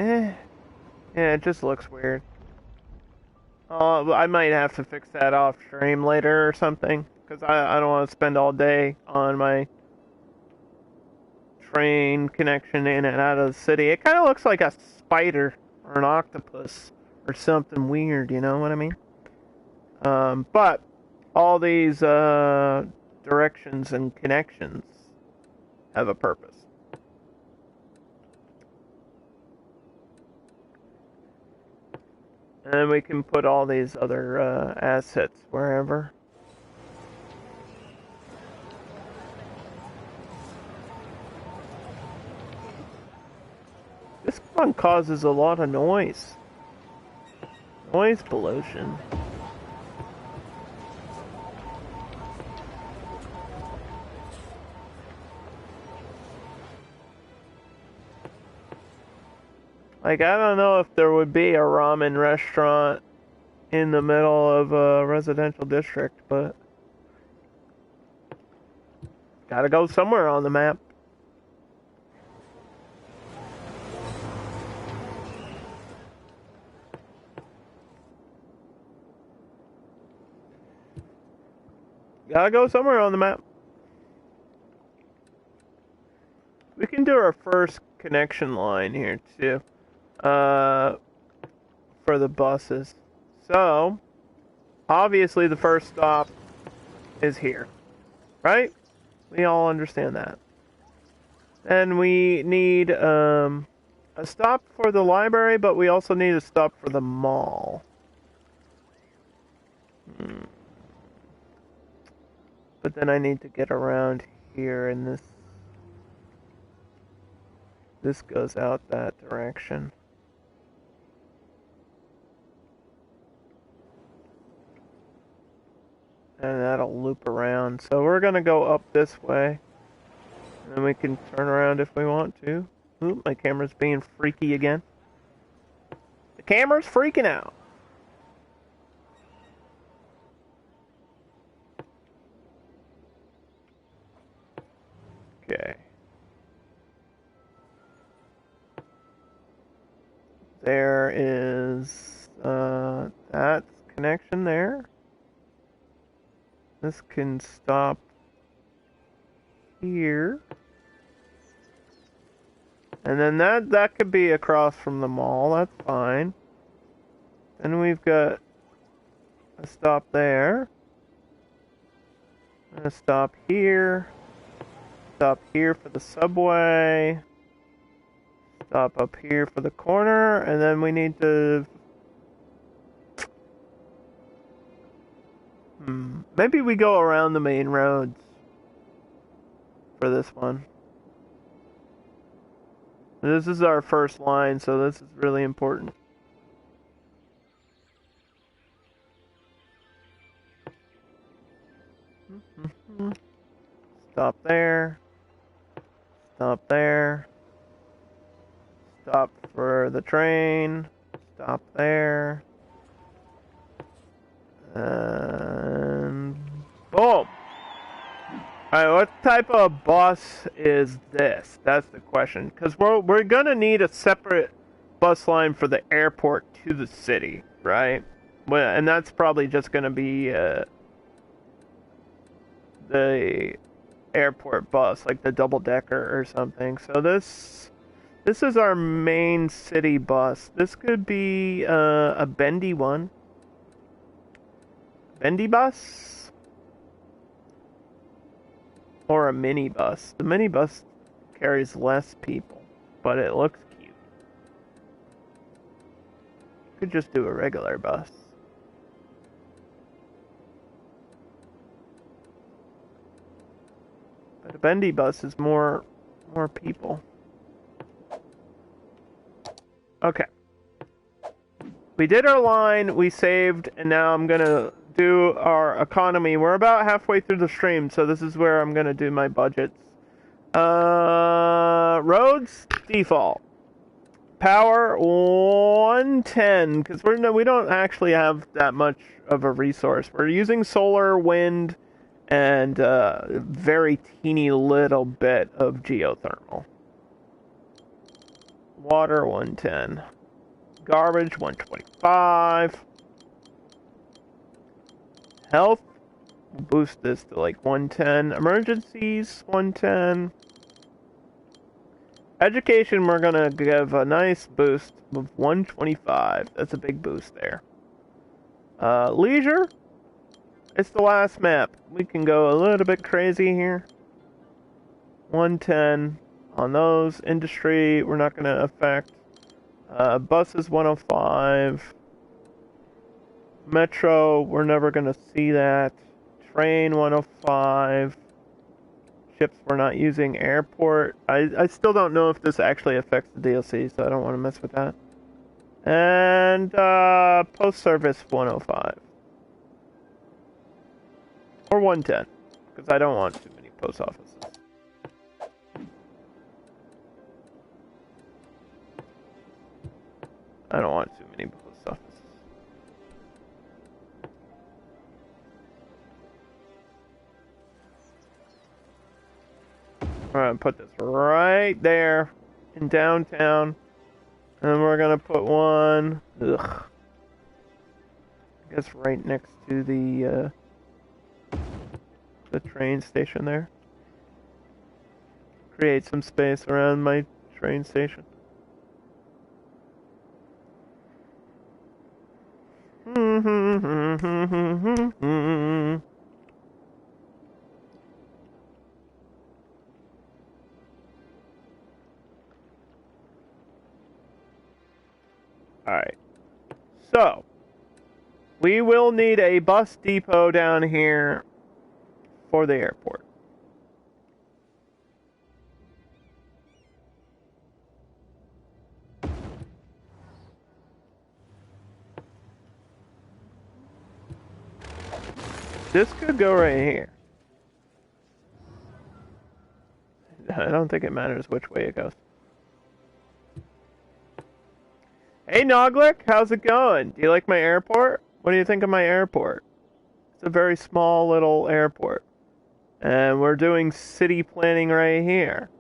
S1: Yeah, it just looks weird. I might have to fix that off stream later or something, because I don't want to spend all day on my train connection in and out of the city. It kind of looks like a spider or an octopus or something weird, you know what I mean? But all these directions and connections have a purpose. And we can put all these other assets wherever. This one causes a lot of noise. Noise pollution. Like, I don't know if there would be a ramen restaurant in the middle of a residential district, but gotta go somewhere on the map. Gotta go somewhere on the map. We can do our first connection line here, too. For the buses. So, obviously the first stop is here. Right? We all understand that. And we need a stop for the library, but we also need a stop for the mall. But then I need to get around here, and this goes out that direction. And that'll loop around. So we're gonna go up this way. And then we can turn around if we want to. Ooh, my camera's being freaky again. The camera's freaking out. Okay. There is that connection there. This can stop here. And then that could be across from the mall, that's fine. Then we've got a stop there. And a stop here. Stop here for the subway. Stop up here for the corner, and then we need to... Maybe we go around the main roads for this one. This is our first line, so this is really important. Stop there. Stop there. Stop for the train. Stop there. And boom! Alright, what type of bus is this? That's the question. Because we're gonna need a separate bus line for the airport to the city, right? Well, and that's probably just gonna be the airport bus, like the double-decker or something. So this is our main city bus. This could be a bendy one. Bendy bus? Or a minibus. The minibus carries less people, but it looks cute. Could just do a regular bus. But a bendy bus is more people. Okay. We did our line, we saved, and now I'm gonna do our economy. We're about halfway through the stream, so this is where I'm gonna do my budgets. Roads, default. Power, 110, because we don't actually have that much of a resource. We're using solar, wind, and very teeny little bit of geothermal. Water, 110. Garbage, 125. Health, we'll boost this to like 110. Emergencies, 110. Education, we're gonna give a nice boost of 125. That's a big boost there. Leisure, it's the last map. We can go a little bit crazy here. 110 on those. Industry, we're not gonna affect. Buses, 105. Metro, we're never gonna see that. Train, 105. Ships, we're not using. Airport, I still don't know if this actually affects the DLC, so I don't want to mess with that. And post service, 105. Or 110, because I don't want too many post offices. I don't want too many post offices. We're gonna put this right there in downtown, and we're gonna put one. I guess right next to the train station there. Create some space around my train station. Alright. So, we will need a bus depot down here for the airport. This could go right here. I don't think it matters which way it goes. Hey Noglick, how's it going? Do you like my airport? What do you think of my airport? It's a very small little airport. And we're doing city planning right here.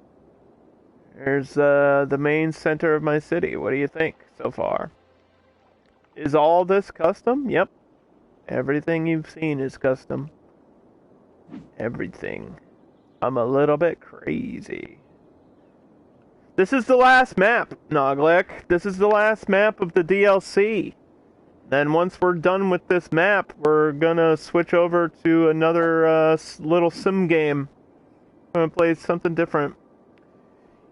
S1: Here's the main center of my city. What do you think so far? Is all this custom? Yep. Everything you've seen is custom. Everything. I'm a little bit crazy. This is the last map, Noglick. This is the last map of the DLC. Then once we're done with this map, we're gonna switch over to another little sim game. I'm gonna play something different.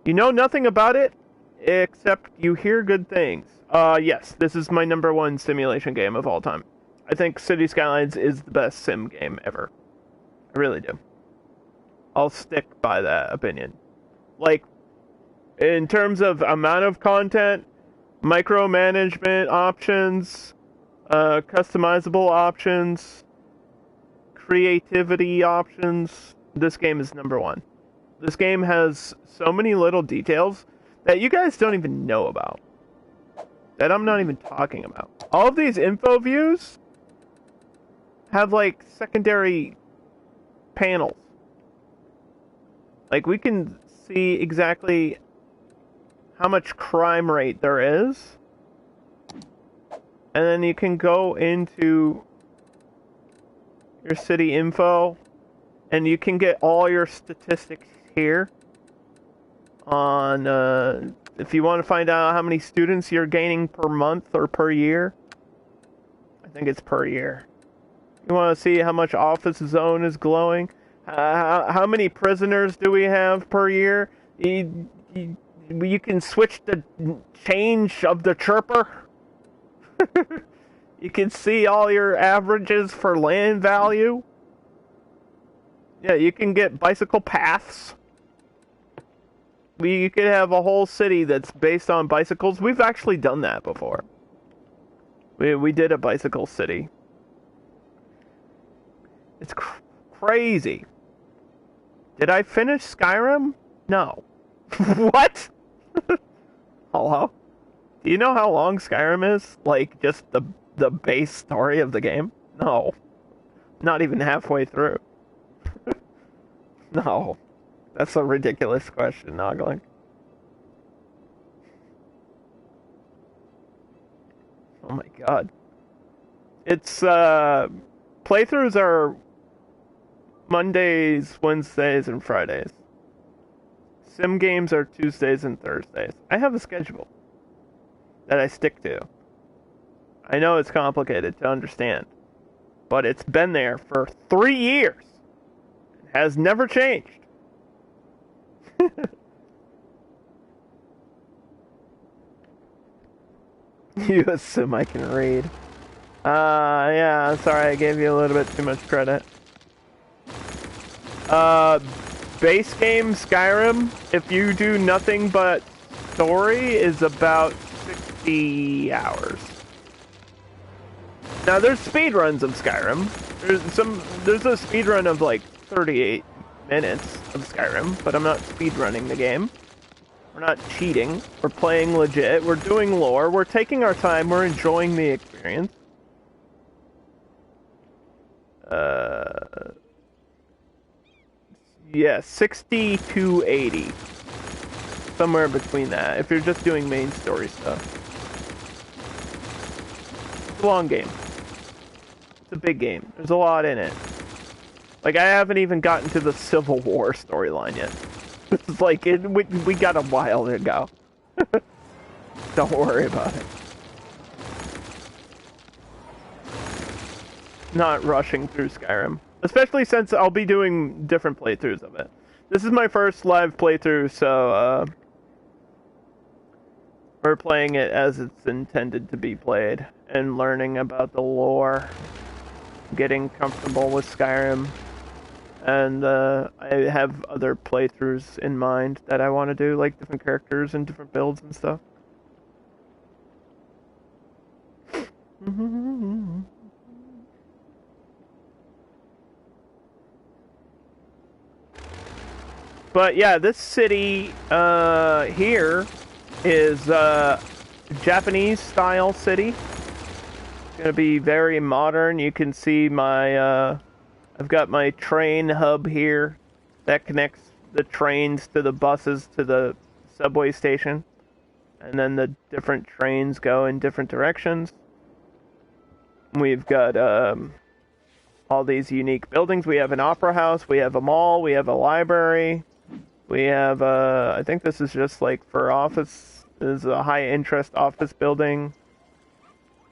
S1: You know nothing about it, except you hear good things. Yes, this is my #1 simulation game of all time. I think City Skylines is the best sim game ever. I really do. I'll stick by that opinion. Like, in terms of amount of content, micromanagement options, customizable options, creativity options, this game is #1. This game has so many little details that you guys don't even know about. That I'm not even talking about. All of these info views have like secondary panels. Like we can see exactly how much crime rate there is. And then you can go into your city info and you can get all your statistics here on if you want to find out how many students you're gaining per month or per year. I think it's per year. You want to see how much office zone is glowing? How many prisoners do we have per year? You can switch the change of the chirper. You can see all your averages for land value. Yeah, you can get bicycle paths. You could have a whole city that's based on bicycles. We've actually done that before. We did a bicycle city. It's crazy. Did I finish Skyrim? No. What? Hello? Do you know how long Skyrim is? Like, just the base story of the game? No. Not even halfway through. No. That's a ridiculous question, Noggling. Oh my god. It's, playthroughs are Mondays, Wednesdays, and Fridays. Sim games are Tuesdays and Thursdays. I have a schedule that I stick to. I know it's complicated to understand, but it's been there for 3 years. It has never changed. You assume I can read. Yeah, sorry, I gave you a little bit too much credit. Base game Skyrim, if you do nothing but story, is about 60 hours. Now, there's speedruns of Skyrim. There's a speedrun of like 38 minutes of Skyrim, but I'm not speedrunning the game. We're not cheating. We're playing legit. We're doing lore. We're taking our time. We're enjoying the experience. Yeah, 60 to 80. Somewhere between that, if you're just doing main story stuff. It's a long game. It's a big game. There's a lot in it. Like, I haven't even gotten to the Civil War storyline yet. It's like, we got a while to go. Don't worry about it. Not rushing through Skyrim. Especially since I'll be doing different playthroughs of it. This is my first live playthrough, so, we're playing it as it's intended to be played. And learning about the lore. Getting comfortable with Skyrim. And, I have other playthroughs in mind that I want to do, like different characters and different builds and stuff. But yeah, this city here is Japanese style city. It's gonna be very modern. You can see my I've got my train hub here that connects the trains to the buses to the subway station, and then the different trains go in different directions. We've got all these unique buildings. We have an opera house. We have a mall. We have a library. We have, I think this is just like for office. This is a high interest office building.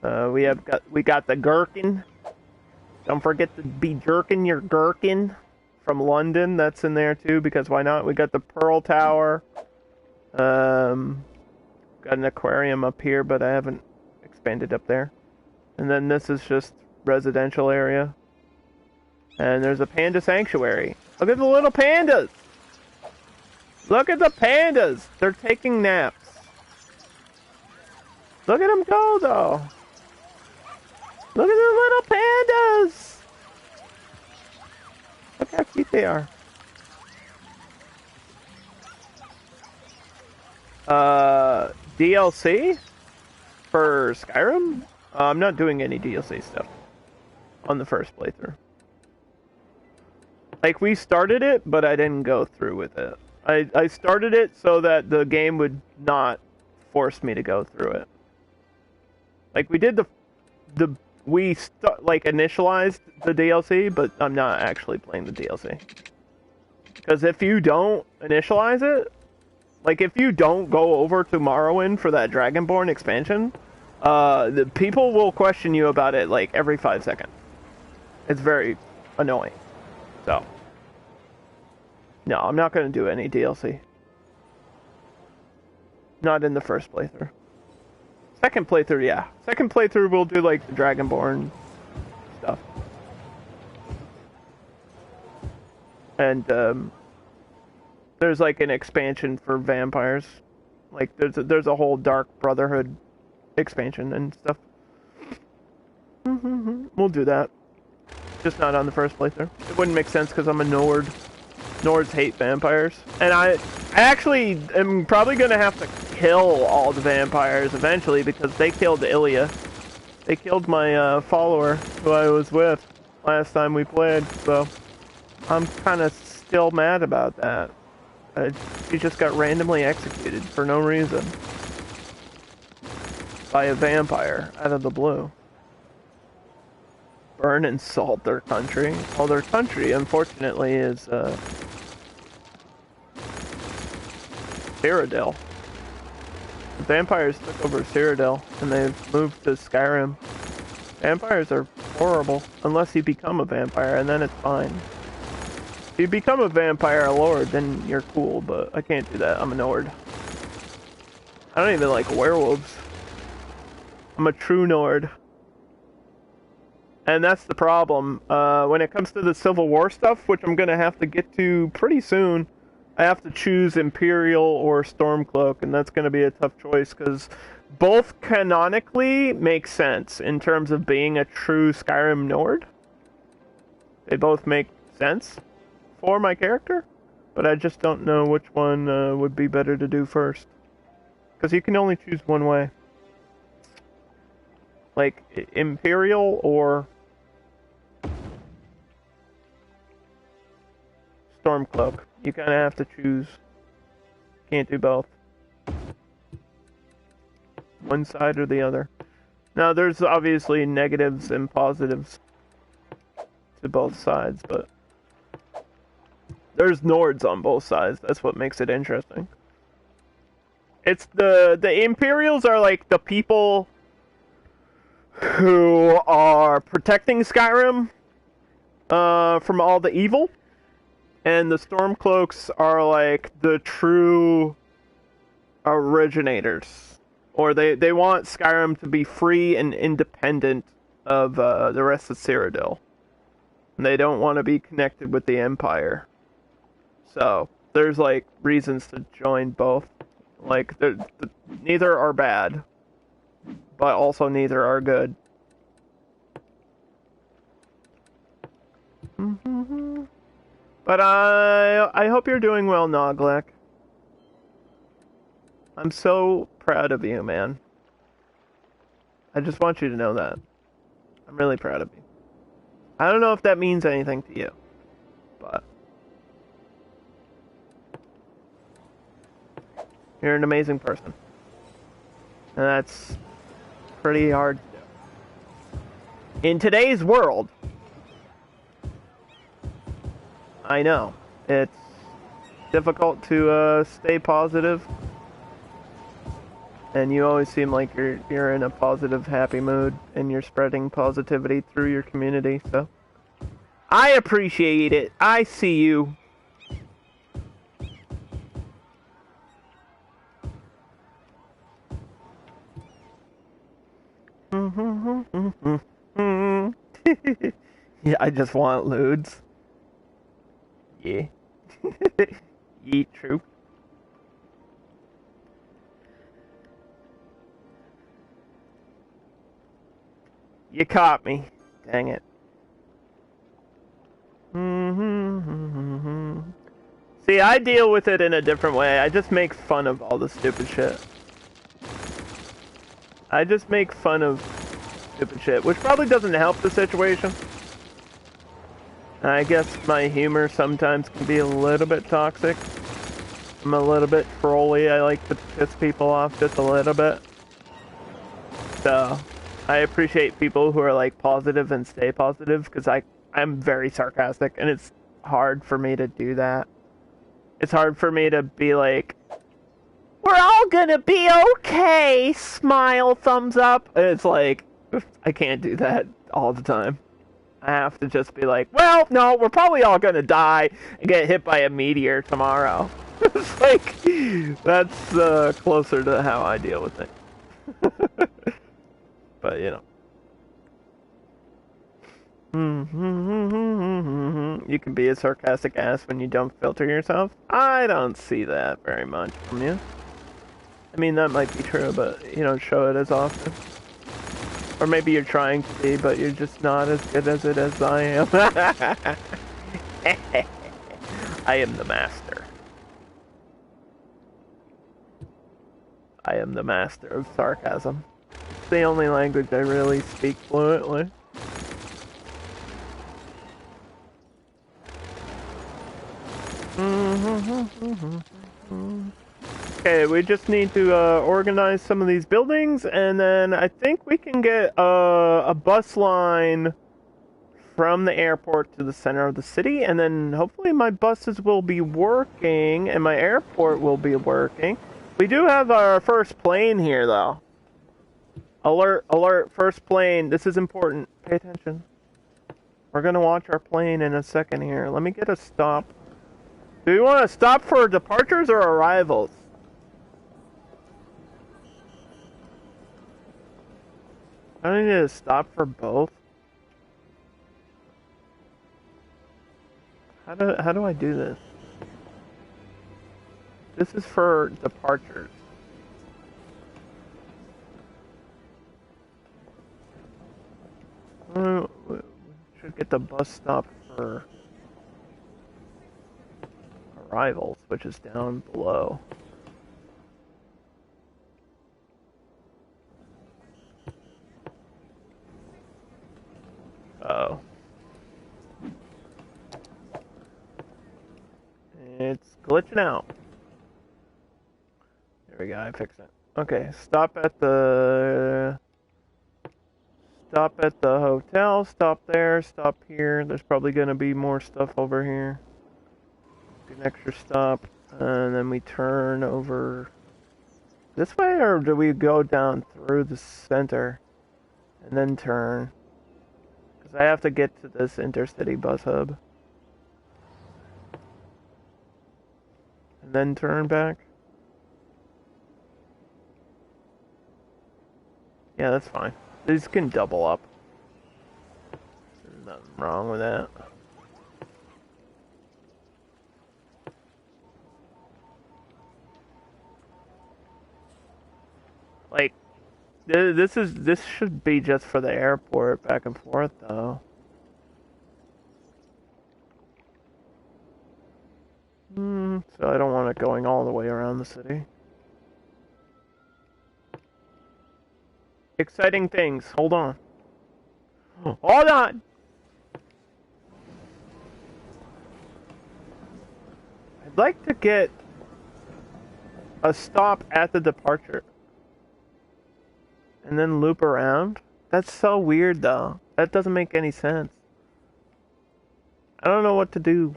S1: We got the gherkin. Don't forget to be jerking your gherkin from London. That's in there too, because why not? We got the Pearl Tower. Got an aquarium up here, but I haven't expanded up there. And then this is just residential area. And there's a Panda Sanctuary. Look at the little pandas! Look at the pandas! They're taking naps. Look at them go, though. Look at the little pandas! Look how cute they are. DLC? For Skyrim? I'm not doing any DLC stuff on the first playthrough. Like, we started it, but I didn't go through with it. I started it so that the game would not force me to go through it. Like, we did initialized the DLC, but I'm not actually playing the DLC. Because if you don't initialize it, like, if you don't go over to Morrowind for that Dragonborn expansion, the people will question you about it, like, every 5 seconds. It's very annoying. So, no, I'm not going to do any DLC. Not in the first playthrough. Second playthrough, yeah. Second playthrough, we'll do, like, the Dragonborn stuff. And, there's, like, an expansion for vampires. Like, there's a whole Dark Brotherhood expansion and stuff. We'll do that. Just not on the first playthrough. It wouldn't make sense because I'm a Nord. Nords hate vampires. And I actually am probably going to have to kill all the vampires eventually because they killed Ilya. They killed my follower who I was with last time we played. So I'm kind of still mad about that. She just got randomly executed for no reason. by a vampire out of the blue. Burn and salt their country. Well, their country, unfortunately, is Cyrodiil. The vampires took over Cyrodiil, and they've moved to Skyrim. Vampires are horrible, unless you become a vampire, and then it's fine. If you become a vampire lord, then you're cool, but I can't do that. I'm a Nord. I don't even like werewolves. I'm a true Nord. And that's the problem. When it comes to the Civil War stuff, which I'm gonna have to get to pretty soon, I have to choose Imperial or Stormcloak, and that's gonna be a tough choice, because both canonically make sense in terms of being a true Skyrim Nord. They both make sense for my character, but I just don't know which one would be better to do first. Because you can only choose one way. Like, Imperial or Stormcloak. You kind of have to choose. Can't do both. One side or the other. Now, there's obviously negatives and positives to both sides, but there's Nords on both sides. That's what makes it interesting. It's the Imperials are like the people who are protecting Skyrim from all the evil, and the Stormcloaks are like the true originators, or they want Skyrim to be free and independent of the rest of Cyrodiil. And they don't want to be connected with the Empire. So there's like reasons to join both. Like neither are bad, but also neither are good. But I hope you're doing well, Noglek. I'm so proud of you, man. I just want you to know that. I'm really proud of you. I don't know if that means anything to you, but you're an amazing person. And that's pretty hard to do. In today's world, I know, it's difficult to stay positive. And you always seem like you're in a positive, happy mood, and you're spreading positivity through your community, so I appreciate it. I see you. Yeah, I just want lewds. Yeah. Yeah, true. You caught me. Dang it. See, I deal with it in a different way. I just make fun of all the stupid shit. I just make fun of stupid shit, which probably doesn't help the situation. I guess my humor sometimes can be a little bit toxic. I'm a little bit trolly. I like to piss people off just a little bit. So I appreciate people who are like positive and stay positive, because I'm very sarcastic, and it's hard for me to do that. It's hard for me to be like, we're all gonna be okay, smile, thumbs up. And it's like, I can't do that all the time. I have to just be like, well, no, we're probably all gonna die and get hit by a meteor tomorrow. It's like, that's closer to how I deal with it. But, you know. You can be a sarcastic ass when you don't filter yourself. I don't see that very much from you. I mean, that might be true, but you don't show it as often. Or maybe you're trying to be, but you're just not as good as it as I am. I am the master. I am the master of sarcasm. It's the only language I really speak fluently. Okay, we just need to organize some of these buildings, and then I think we can get a bus line from the airport to the center of the city, and then hopefully my buses will be working, and my airport will be working. We do have our first plane here, though. Alert, alert, first plane. This is important. Pay attention. We're going to watch our plane in a second here. Let me get a stop. Do you want to stop for departures or arrivals? I need to stop for both. How do I do this? This is for departures. We should get the bus stop for arrivals, which is down below. Oh. It's glitching out. There we go, I fixed it. Okay, stop at the hotel, stop there, stop here. There's probably gonna be more stuff over here. An extra stop, and then we turn over this way, or do we go down through the center and then turn? Because I have to get to this intercity bus hub. And then turn back? Yeah, that's fine. These can double up. There's nothing wrong with that. Like, this should be just for the airport back and forth, though. So I don't want it going all the way around the city. Exciting things. Hold on. Hold on! I'd like to get a stop at the departure. And then loop around? That's so weird, though. That doesn't make any sense. I don't know what to do.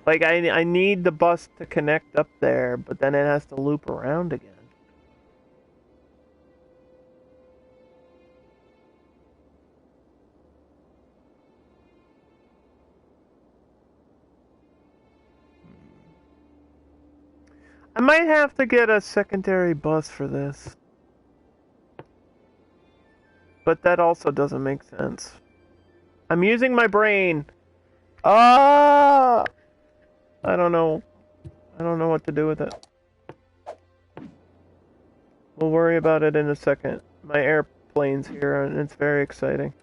S1: Like, I need the bus to connect up there, but then it has to loop around again. I might have to get a secondary bus for this. But that also doesn't make sense. I'm using my brain. Ah! I don't know. I don't know what to do with it. We'll worry about it in a second. My airplane's here and it's very exciting.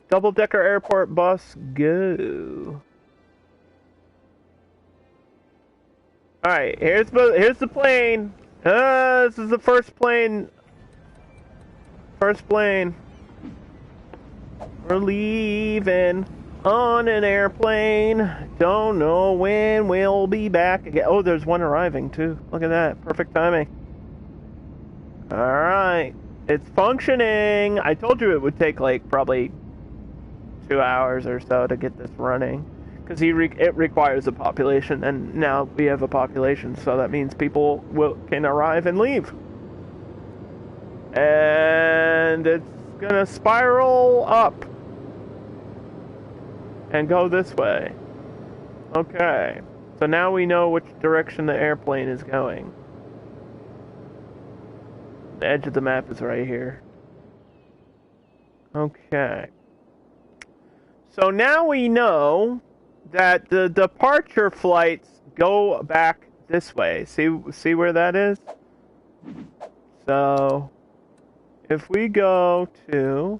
S1: Double-decker airport bus, go. Alright, here's the plane. This is the first plane. First plane. We're leaving on an airplane. Don't know when we'll be back again. Oh, there's one arriving too. Look at that. Perfect timing. Alright. It's functioning. I told you it would take like probably 2 hours or so to get this running. Because it requires a population, and now we have a population, so that means people can arrive and leave. And it's gonna spiral up and go this way. Okay, so now we know which direction the airplane is going. The edge of the map is right here. Okay. So now we know that the departure flights go back this way. See where that is? So if we go to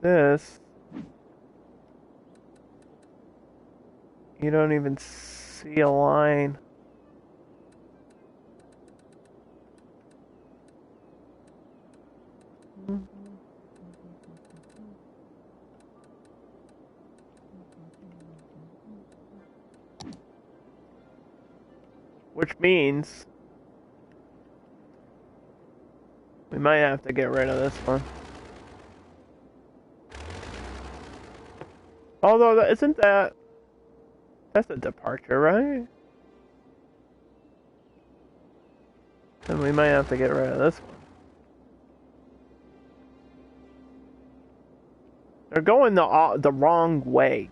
S1: this, you don't even see a line. which means we might have to get rid of this one. Although, isn't that... That's a departure, right? Then we might have to get rid of this one. They're going the wrong way.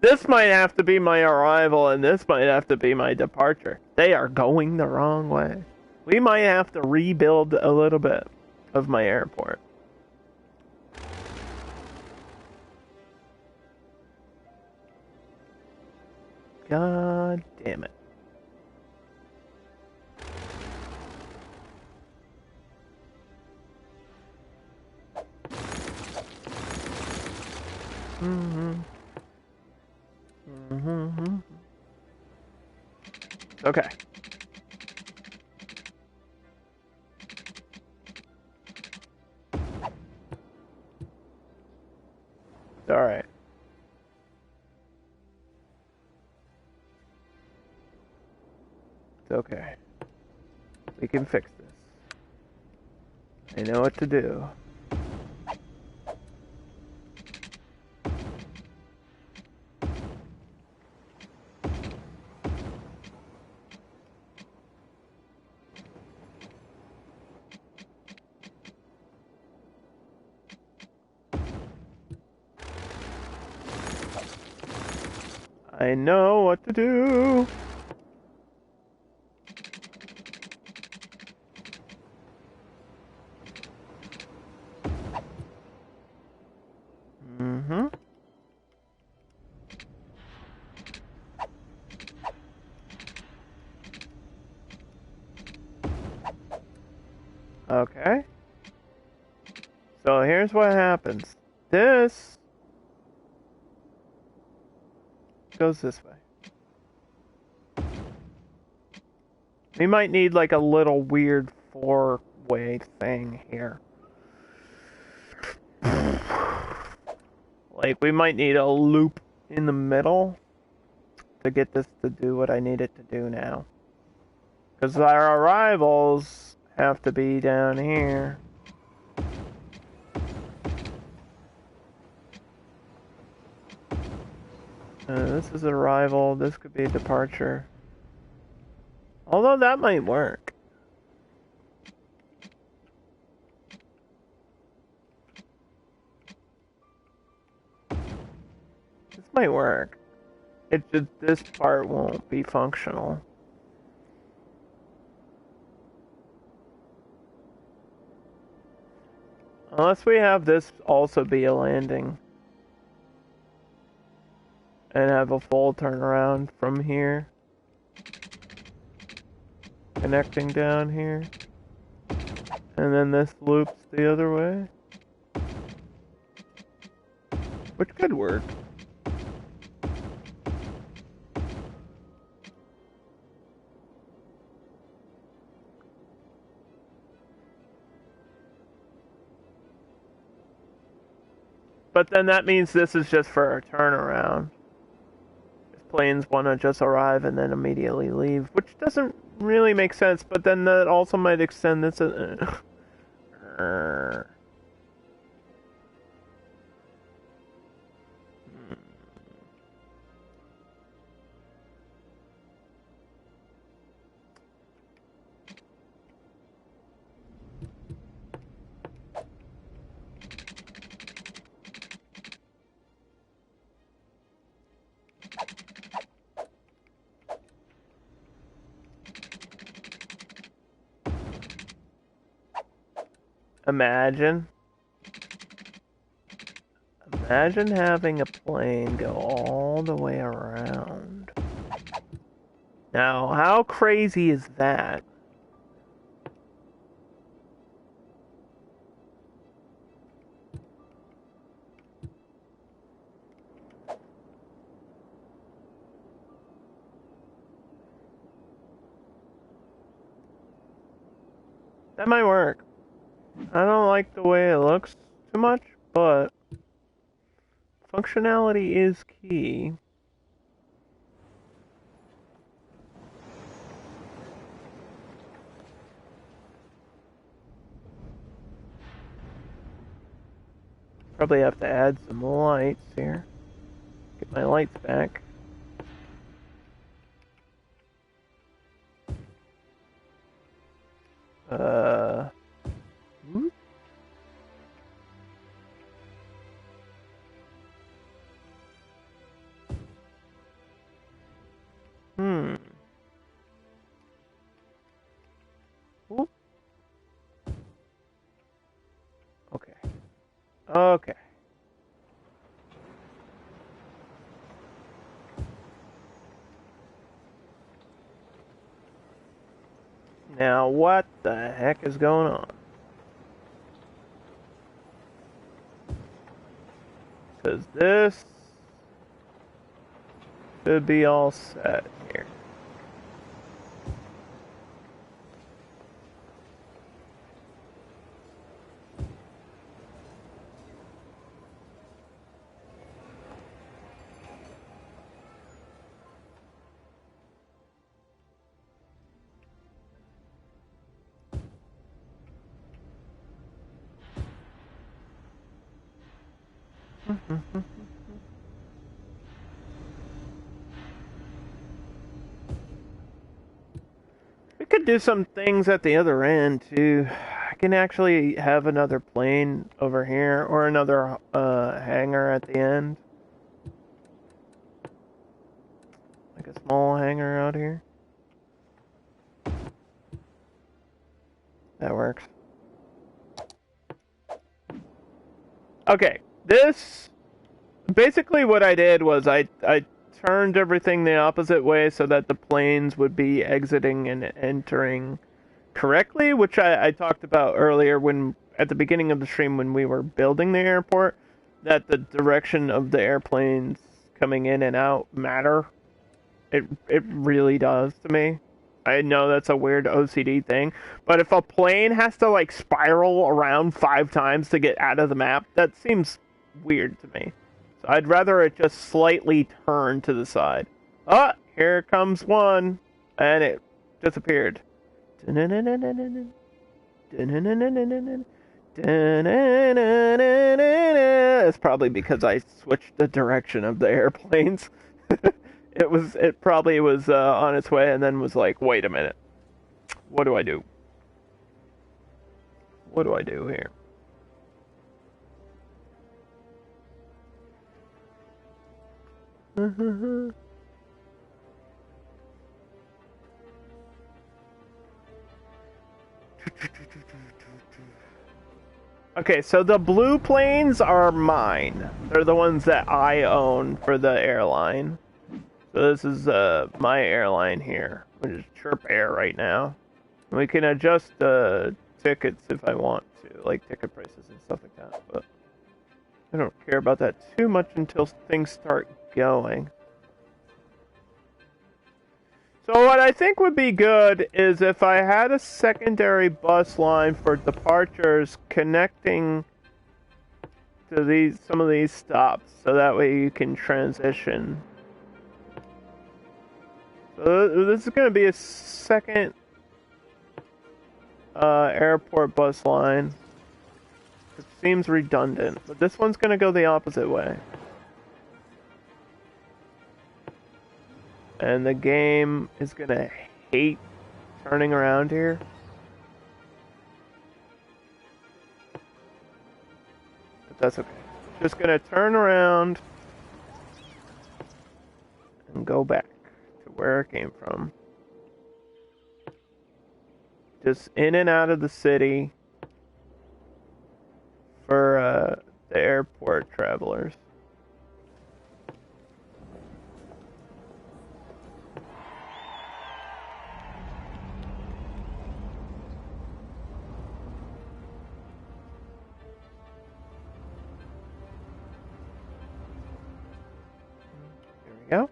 S1: This might have to be my arrival, and this might have to be my departure. They are going the wrong way. We might have to rebuild a little bit of my airport. God damn it. Okay. All right. It's okay. We can fix this. I know what to do. I know what to do. Okay. So here's what happens. This goes this way. We might need like a little weird four-way thing here. Like we might need a loop in the middle to get this to do what I need it to do now. Because our arrivals have to be down here. This is arrival, this could be a departure. Although that might work. This might work. It's just this part won't be functional. Unless we have this also be a landing. And have a full turnaround from here. Connecting down here. And then this loops the other way. Which could work. But then that means this is just for a turnaround. Planes want to just arrive and then immediately leave, which doesn't really make sense, but then that also might extend this. Imagine having a plane go all the way around. Now, how crazy is that? That might work. I don't like the way it looks too much, but functionality is key. Probably have to add some lights here. Get my lights back. Whoop. Whoop. Okay. Okay. Now, what the heck is going on? Because this should be all set here. We could do some things at the other end too. I can actually have another plane over here or another hangar at the end. Like a small hangar out here. That works. Okay, this... Basically what I did was I turned everything the opposite way so that the planes would be exiting and entering correctly, which I talked about earlier when at the beginning of the stream when we were building the airport, that the direction of the airplanes coming in and out matter. It really does to me. I know that's a weird OCD thing, but if a plane has to like spiral around 5 times to get out of the map, that seems weird to me. So I'd rather it just slightly turn to the side. Oh, here comes one, and it disappeared. It's probably because I switched the direction of the airplanes. It probably was on its way and then was like, wait a minute. What do I do? What do I do here? Okay, so the blue planes are mine. They're the ones that I own for the airline. So this is my airline here, which is Chirp Air right now. We can adjust tickets if I want to, like ticket prices and stuff like that, but I don't care about that too much until things start going. So what I think would be good is if I had a secondary bus line for departures connecting to some of these stops, so that way you can transition. So this is going to be a second airport bus line. It seems redundant, but this one's going to go the opposite way. And the game is going to hate turning around here. But that's okay. Just going to turn around and go back to where it came from. Just in and out of the city for the airport travelers. Go.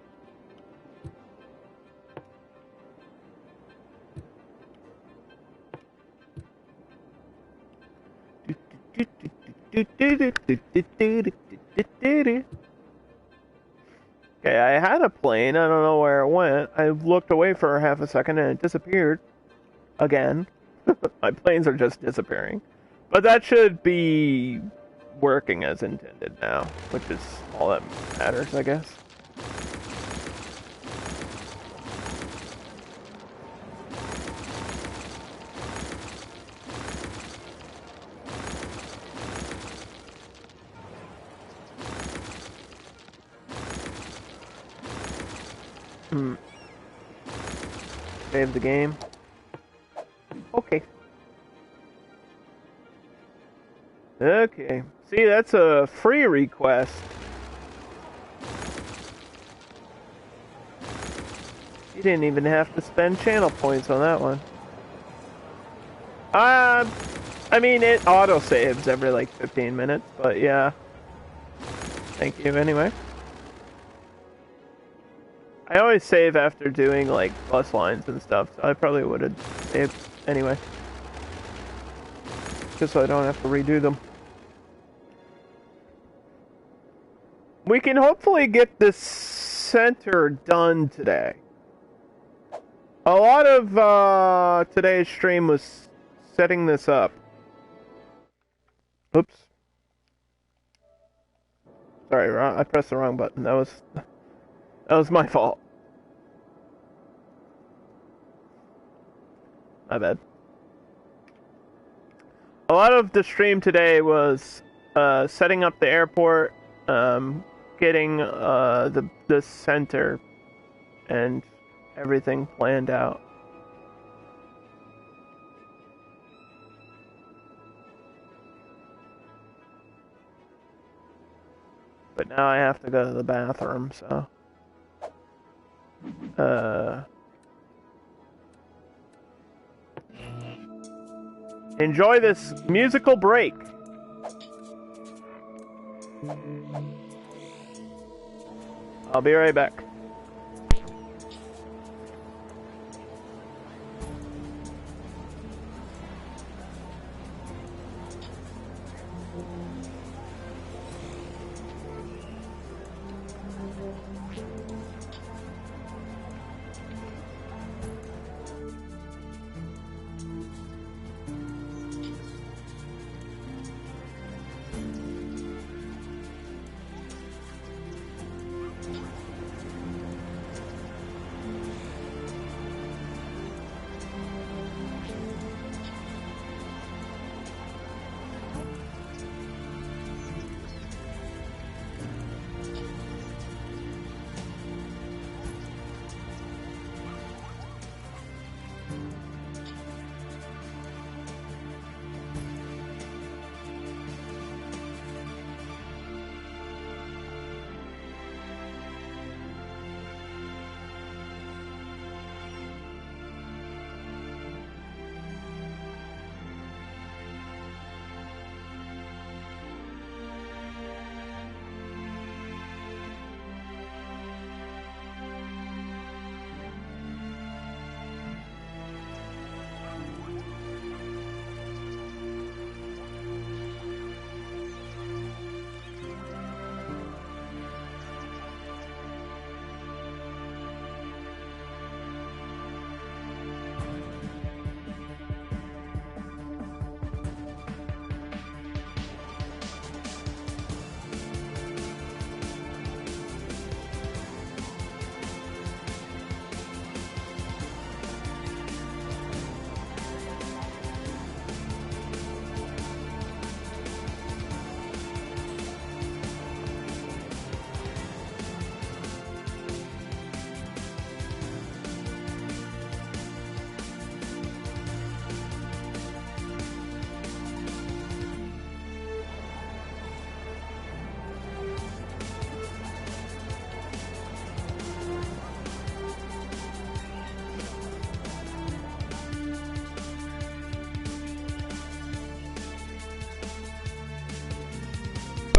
S1: Okay, I had a plane. I don't know where it went. I looked away for half a second and it disappeared. Again. My planes are just disappearing. But that should be working as intended now, which is all that matters, I guess. Save the game. Okay. Okay. See, that's a free request. You didn't even have to spend channel points on that one. I mean, it auto-saves every, like, 15 minutes, but yeah. Thank you anyway. I always save after doing, like, bus lines and stuff, so I probably would have saved anyway. Just so I don't have to redo them. We can hopefully get this center done today. A lot of today's stream was setting this up. Oops. Sorry, I pressed the wrong button. That was my fault. My bad. A lot of the stream today was setting up the airport, getting the center and everything planned out. But now I have to go to the bathroom, so enjoy this musical break. I'll be right back.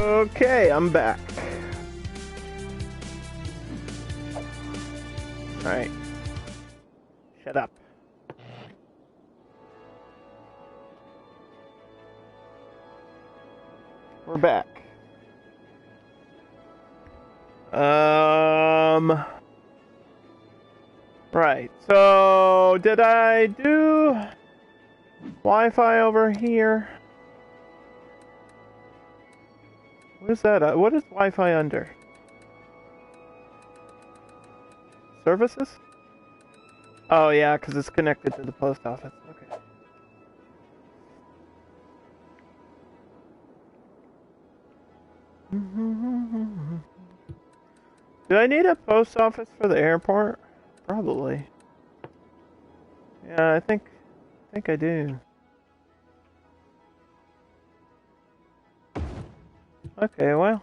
S1: Okay, I'm back. Alright. Shut up. We're back. Right, so did I do Wi-Fi over here? What is that? What is Wi-Fi under? Services? Oh yeah, because it's connected to the post office. Okay. Do I need a post office for the airport? Probably. Yeah, I think I do. Okay, well.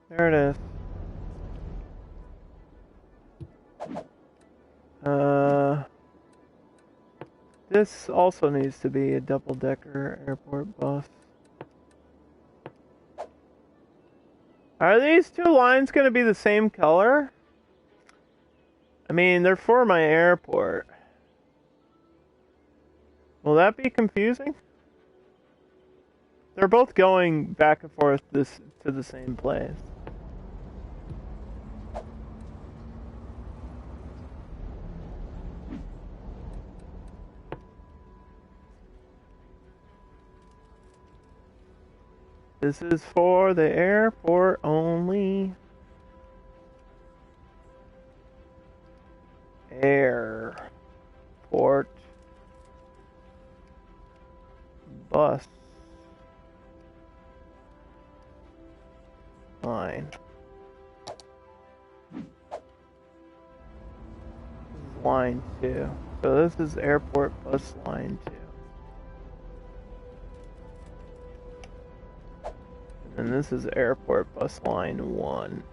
S1: There it is. This also needs to be a double-decker airport bus. Are these two lines going to be the same color? I mean, they're for my airport. Will that be confusing? They're both going back and forth to the same place. This is for the airport only. Airport bus line. Line 2. So this is airport bus line 2. And this is airport bus line 1.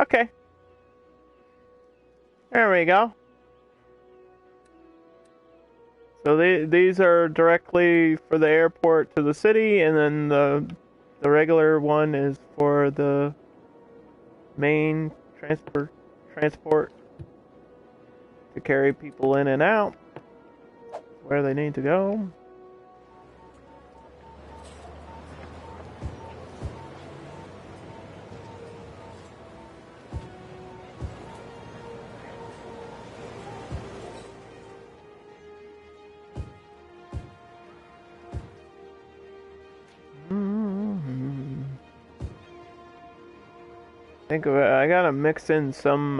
S1: Okay. There we go. So these are directly for the airport to the city, and then the regular one is for the main transport to carry people in and out where they need to go. Think of it, I gotta mix in some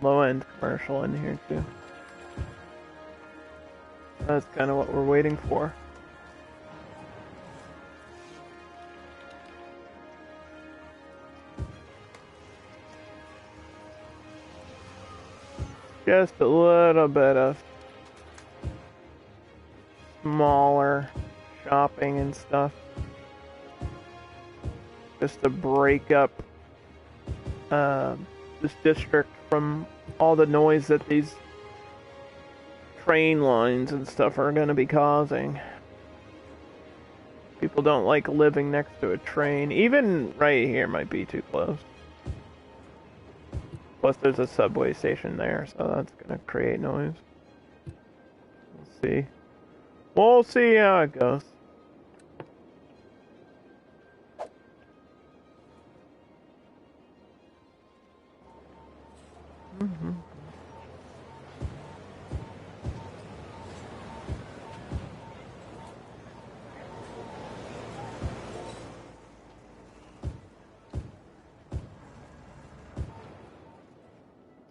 S1: low-end commercial in here too. That's kind of what we're waiting for. Just a little bit of smaller shopping and stuff. Just to break up this district from all the noise that these train lines and stuff are going to be causing. People don't like living next to a train. Even right here might be too close. Plus there's a subway station there, so that's going to create noise. We'll see. We'll see how it goes.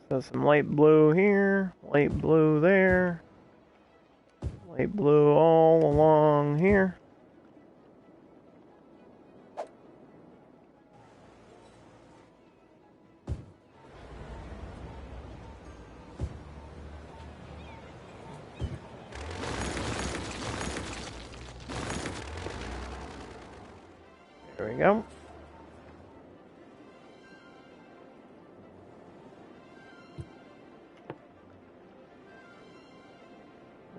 S1: So some light blue here, light blue there, light blue all along here. There we go.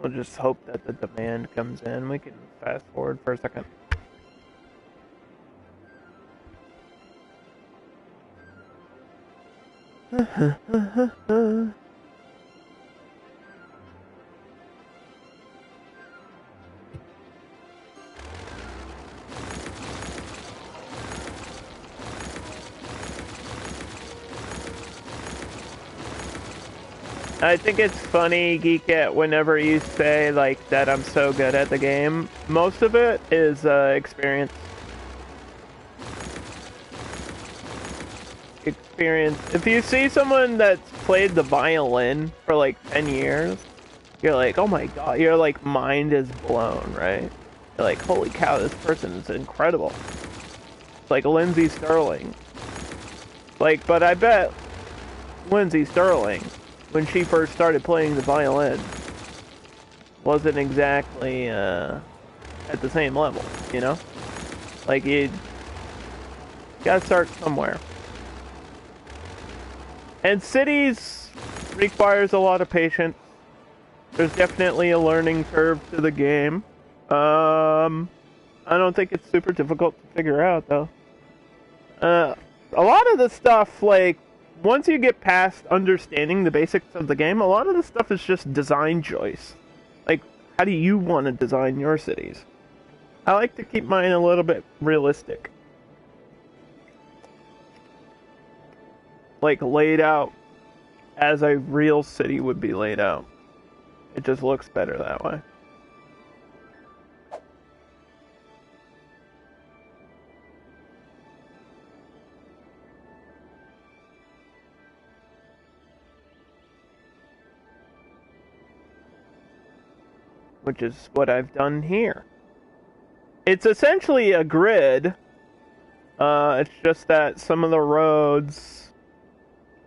S1: We'll just hope that the demand comes in. We can fast forward for a second. I think it's funny, Geekette, whenever you say, like, that I'm so good at the game. Most of it is experience. If you see someone that's played the violin for, like, 10 years, you're like, oh my god, your, like, mind is blown, right? You're like, holy cow, this person is incredible. It's like Lindsay Sterling. Like, but I bet Lindsay Sterling, when she first started playing the violin, wasn't exactly at the same level, you know? Like, you gotta start somewhere. And cities requires a lot of patience. There's definitely a learning curve to the game. I don't think it's super difficult to figure out, though. A lot of the stuff, like, once you get past understanding the basics of the game, a lot of the stuff is just design choice. Like, how do you want to design your cities? I like to keep mine a little bit realistic. Like, laid out as a real city would be laid out. It just looks better that way. Which is what I've done here. It's essentially a grid. It's just that some of the roads,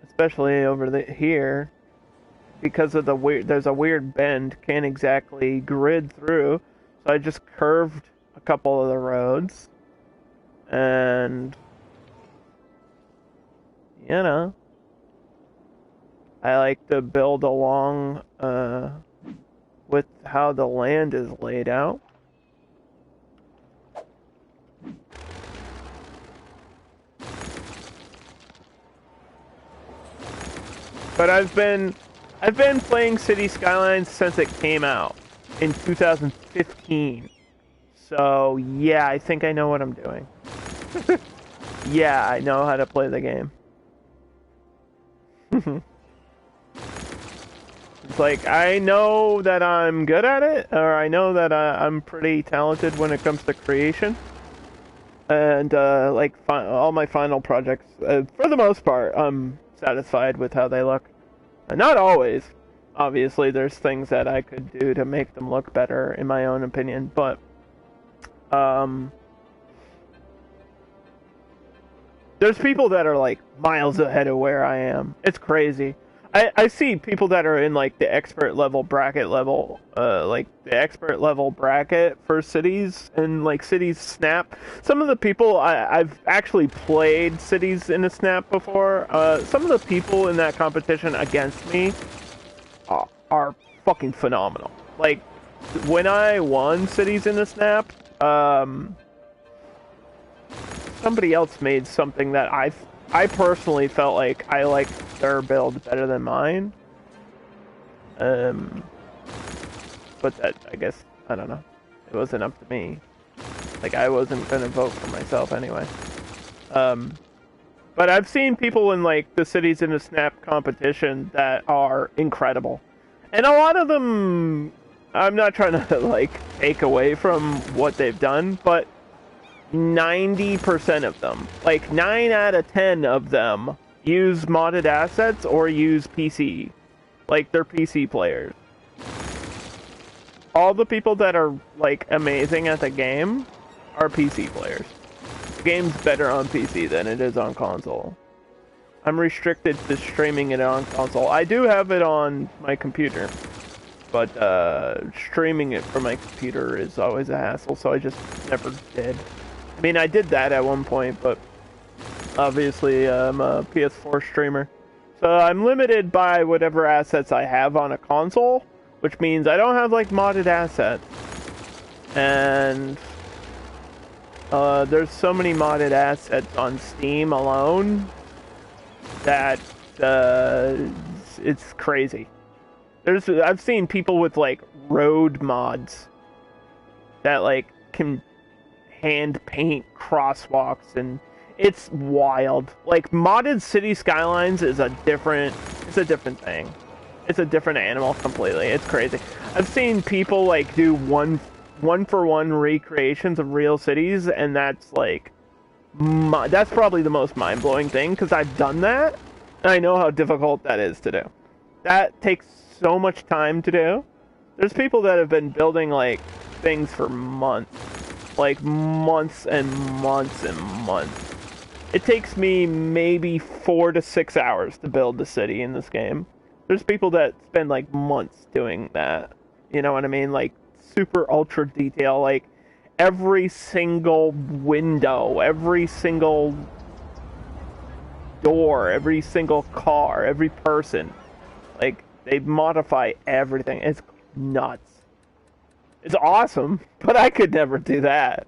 S1: especially over here, because of the there's a weird bend, can't exactly grid through. So I just curved a couple of the roads, and you know, I like to build along with how the land is laid out. But I've been playing City Skylines since it came out in 2015. So yeah, I think I know what I'm doing. Yeah, I know how to play the game. It's like, I know that I'm good at it, or I know that I'm pretty talented when it comes to creation. And, like, all my final projects, for the most part, I'm satisfied with how they look. Not always. Obviously, there's things that I could do to make them look better, in my own opinion, but, there's people that are, like, miles ahead of where I am. It's crazy. I see people that are in, like, the expert level bracket level, like, the expert level bracket for cities, and, like, Cities Snap. Some of the people, I've actually played Cities in a Snap before. Some of the people in that competition against me are fucking phenomenal. Like, when I won Cities in a Snap, somebody else made something that I personally felt like I liked their build better than mine. But that, I guess, I don't know. It wasn't up to me. Like, I wasn't gonna vote for myself anyway. But I've seen people in, like, the Cities in a Snap competition that are incredible. And a lot of them, I'm not trying to, like, take away from what they've done, but 90% of them, like 9 out of 10 of them, use modded assets or use PC. Like, they're PC players. All the people that are, like, amazing at the game are PC players. The game's better on PC than it is on console. I'm restricted to streaming it on console. I do have it on my computer, but streaming it from my computer is always a hassle, so I just never did. I mean, I did that at one point, but obviously I'm a PS4 streamer. So I'm limited by whatever assets I have on a console, which means I don't have, like, modded assets. And there's so many modded assets on Steam alone that it's crazy. I've seen people with like road mods that like can hand paint crosswalks, and it's wild. Like modded city skylines is a different thing. It's a different animal completely. It's crazy. I've seen people like do one for one recreations of real cities, and that's like that's probably the most mind-blowing thing, because I've done that and I know how difficult that is to do. That takes so much time to do. There's people that have been building like things for months. Like months and months and months. It takes me maybe 4 to 6 hours to build the city in this game. There's people that spend like months doing that. You know what I mean? Like super ultra detail, like every single window, every single door, every single car, every person. Like they modify everything. It's nuts. It's awesome, but I could never do that.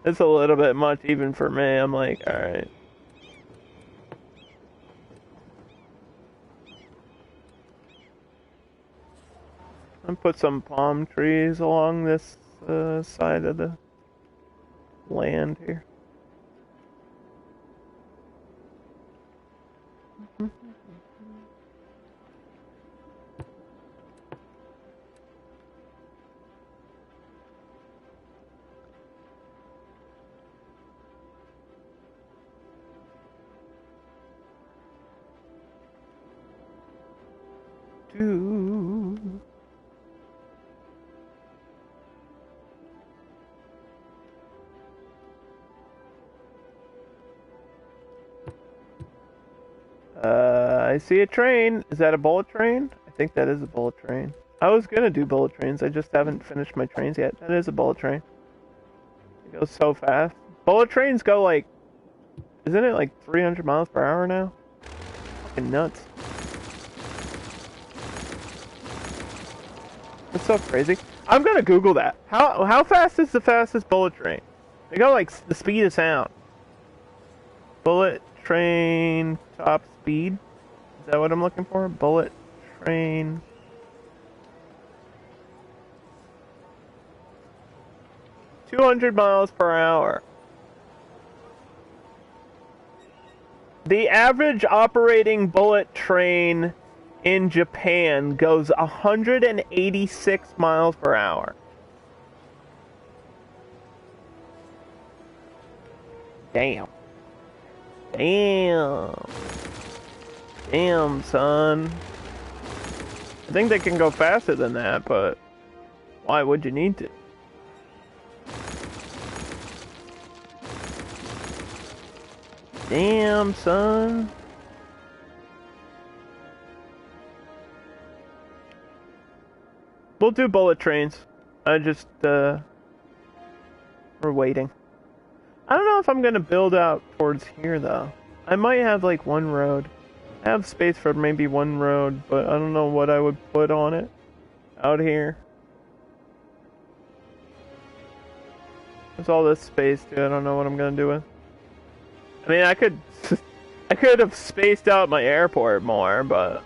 S1: It's a little bit much even for me. I'm like, alright. I'll put some palm trees along this side of the land here. I see a train. Is that a bullet train? I think that is a bullet train. I was gonna do bullet trains. I just haven't finished my trains yet. That is a bullet train. It goes so fast. Bullet trains go like, isn't it like 300 miles per hour now? Fucking nuts. That's so crazy. I'm gonna Google that. How fast is the fastest bullet train? They go like the speed of sound. Bullet train top speed. Is that what I'm looking for? Bullet train. $200 miles per hour. The average operating bullet train in Japan goes 186 miles per hour. Damn. Damn, son. I think they can go faster than that, but why would you need to? Damn, son. We'll do bullet trains. I just, we're waiting. I don't know if I'm gonna build out towards here, though. I might have, like, one road. I have space for maybe one road, but I don't know what I would put on it. Out here. There's all this space, too. I don't know what I'm gonna do with. I mean, I could have spaced out my airport more, but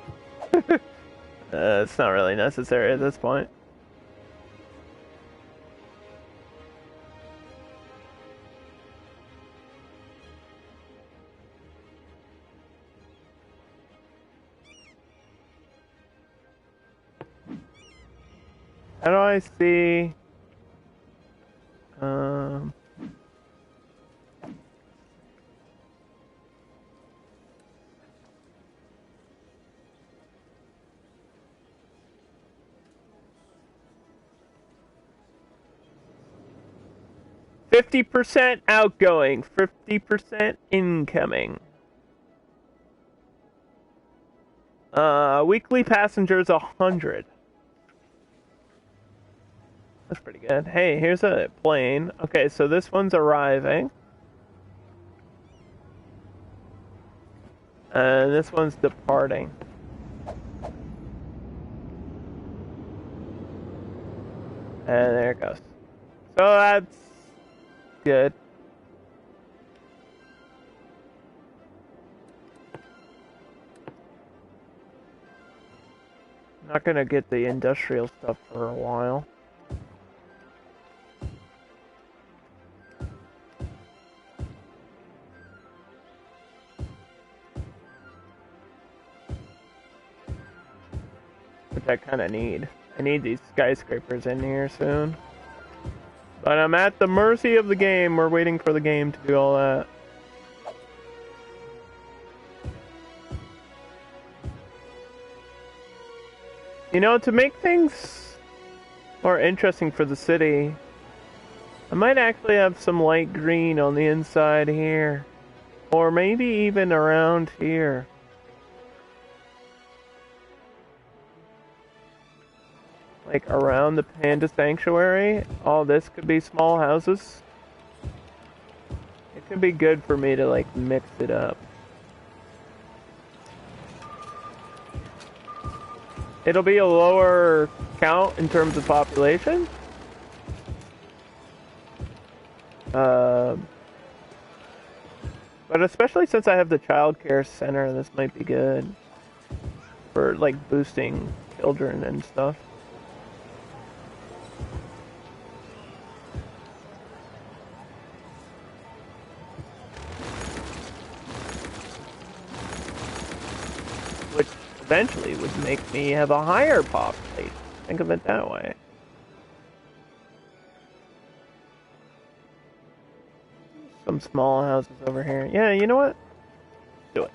S1: it's not really necessary at this point. How do I see? 50% outgoing, 50% incoming. Weekly passengers 100. That's pretty good. Hey, here's a plane. Okay, so this one's arriving. And this one's departing. And there it goes. So that's good. Not gonna get the industrial stuff for a while. Which I kind of need. I need these skyscrapers in here soon. But I'm at the mercy of the game. We're waiting for the game to do all that. You know, to make things more interesting for the city, I might actually have some light green on the inside here. Or maybe even around here. Like around the Panda Sanctuary. All this could be small houses. It could be good for me to like mix it up. It'll be a lower count in terms of population. But especially since I have the childcare center, this might be good for like boosting children and stuff. Which eventually would make me have a higher population. Think of it that way. Some small houses over here. Yeah, you know what? Do it.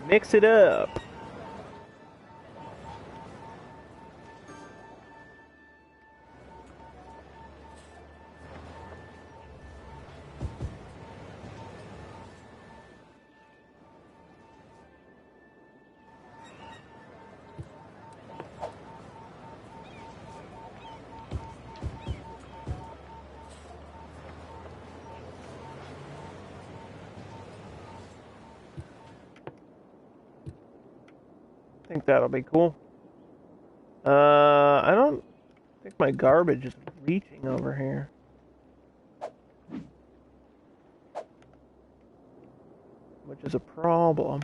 S1: Mix it up. I think that'll be cool. I don't think my garbage is reaching over here. Which is a problem.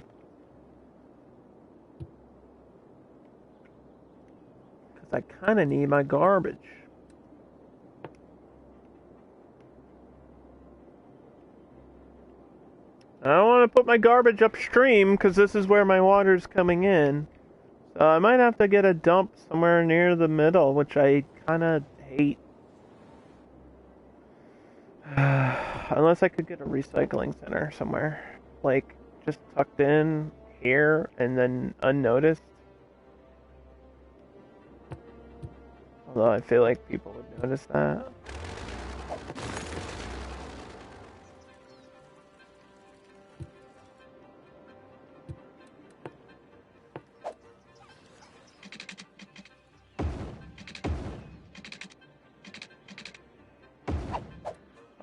S1: Because I kind of need my garbage. I don't want to put my garbage upstream because this is where my water's coming in. So I might have to get a dump somewhere near the middle, which I kind of hate. Unless I could get a recycling center somewhere. Like, just tucked in here and then unnoticed. Although I feel like people would notice that.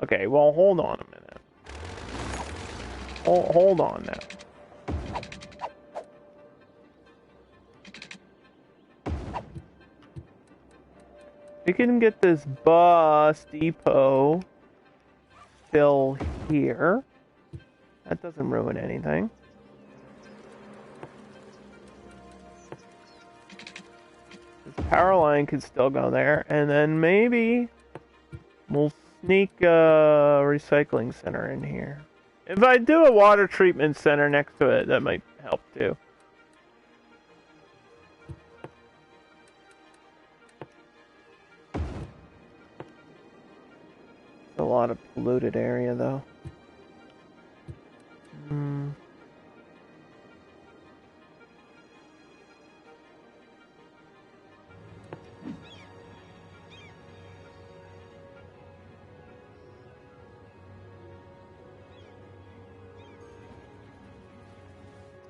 S1: Okay, well, hold on a minute. Hold on now. We can get this bus depot still here. That doesn't ruin anything. This power line could still go there, and then maybe we'll sneak a recycling center in here. If I do a water treatment center next to it, that might help too. It's a lot of polluted area though.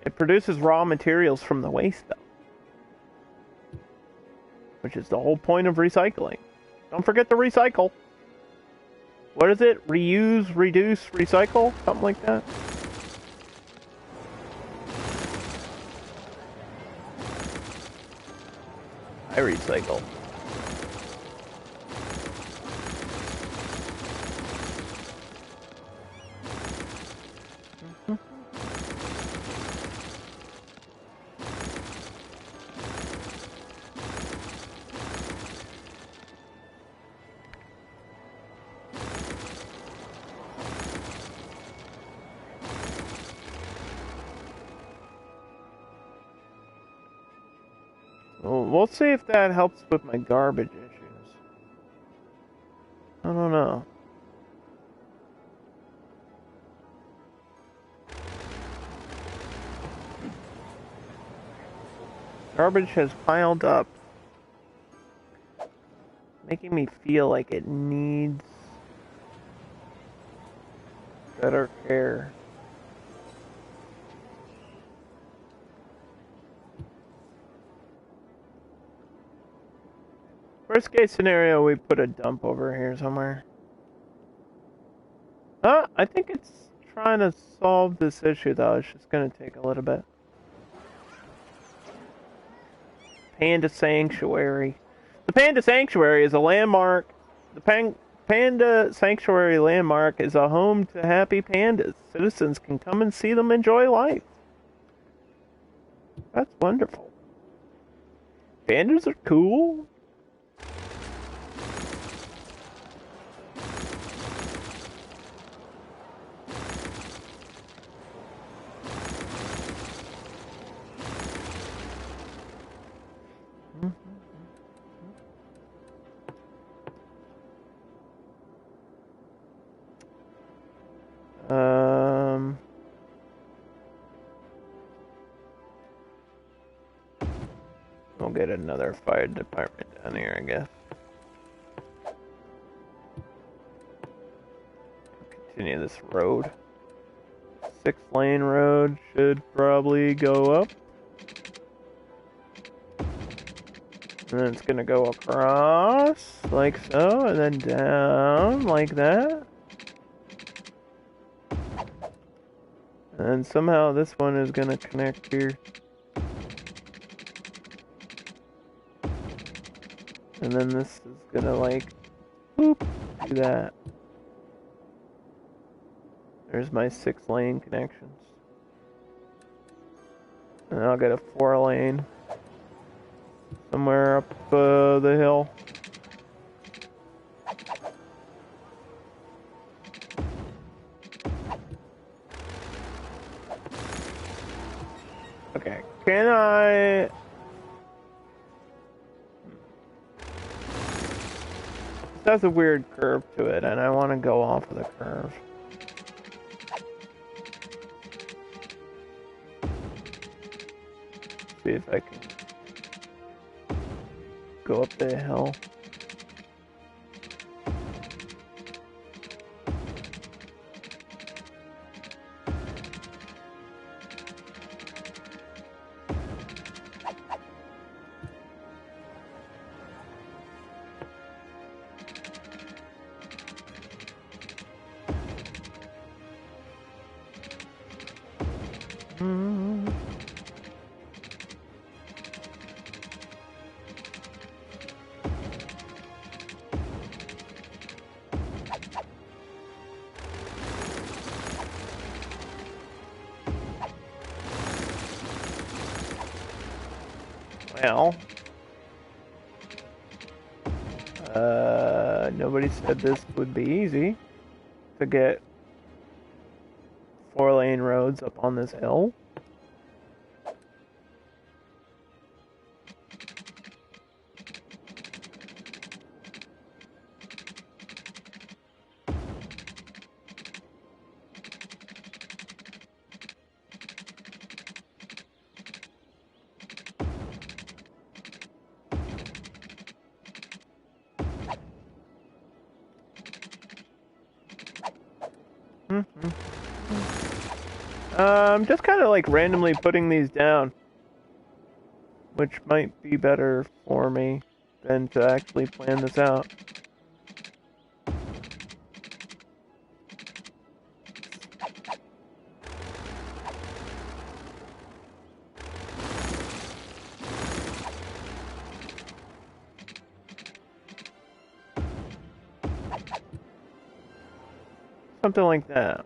S1: It produces raw materials from the waste, though. Which is the whole point of recycling. Don't forget to recycle. What is it? Reuse, reduce, recycle? Something like that? I recycle. Well, we'll see if that helps with my garbage issues. I don't know. Garbage has piled up, making me feel like it needs better care. Worst case scenario, we put a dump over here somewhere. I think it's trying to solve this issue though. It's just gonna take a little bit. Panda Sanctuary. The Panda Sanctuary is a landmark. The Panda Sanctuary landmark is a home to happy pandas. Citizens can come and see them enjoy life. That's wonderful. Pandas are cool. We'll get another fire department down here, I guess. Continue this road. 6-lane road should probably go up. And then it's gonna go across, like so, and then down, like that. And then somehow this one is gonna connect here. And then this is gonna like, boop, do that. There's my 6-lane connections. And I'll get a 4-lane somewhere up the hill. Okay, can I... This has a weird curve to it, and I want to go off of the curve. See if I can go up the hill. Well, nobody said this would be easy to get 4-lane roads up on this hill. I'm just kind of like randomly putting these down, which might be better for me than to actually plan this out. something like that.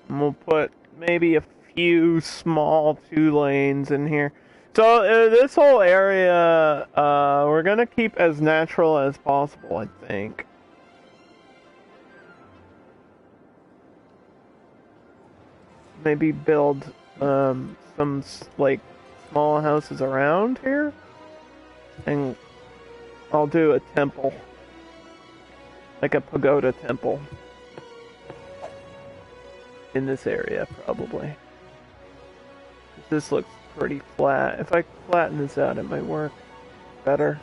S1: And we'll put maybe a few small 2 lanes in here. So this whole area, we're gonna keep as natural as possible, I think. Maybe build some like small houses around here, and I'll do a temple, like a pagoda temple, in this area probably. This looks pretty flat. If I flatten this out, it might work better.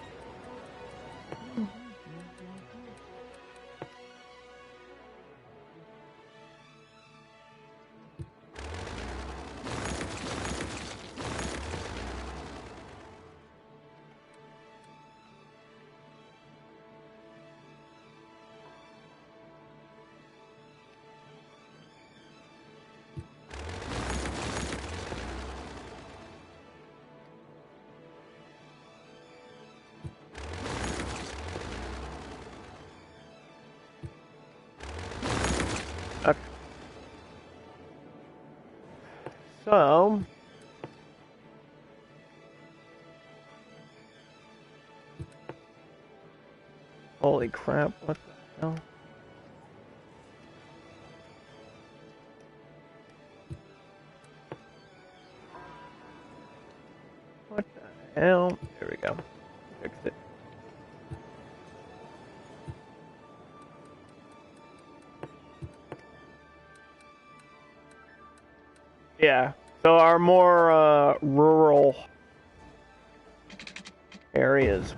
S1: Okay. So, holy crap, what the hell? What the hell? There we go. Fixed it. Yeah, so our more rural areas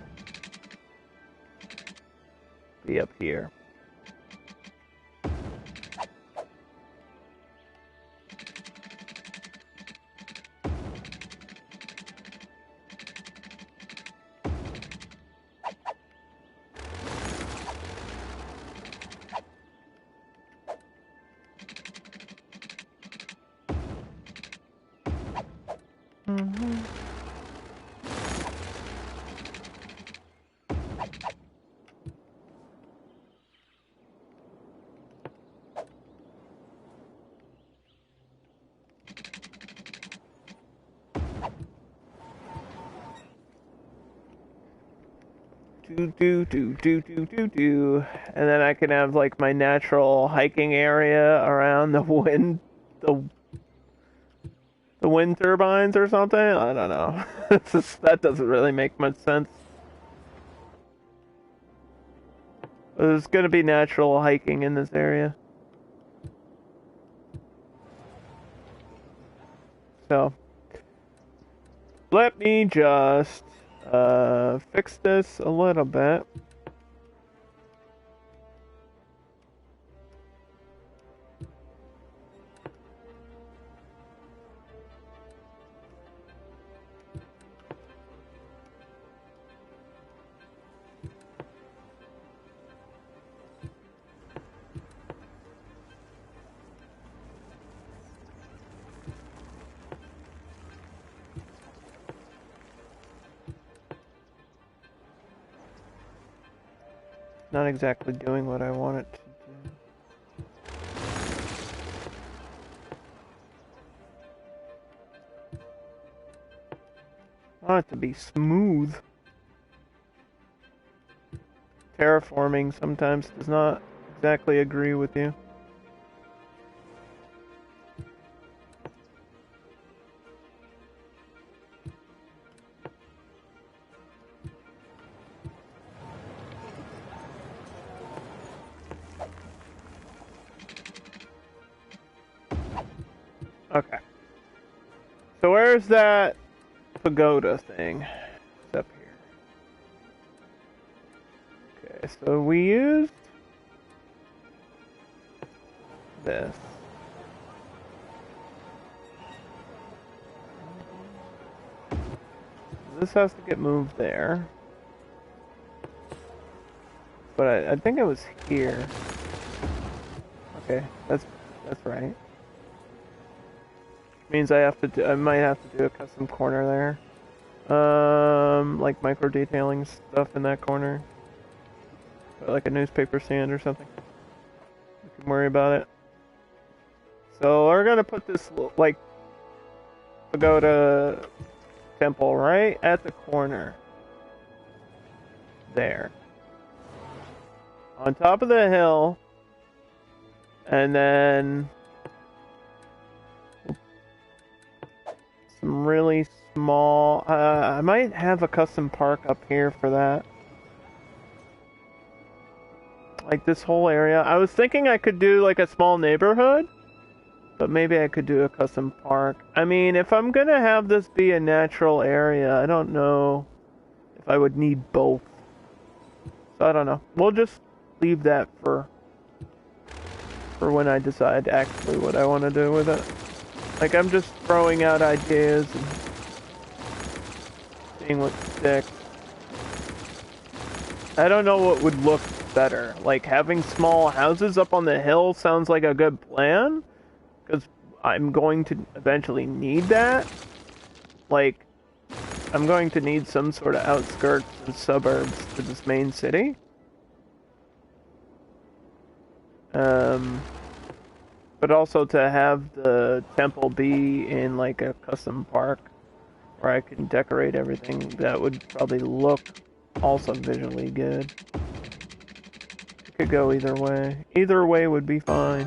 S1: be up here. Do. And then I can have like my natural hiking area around the wind turbines or something. I don't know. That doesn't really make much sense. There's gonna be natural hiking in this area. So let me just fix this a little bit. Not exactly doing what I want it to do. I want it to be smooth. Terraforming sometimes does not exactly agree with you. Okay. So where's that pagoda thing? It's up here. Okay, so we used this. This has to get moved there. But I think it was here. Okay, that's right. Means I might have to do a custom corner there. Like micro detailing stuff in that corner. Like a newspaper stand or something. You can worry about it. So we're gonna put this, like, pagoda temple right at the corner. There. On top of the hill. And then some really small, I might have a custom park up here for that. Like this whole area. I was thinking I could do like a small neighborhood, but maybe I could do a custom park. I mean, if I'm gonna have this be a natural area, I don't know if I would need both. So I don't know. We'll just leave that for when I decide actually what I want to do with it. Like, I'm just throwing out ideas and seeing what sticks. I don't know what would look better. Like, having small houses up on the hill sounds like a good plan, because I'm going to eventually need that. Like, I'm going to need some sort of outskirts and suburbs to this main city. But also to have the temple be in like a custom park where I can decorate everything, that would probably look also visually good. It could go either way. Either way would be fine.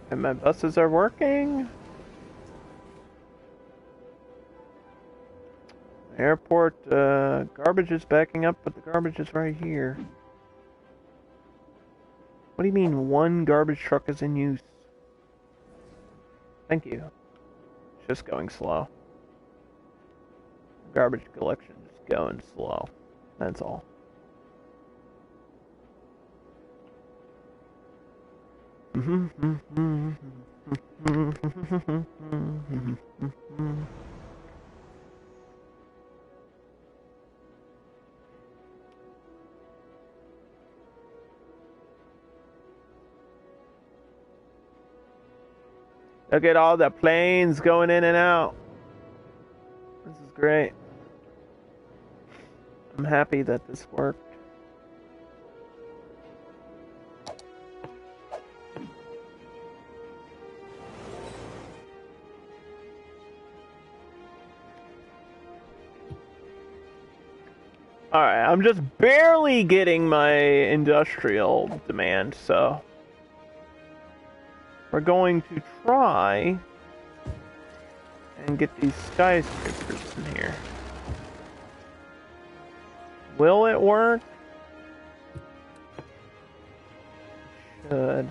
S1: And my buses are working. Airport, garbage is backing up, but the garbage is right here. What do you mean one garbage truck is in use? Thank you. It's just going slow. Garbage collection is going slow. That's all. Look at all the planes going in and out. This is great. I'm happy that this worked. Alright, I'm just barely getting my industrial demand, so we're going to try and get these skyscrapers in here. Will it work? Should.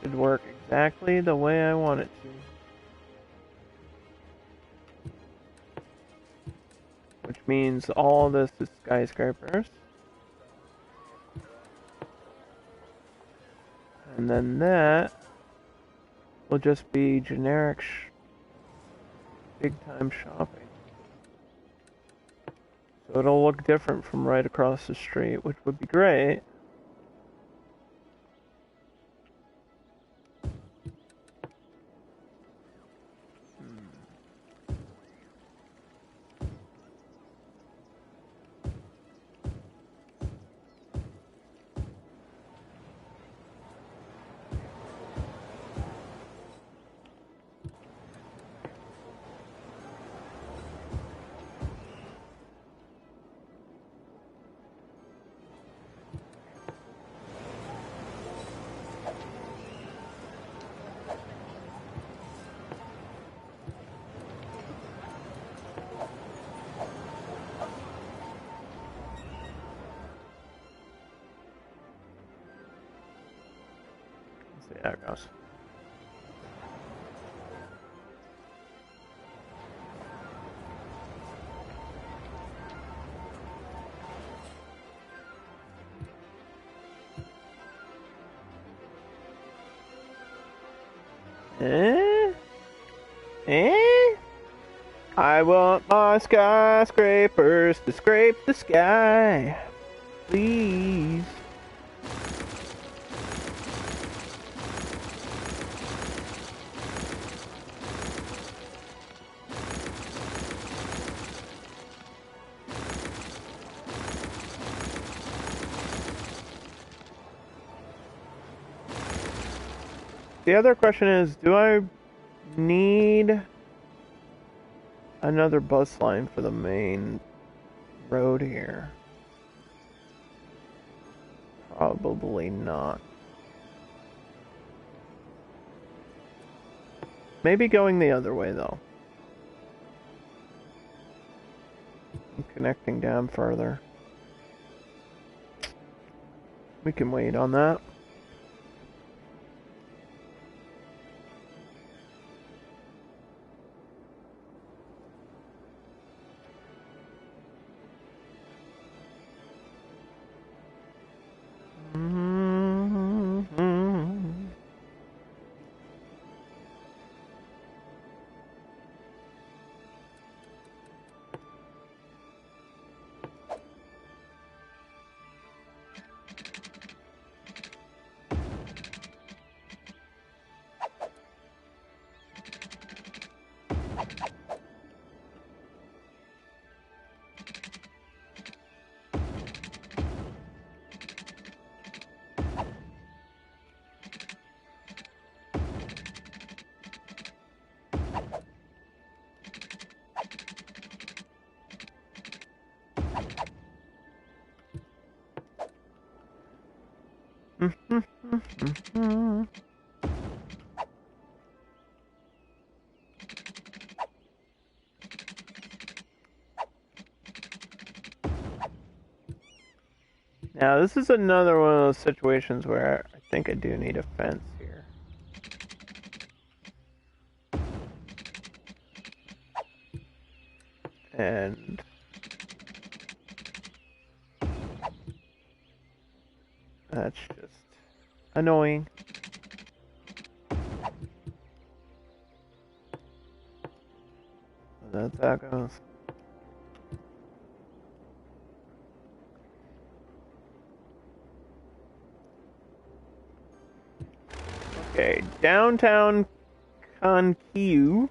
S1: Should work exactly the way I want it to. Which means all this is skyscrapers. And then that will just be generic big time shopping. So it'll look different from right across the street, which would be great. see how it goes. I want my skyscrapers to scrape the sky, please. The other question is, do I need another bus line for the main road here? Probably not. Maybe going the other way though. And connecting down further. We can wait on that. Now, this is another one of those situations where I think I do need a fence here. And that's just annoying. That's how it goes. Okay, downtown Conquew.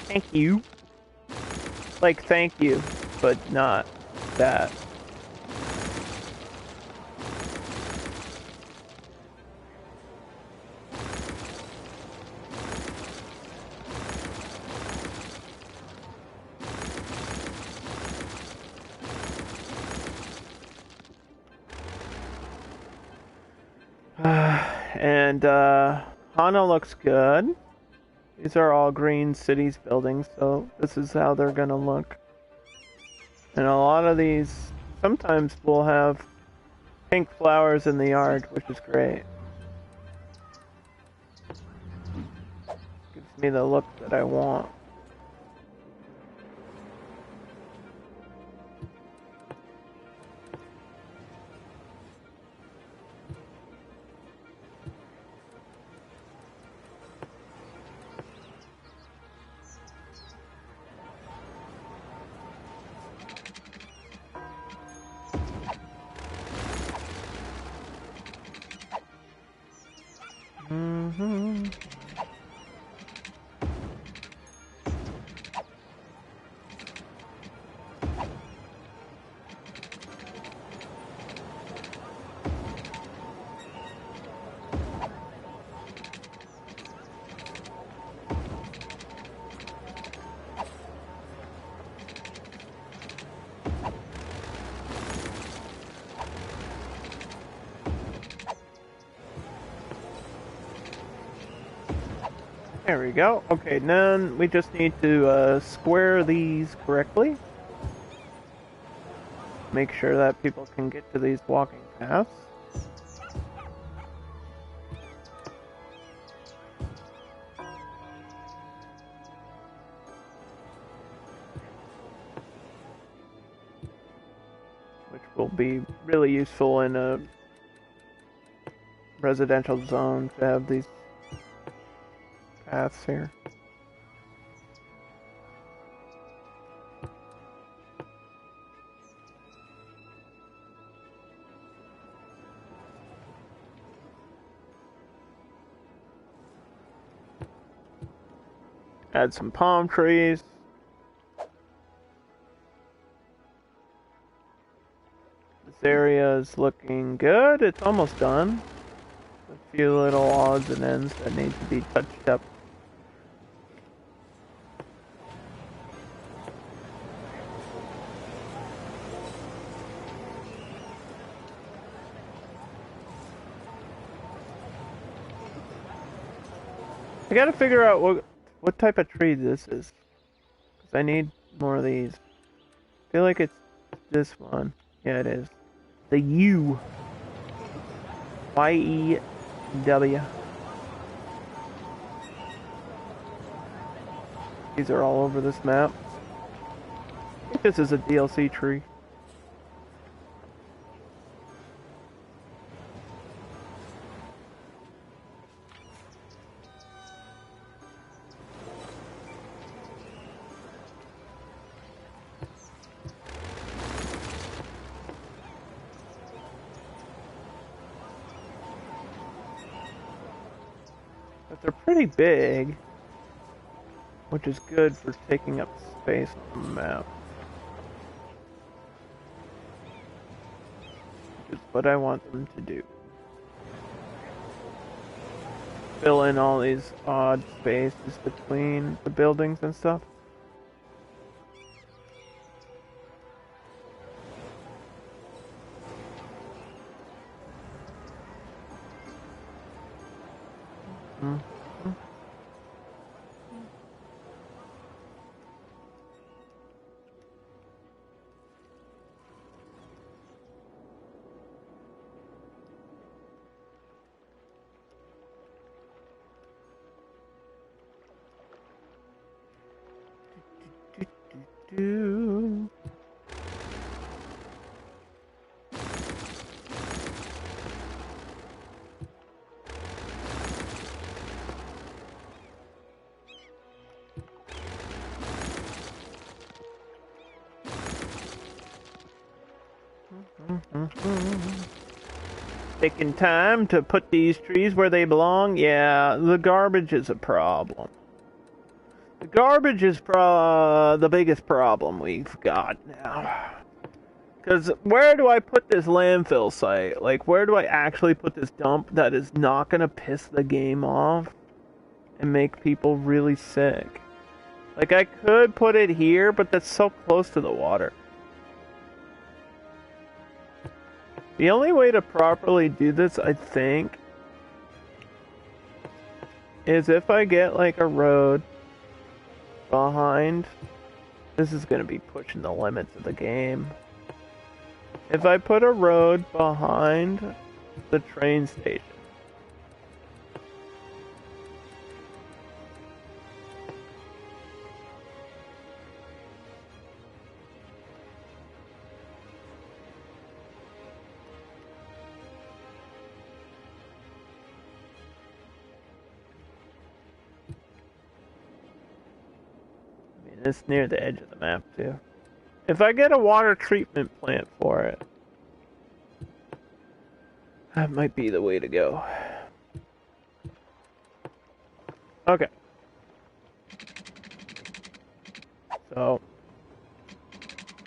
S1: Thank you. Like thank you, but not that. And Hana looks good. These are all green cities buildings, so this is how they're gonna look. And a lot of these sometimes will have pink flowers in the yard, which is great. Gives me the look that I want. There we go. Okay, now we just need to square these correctly. Make sure that people can get to these walking paths. it'll be really useful in a residential zone to have these paths here. Add some palm trees. This area is looking good. It's almost done. A few little odds and ends that need to be touched up. I gotta figure out what type of tree this is, because I need more of these. I feel like it's this one. Yeah, it is. The U. Y-E-W. These are all over this map. I think this is a DLC tree. They're pretty big, which is good for taking up space on the map. Which is what I want them to do. Fill in all these odd spaces between the buildings and stuff. Taking time to put these trees where they belong. Yeah, the garbage is a problem. The garbage is the biggest problem we've got now. Because where do I put this landfill site? Like, where do I actually put this dump that is not going to piss the game off and make people really sick? Like, I could put it here, but that's so close to the water. The only way to properly do this, I think, is if I get, like, a road behind. This is going to be pushing the limits of the game. If I put a road behind the train station, it's near the edge of the map too. If I get a water treatment plant for it, that might be the way to go. Okay. So,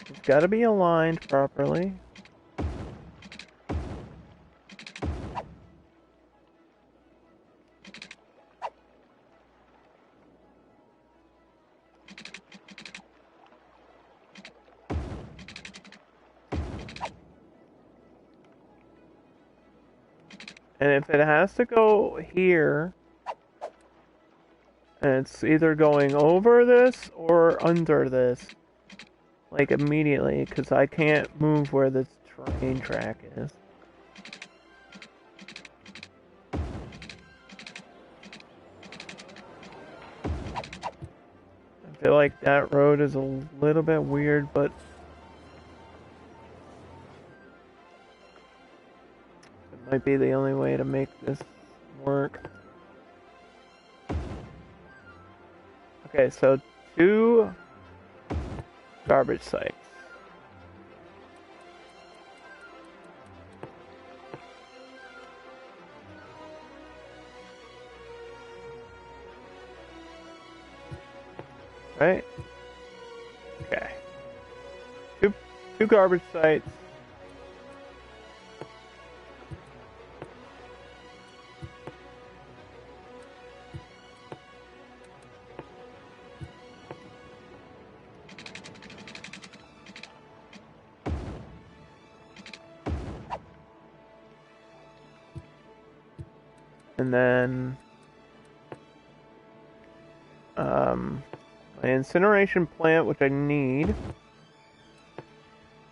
S1: it's got to be aligned properly. And if it has to go here, and it's either going over this or under this, like immediately, because I can't move where this train track is. I feel like that road is a little bit weird, but might be the only way to make this work. Okay, so 2 garbage sites. Right? Okay. Two garbage sites. And then my incineration plant, which I need,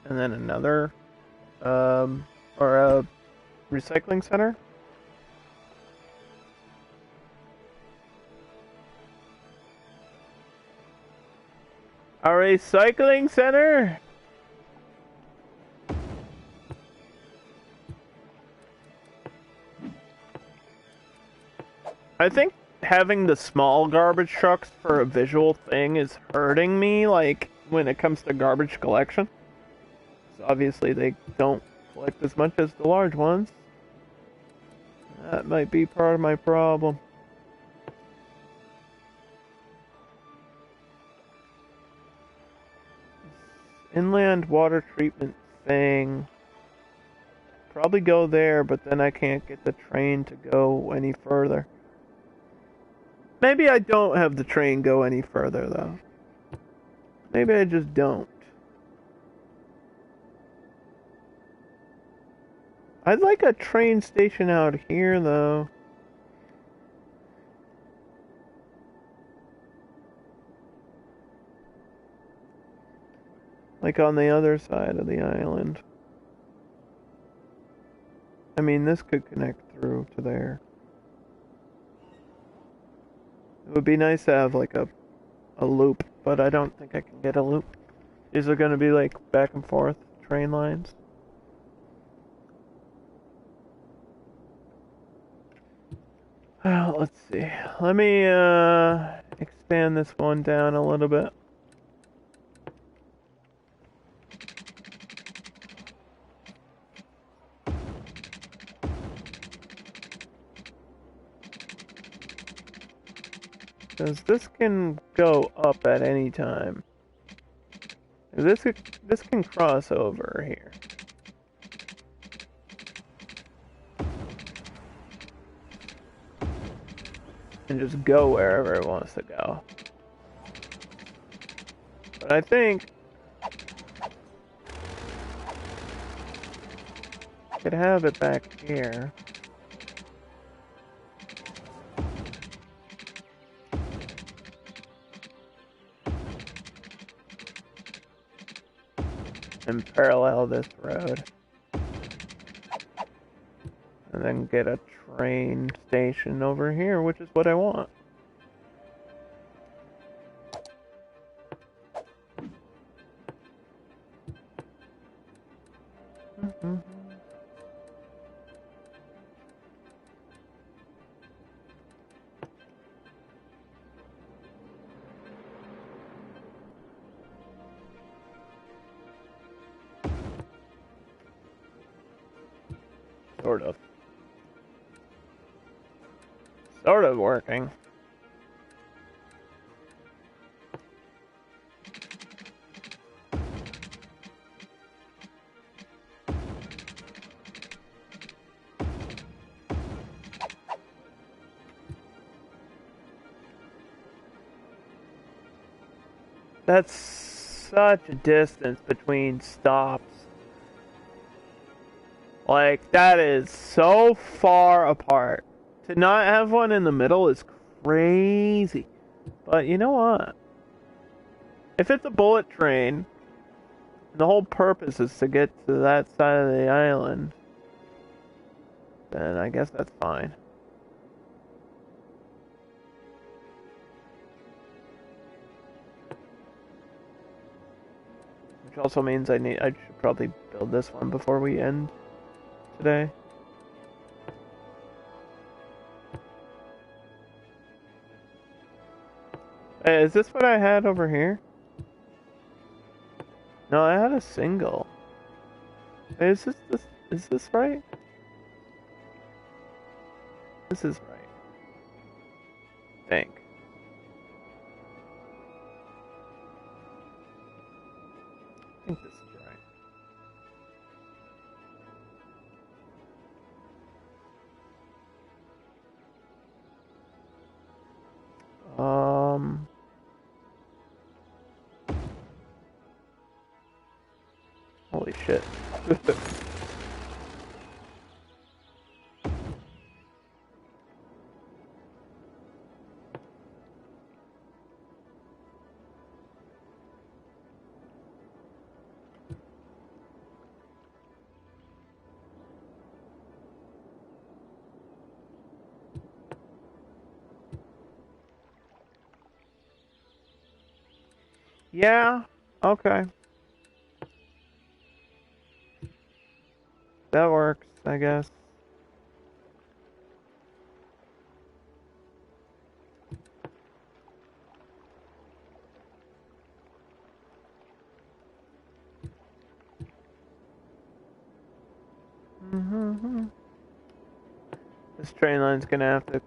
S1: and then another or a recycling center. A recycling center? I think having the small garbage trucks for a visual thing is hurting me, like, when it comes to garbage collection. So obviously they don't collect as much as the large ones. That might be part of my problem. Inland water treatment thing. Probably go there, but then I can't get the train to go any further. Maybe I don't have the train go any further, though. Maybe I just don't. I'd like a train station out here, though. Like on the other side of the island. I mean, this could connect through to there. It would be nice to have like a loop, but I don't think I can get a loop. These are going to be like back and forth train lines. Let's see. Let me expand this one down a little bit. Because this can go up at any time. This can cross over here. And just go wherever it wants to go. But I think I could have it back here. And parallel this road. And then get a train station over here, which is what I want. Sort of working. That's such a distance between stops. Like, that is so far apart. To not have one in the middle is crazy. But you know what? If it's a bullet train, and the whole purpose is to get to that side of the island, then I guess that's fine. Which also means I should probably build this one before we end today. Hey, is this what I had over here? No, I had a single. Hey, is this right? This is right. I think. I think this is right. Holy shit. Yeah, okay. That works, I guess. This train line's gonna have to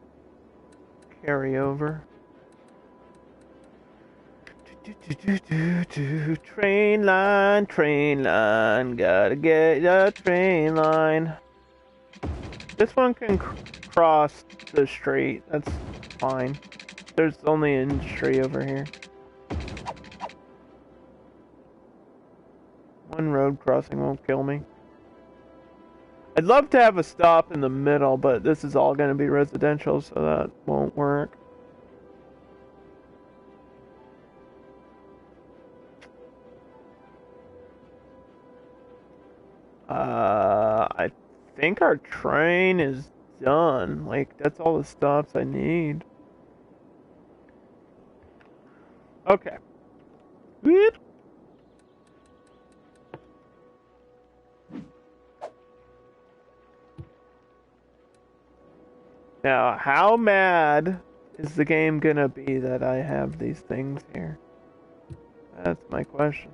S1: carry over. Train line, gotta get the train line. This one can cross the street, that's fine. There's only industry over here. One road crossing won't kill me. I'd love to have a stop in the middle, but this is all going to be residential, so that won't work. I think our train is done. Like, that's all the stops I need. Okay. Whoop. Now, how mad is the game gonna be that I have these things here? That's my question.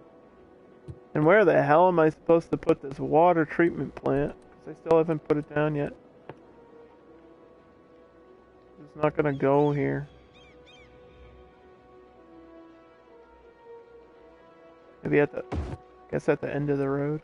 S1: And where the hell am I supposed to put this water treatment plant? Because I still haven't put it down yet. It's not gonna go here. Maybe at the, guess at the end of the road.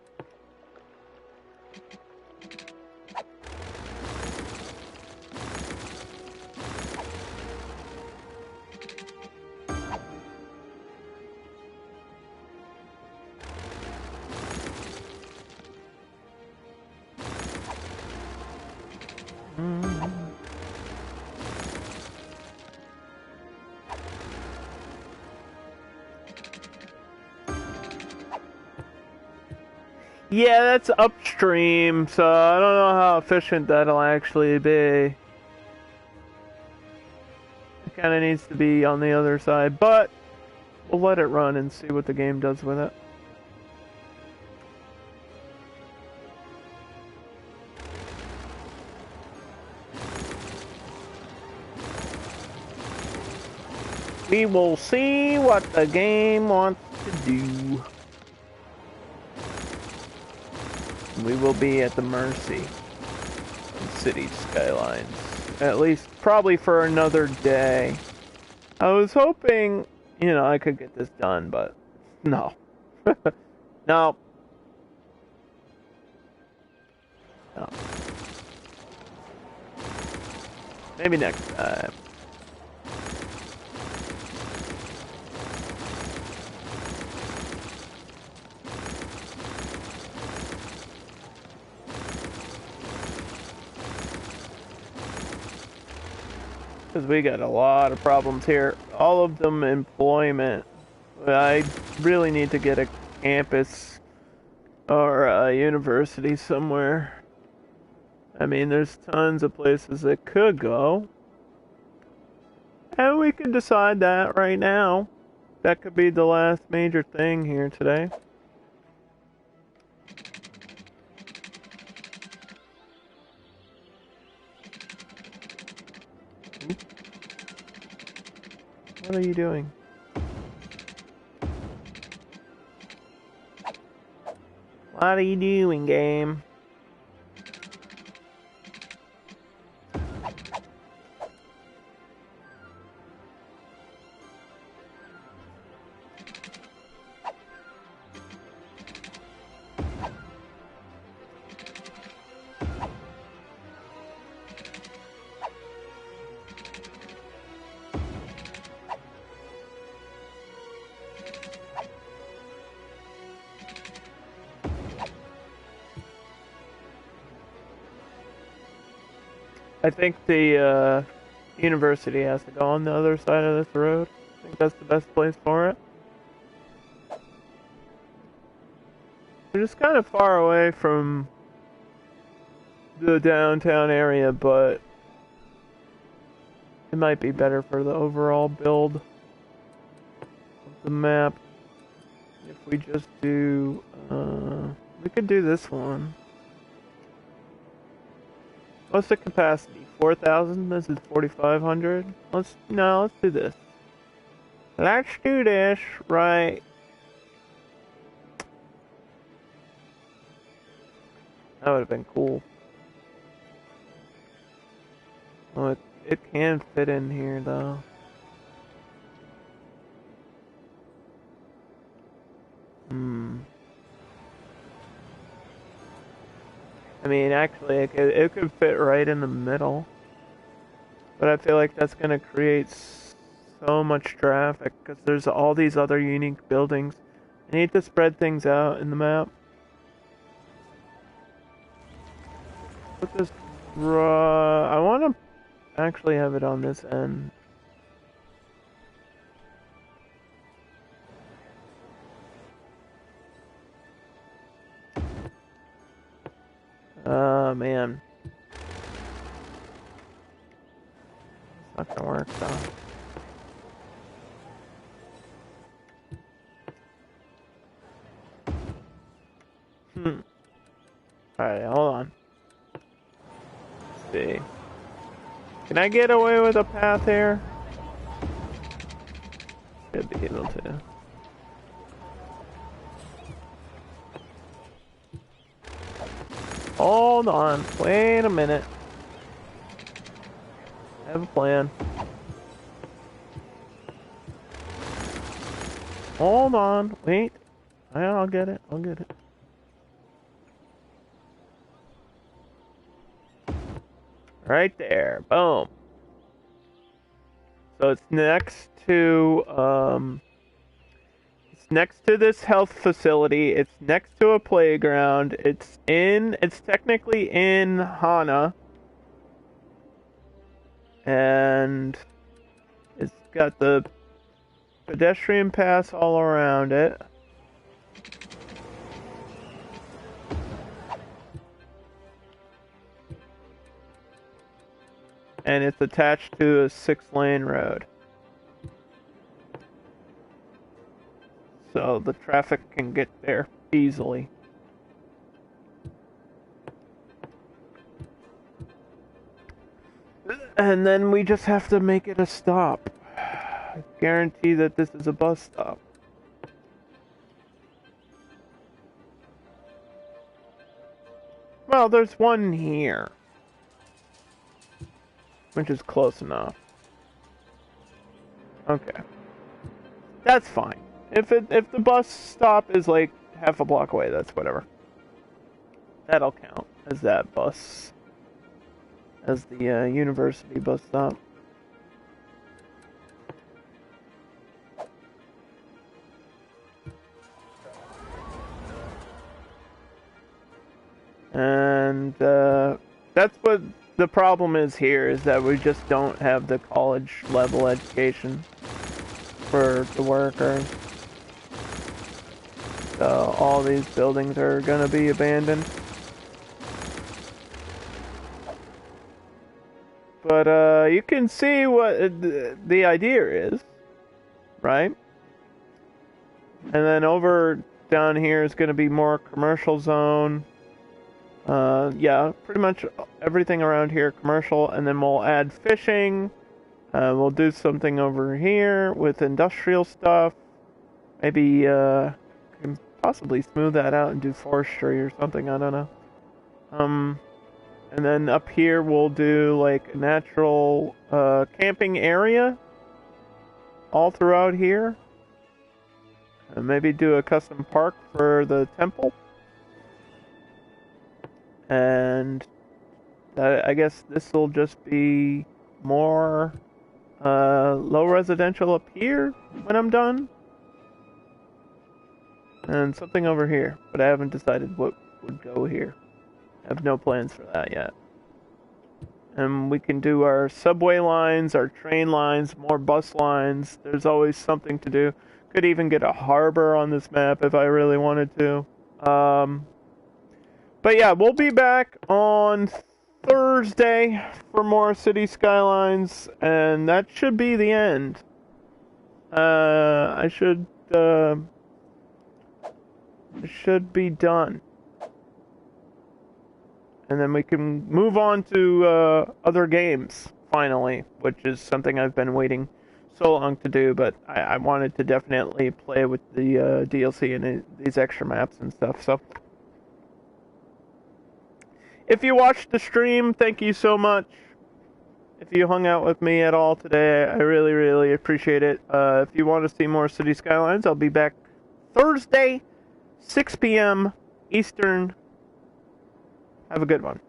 S1: Yeah, that's upstream, so I don't know how efficient that'll actually be. It kind of needs to be on the other side, but we'll let it run and see what the game does with it. We will see what the game wants to do. We will be at the mercy of City Skylines. At least, probably for another day. I was hoping, I could get this done, but no. No. No. Maybe next time. Because we got a lot of problems here. All of them employment. I really need to get a campus or a university somewhere. I mean, there's tons of places that could go. And we can decide that right now. That could be the last major thing here today. What are you doing? What are you doing, game? I think the university has to go on the other side of this road. I think that's the best place for it. We're just kind of far away from the downtown area, but it might be better for the overall build of the map if we just do, we could do this one. What's the capacity? 4,000? This is 4,500? Let's do this. Let's do this, right? That would have been cool. Oh, it can fit in here, though. I mean, actually, it could fit right in the middle. But I feel like that's going to create so much traffic, because there's all these other unique buildings. I need to spread things out in the map. Put this I want to actually have it on this end. Man. It's not gonna work, though. Alright, hold on. Let's see. Can I get away with a path here? Should be able to. Hold on. Wait a minute. I have a plan. Hold on. Wait. I'll get it. I'll get it. Right there. Boom. So it's next to this health facility. It's next to a playground. It's technically in Hana. And it's got the pedestrian paths all around it. And it's attached to a 6-lane road. So the traffic can get there easily. And then we just have to make it a stop. I guarantee that this is a bus stop. Well, there's one here, which is close enough. Okay. That's fine. If the bus stop is like half a block away, that's whatever. That'll count as that bus. As the university bus stop. And that's what the problem is here, is that we just don't have the college level education for the workers. So all these buildings are gonna be abandoned. But you can see what the idea is, right? And then over down here is gonna be more commercial zone. Yeah, pretty much everything around here commercial, and then we'll add fishing, We'll do something over here with industrial stuff. Maybe can possibly smooth that out and do forestry or something. I don't know. And then up here we'll do like a natural camping area all throughout here. And maybe do a custom park for the temple. And I guess this will just be more low residential up here when I'm done. And something over here, but I haven't decided what would go here. I have no plans for that yet. And we can do our subway lines, our train lines, more bus lines. There's always something to do. Could even get a harbor on this map if I really wanted to. But yeah, we'll be back on Thursday for more City Skylines, and that should be the end. I should be done. And then we can move on to other games, finally, which is something I've been waiting so long to do, but I wanted to definitely play with the DLC and these extra maps and stuff, so. If you watched the stream, thank you so much. If you hung out with me at all today, I really, really appreciate it. If you want to see more City Skylines, I'll be back Thursday, 6 p.m. Eastern. Have a good one.